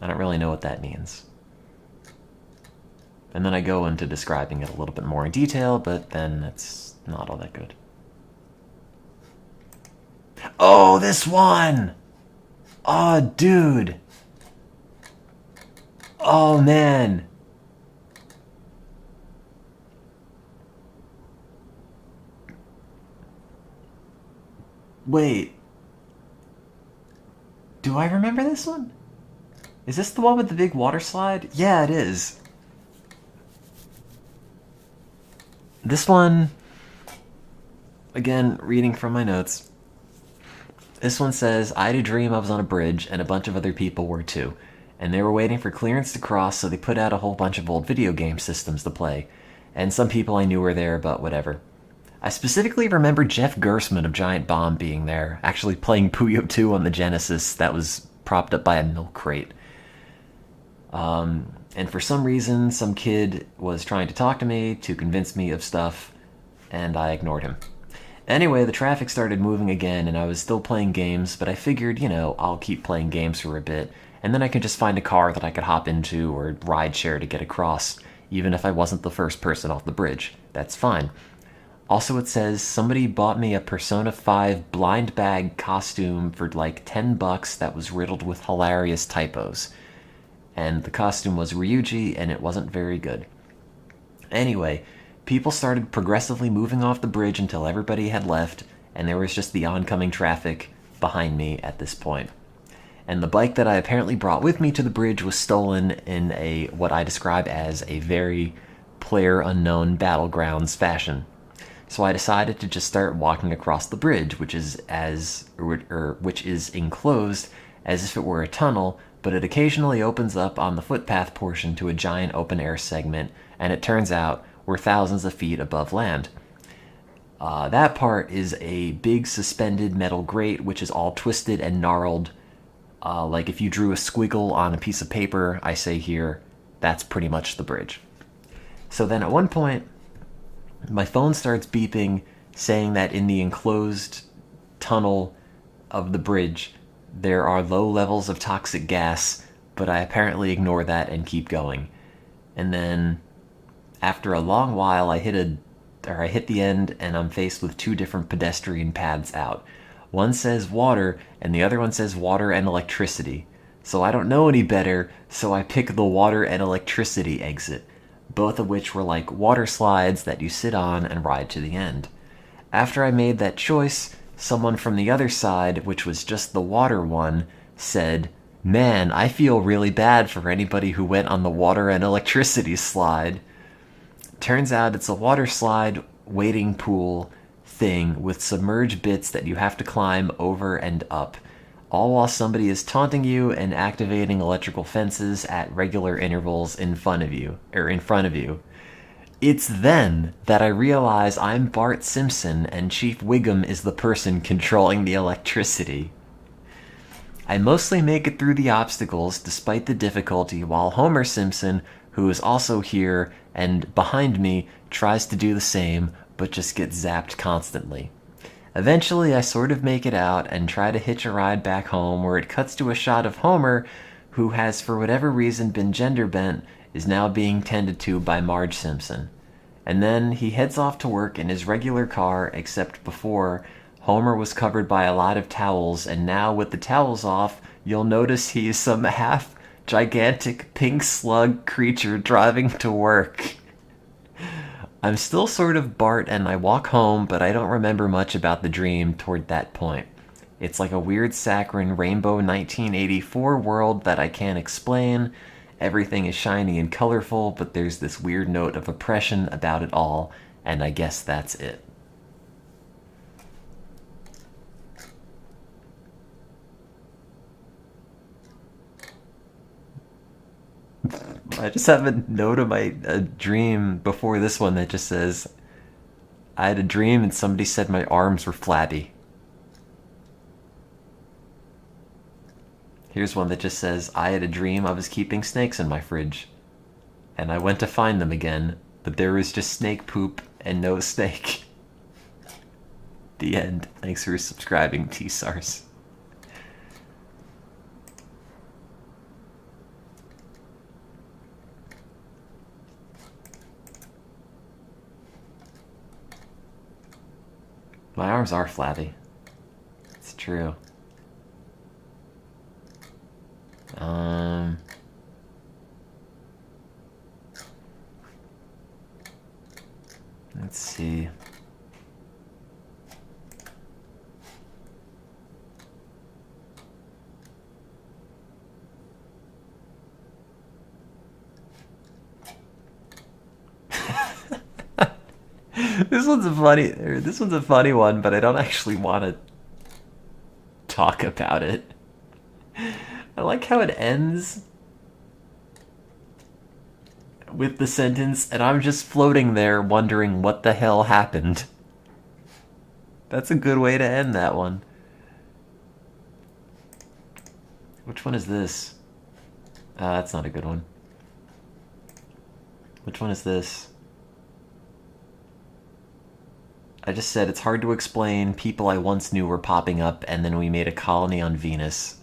I don't really know what that means. And then I go into describing it a little bit more in detail, but then it's not all that good. Oh, this one! Oh, dude! Oh, man! Wait. Do I remember this one? Is this the one with the big water slide? Yeah, it is. This one, again, reading from my notes. This one says, I had a dream I was on a bridge, and a bunch of other people were too. And they were waiting for clearance to cross, so they put out a whole bunch of old video game systems to play. And some people I knew were there, but whatever. I specifically remember Jeff Gersman of Giant Bomb being there, actually playing Puyo 2 on the Genesis. That was propped up by a milk crate. And for some reason, some kid was trying to talk to me to convince me of stuff, and I ignored him. Anyway, the traffic started moving again, and I was still playing games, but I figured, you know, I'll keep playing games for a bit, and then I could just find a car that I could hop into or ride share to get across, even if I wasn't the first person off the bridge. That's fine. Also, it says somebody bought me a Persona 5 blind bag costume for like $10 that was riddled with hilarious typos. And the costume was Ryuji, and it wasn't very good. Anyway, people started progressively moving off the bridge until everybody had left, and there was just the oncoming traffic behind me at this point. And the bike that I apparently brought with me to the bridge was stolen in a what I describe as a very player-unknown Battlegrounds fashion. So I decided to just start walking across the bridge, which is enclosed as if it were a tunnel, but it occasionally opens up on the footpath portion to a giant open-air segment, and it turns out we're thousands of feet above land. That part is a big suspended metal grate, which is all twisted and gnarled. Like if you drew a squiggle on a piece of paper, I say here, that's pretty much the bridge. So then at one point, my phone starts beeping, saying that in the enclosed tunnel of the bridge, there are low levels of toxic gas, but I apparently ignore that and keep going. And then, after a long while, I hit the end, and I'm faced with two different pedestrian paths out. One says water, and the other one says water and electricity. So I don't know any better, so I pick the water and electricity exit, both of which were like water slides that you sit on and ride to the end. After I made that choice, someone from the other side, which was just the water one, said, "Man, I feel really bad for anybody who went on the water and electricity slide." Turns out it's a water slide wading pool thing with submerged bits that you have to climb over and up, all while somebody is taunting you and activating electrical fences at regular intervals in front of you. It's then that I realize I'm Bart Simpson and Chief Wiggum is the person controlling the electricity. I mostly make it through the obstacles despite the difficulty, while Homer Simpson, who is also here and behind me, tries to do the same, but just gets zapped constantly. Eventually, I sort of make it out and try to hitch a ride back home, where it cuts to a shot of Homer, who has for whatever reason been gender bent, is now being tended to by Marge Simpson. And then he heads off to work in his regular car, except before, Homer was covered by a lot of towels, and now with the towels off, you'll notice he is some half-gigantic pink slug creature driving to work. I'm still sort of Bart, and I walk home, but I don't remember much about the dream toward that point. It's like a weird saccharine rainbow 1984 world that I can't explain. Everything is shiny and colorful, but there's this weird note of oppression about it all, and I guess that's it. I just have a note of a dream before this one that just says, I had a dream and somebody said my arms were flabby. Here's one that just says, I had a dream I was keeping snakes in my fridge. And I went to find them again, but there was just snake poop and no snake. The end. Thanks for subscribing, T-Sars. My arms are flabby. It's true. Let's see. This one's a funny one, but I don't actually want to talk about it. I like how it ends with the sentence, and I'm just floating there wondering what the hell happened. That's a good way to end that one. Which one is this? That's not a good one. Which one is this? I just said it's hard to explain. People I once knew were popping up, and then we made a colony on Venus.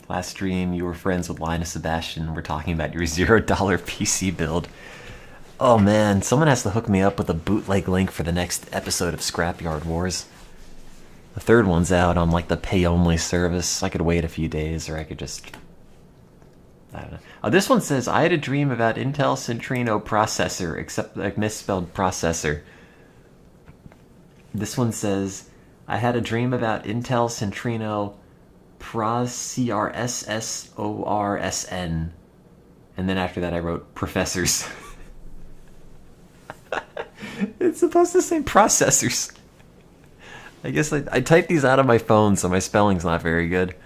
Last stream, you were friends with Linus Sebastian. We're talking about your $0 PC build. Oh man, someone has to hook me up with a bootleg link for the next episode of Scrapyard Wars. The third one's out on like the pay-only service. I could wait a few days, or I could just... I don't know. Oh, this one says, I had a dream about Intel Centrino processor, except like misspelled processor. This one says, I had a dream about Intel Centrino CRSSORSN. And then after that I wrote professors. It's supposed to say processors. I guess I typed these out on my phone, so my spelling's not very good.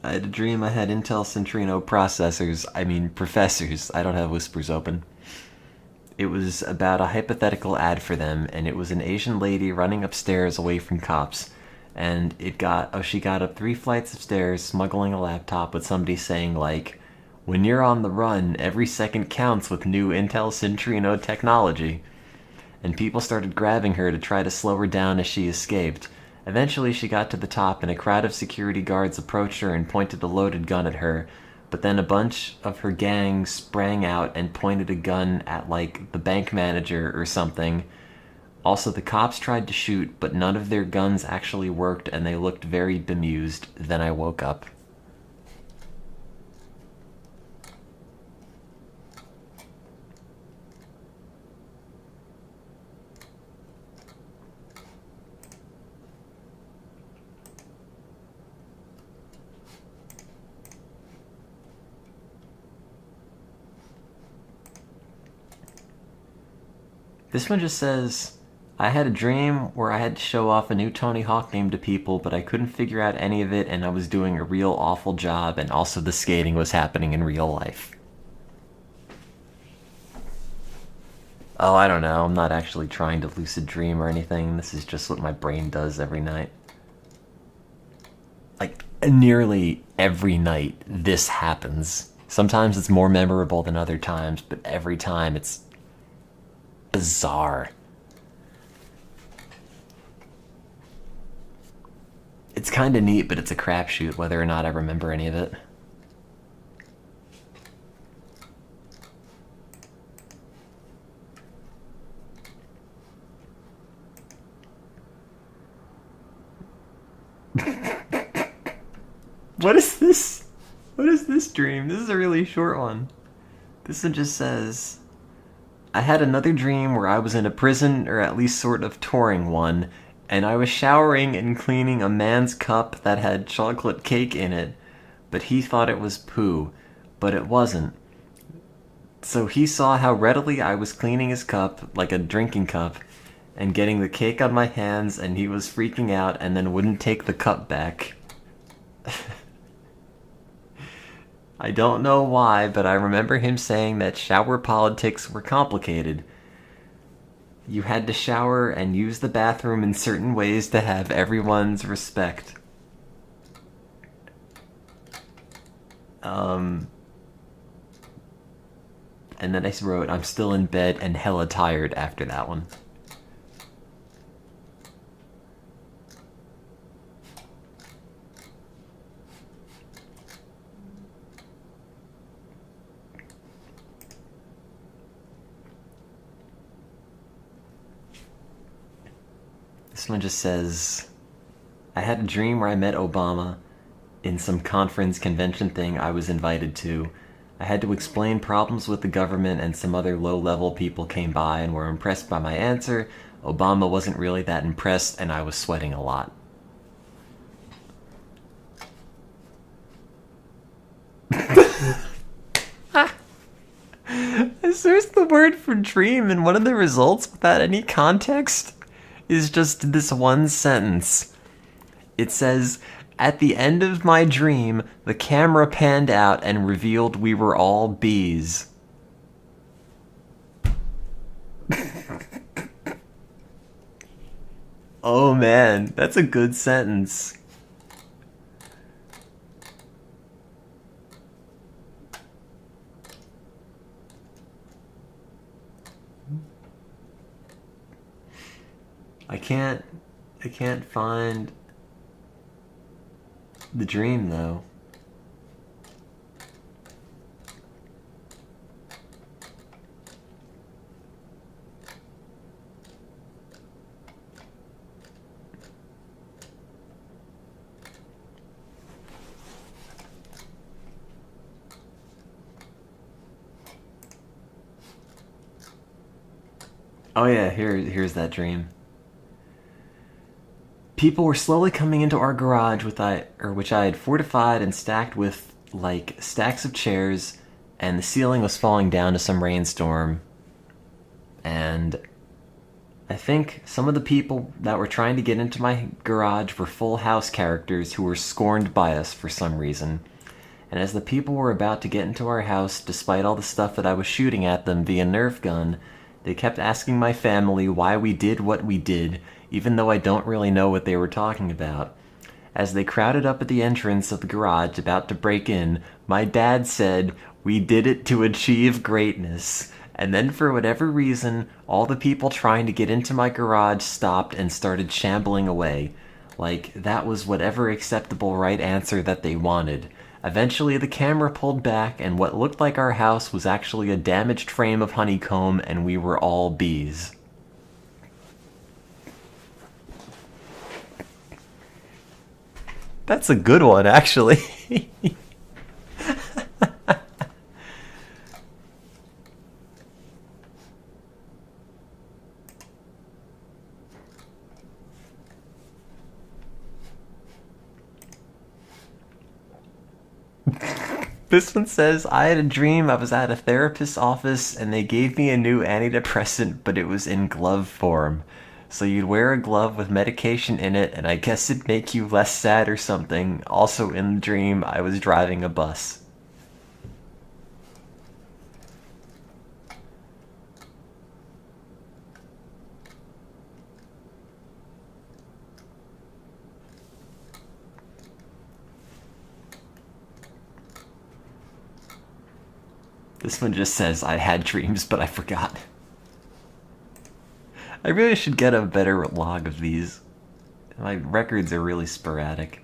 I had a dream I had Intel Centrino processors. I mean professors. I don't have whispers open. It was about a hypothetical ad for them, and it was an Asian lady running upstairs away from cops. And she got up 3 flights of stairs, smuggling a laptop with somebody saying, like, when you're on the run, every second counts with new Intel Centrino technology. And people started grabbing her to try to slow her down as she escaped. Eventually she got to the top, and a crowd of security guards approached her and pointed a loaded gun at her. But then a bunch of her gang sprang out and pointed a gun at, like, the bank manager or something. Also, the cops tried to shoot, but none of their guns actually worked, and they looked very bemused. Then I woke up. This one just says, I had a dream where I had to show off a new Tony Hawk game to people, but I couldn't figure out any of it, and I was doing a real awful job, and also the skating was happening in real life. Oh, I don't know. I'm not actually trying to lucid dream or anything. This is just what my brain does every night. Like, nearly every night, this happens. Sometimes it's more memorable than other times, but every time it's bizarre. It's kind of neat, but it's a crapshoot whether or not I remember any of it. What is this? What is this dream? This is a really short one. This one just says, I had another dream where I was in a prison, or at least sort of touring one, and I was showering and cleaning a man's cup that had chocolate cake in it, but he thought it was poo, but it wasn't. So he saw how readily I was cleaning his cup, like a drinking cup, and getting the cake on my hands, and he was freaking out and then wouldn't take the cup back. I don't know why, but I remember him saying that shower politics were complicated. You had to shower and use the bathroom in certain ways to have everyone's respect. And then I wrote, I'm still in bed and hella tired after that one. This one just says, I had a dream where I met Obama in some conference convention thing I was invited to. I had to explain problems with the government, and some other low-level people came by and were impressed by my answer. Obama wasn't really that impressed, and I was sweating a lot. I searched the word for dream, and one of the results without any context is just this one sentence. It says, "At the end of my dream, the camera panned out and revealed we were all bees." Oh man, that's a good sentence. I can't find the dream though. Oh yeah, here's that dream. People were slowly coming into our garage which I had fortified and stacked with, like, stacks of chairs, and the ceiling was falling down to some rainstorm. And I think some of the people that were trying to get into my garage were Full House characters who were scorned by us for some reason. And as the people were about to get into our house, despite all the stuff that I was shooting at them via Nerf gun, they kept asking my family why we did what we did, even though I don't really know what they were talking about. As they crowded up at the entrance of the garage about to break in, my dad said, "We did it to achieve greatness." And then for whatever reason, all the people trying to get into my garage stopped and started shambling away. Like, that was whatever acceptable right answer that they wanted. Eventually the camera pulled back, and what looked like our house was actually a damaged frame of honeycomb, and we were all bees. That's a good one, actually. This one says, "I had a dream I was at a therapist's office and they gave me a new antidepressant, but it was in glove form. So you'd wear a glove with medication in it, and I guess it'd make you less sad or something. Also in the dream, I was driving a bus." This one just says, "I had dreams, but I forgot." I really should get a better log of these. My records are really sporadic.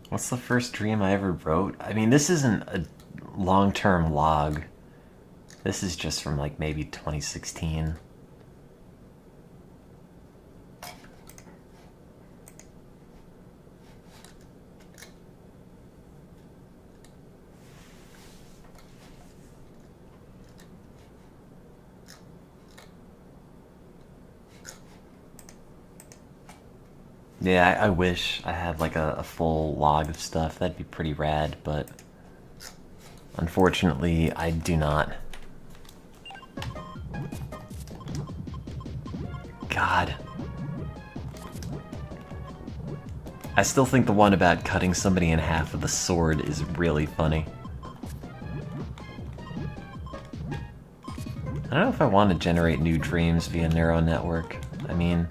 What's the first dream I ever wrote? I mean, this isn't a long-term log. This is just from, like, maybe 2016. Yeah, I wish I had like a full log of stuff. That'd be pretty rad, but unfortunately I do not. God. I still think the one about cutting somebody in half with a sword is really funny. I don't know if I want to generate new dreams via neural network. I mean,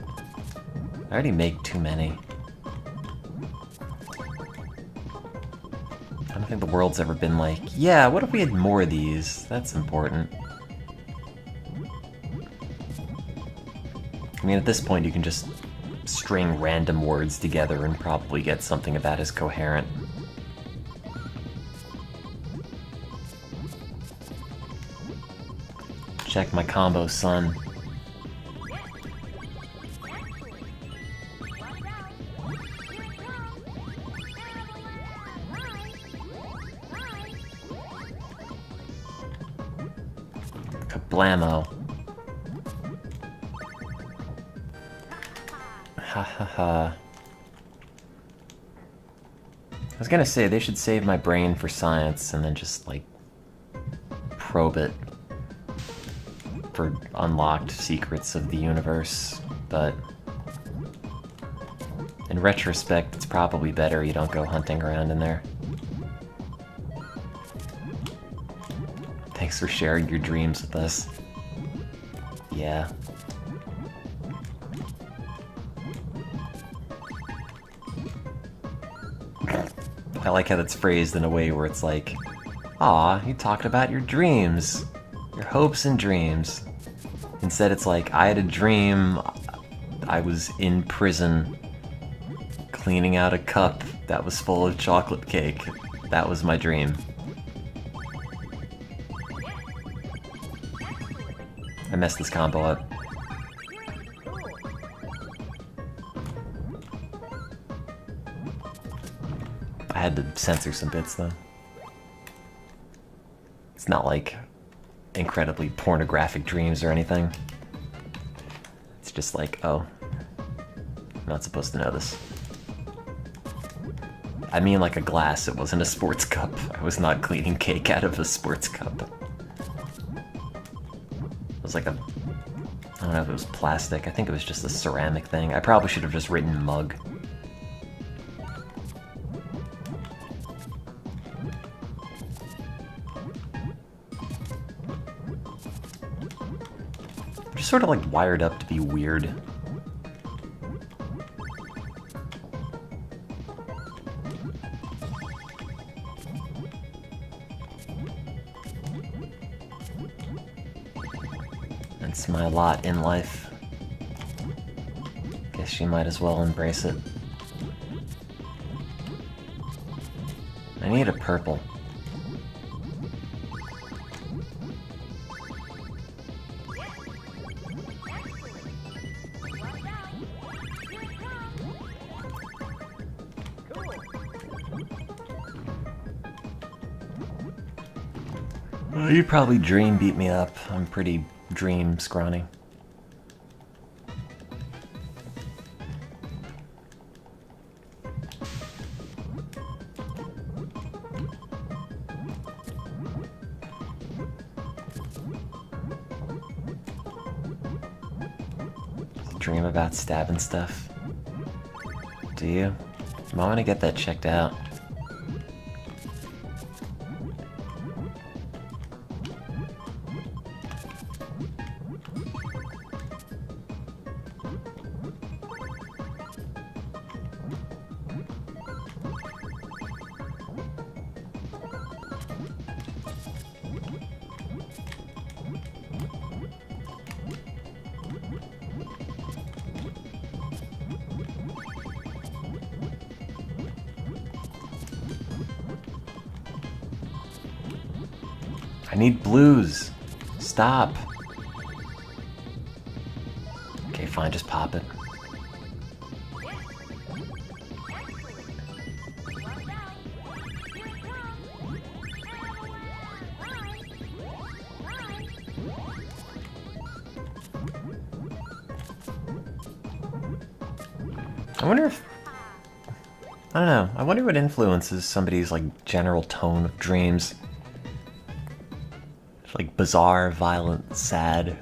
I already make too many. I don't think the world's ever been like, yeah, what if we had more of these? That's important. I mean, at this point you can just string random words together and probably get something about as coherent. Check my combo, son. Kablamo. Ha ha ha. I was gonna say they should save my brain for science and then just, like, probe it for unlocked secrets of the universe, but in retrospect, it's probably better you don't go hunting around in there. Thanks for sharing your dreams with us. Yeah. I like how that's phrased in a way where it's like, aw, you talked about your dreams. Your hopes and dreams. Instead it's like, I had a dream, I was in prison, cleaning out a cup that was full of chocolate cake. That was my dream. I messed this combo up. I had to censor some bits though. It's not like incredibly pornographic dreams or anything. It's just like, oh, I'm not supposed to know this. I mean like a glass, it wasn't a sports cup. I was not cleaning cake out of a sports cup. It was like a, I don't know if it was plastic, I think it was just a ceramic thing. I probably should have just written mug. I'm just sort of like wired up to be weird. That's my lot in life. Guess you might as well embrace it. I need a purple. You'd probably dream beat me up. I'm pretty dream scrawny. Dream about stabbing stuff? Do you? I want to get that checked out. I need blues. Stop. Okay, fine, just pop it. I wonder if... I don't know. I wonder what influences somebody's, like, general tone of dreams. Like bizarre, violent, sad.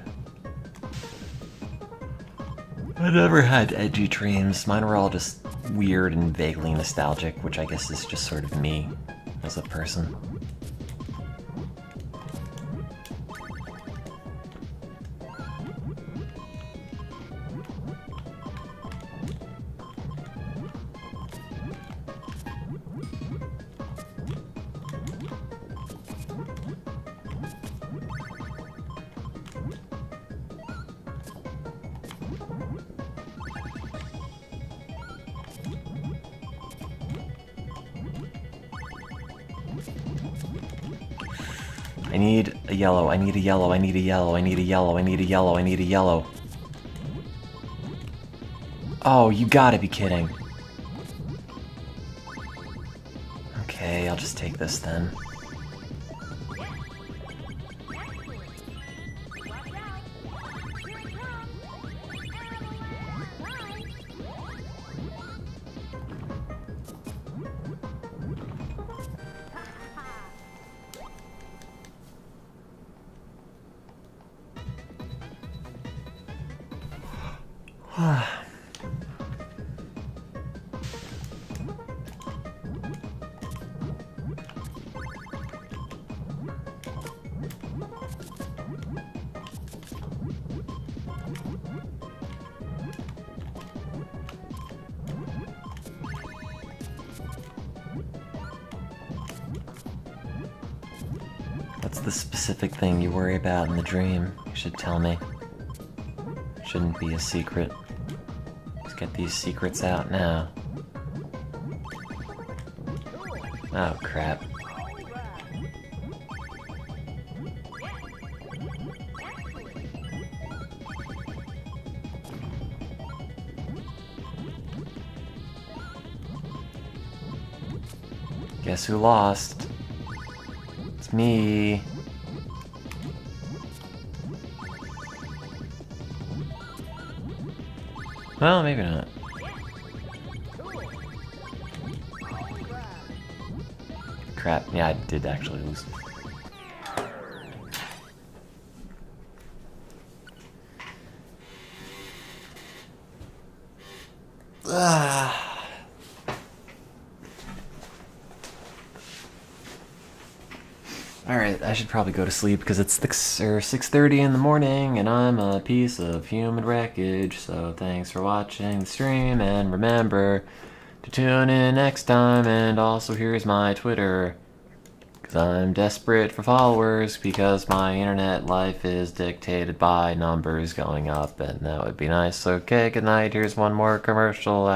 I never had edgy dreams. Mine were all just weird and vaguely nostalgic, which I guess is just sort of me as a person. need a yellow, I need a yellow, I need a yellow, I need a yellow, I need a yellow, I need a yellow. Oh, you gotta be kidding. Okay, I'll just take this then. What's the specific thing you worry about in the dream? You should tell me. Shouldn't be a secret. Let's get these secrets out now. Oh crap. Guess who lost? It's me. Well, maybe not. Crap, yeah, I did actually lose. Alright, I should probably go to sleep because it's 6:30 in the morning and I'm a piece of human wreckage. So thanks for watching the stream and remember to tune in next time. And also here's my Twitter because I'm desperate for followers because my internet life is dictated by numbers going up and that would be nice. Okay, good night. Here's one more commercial.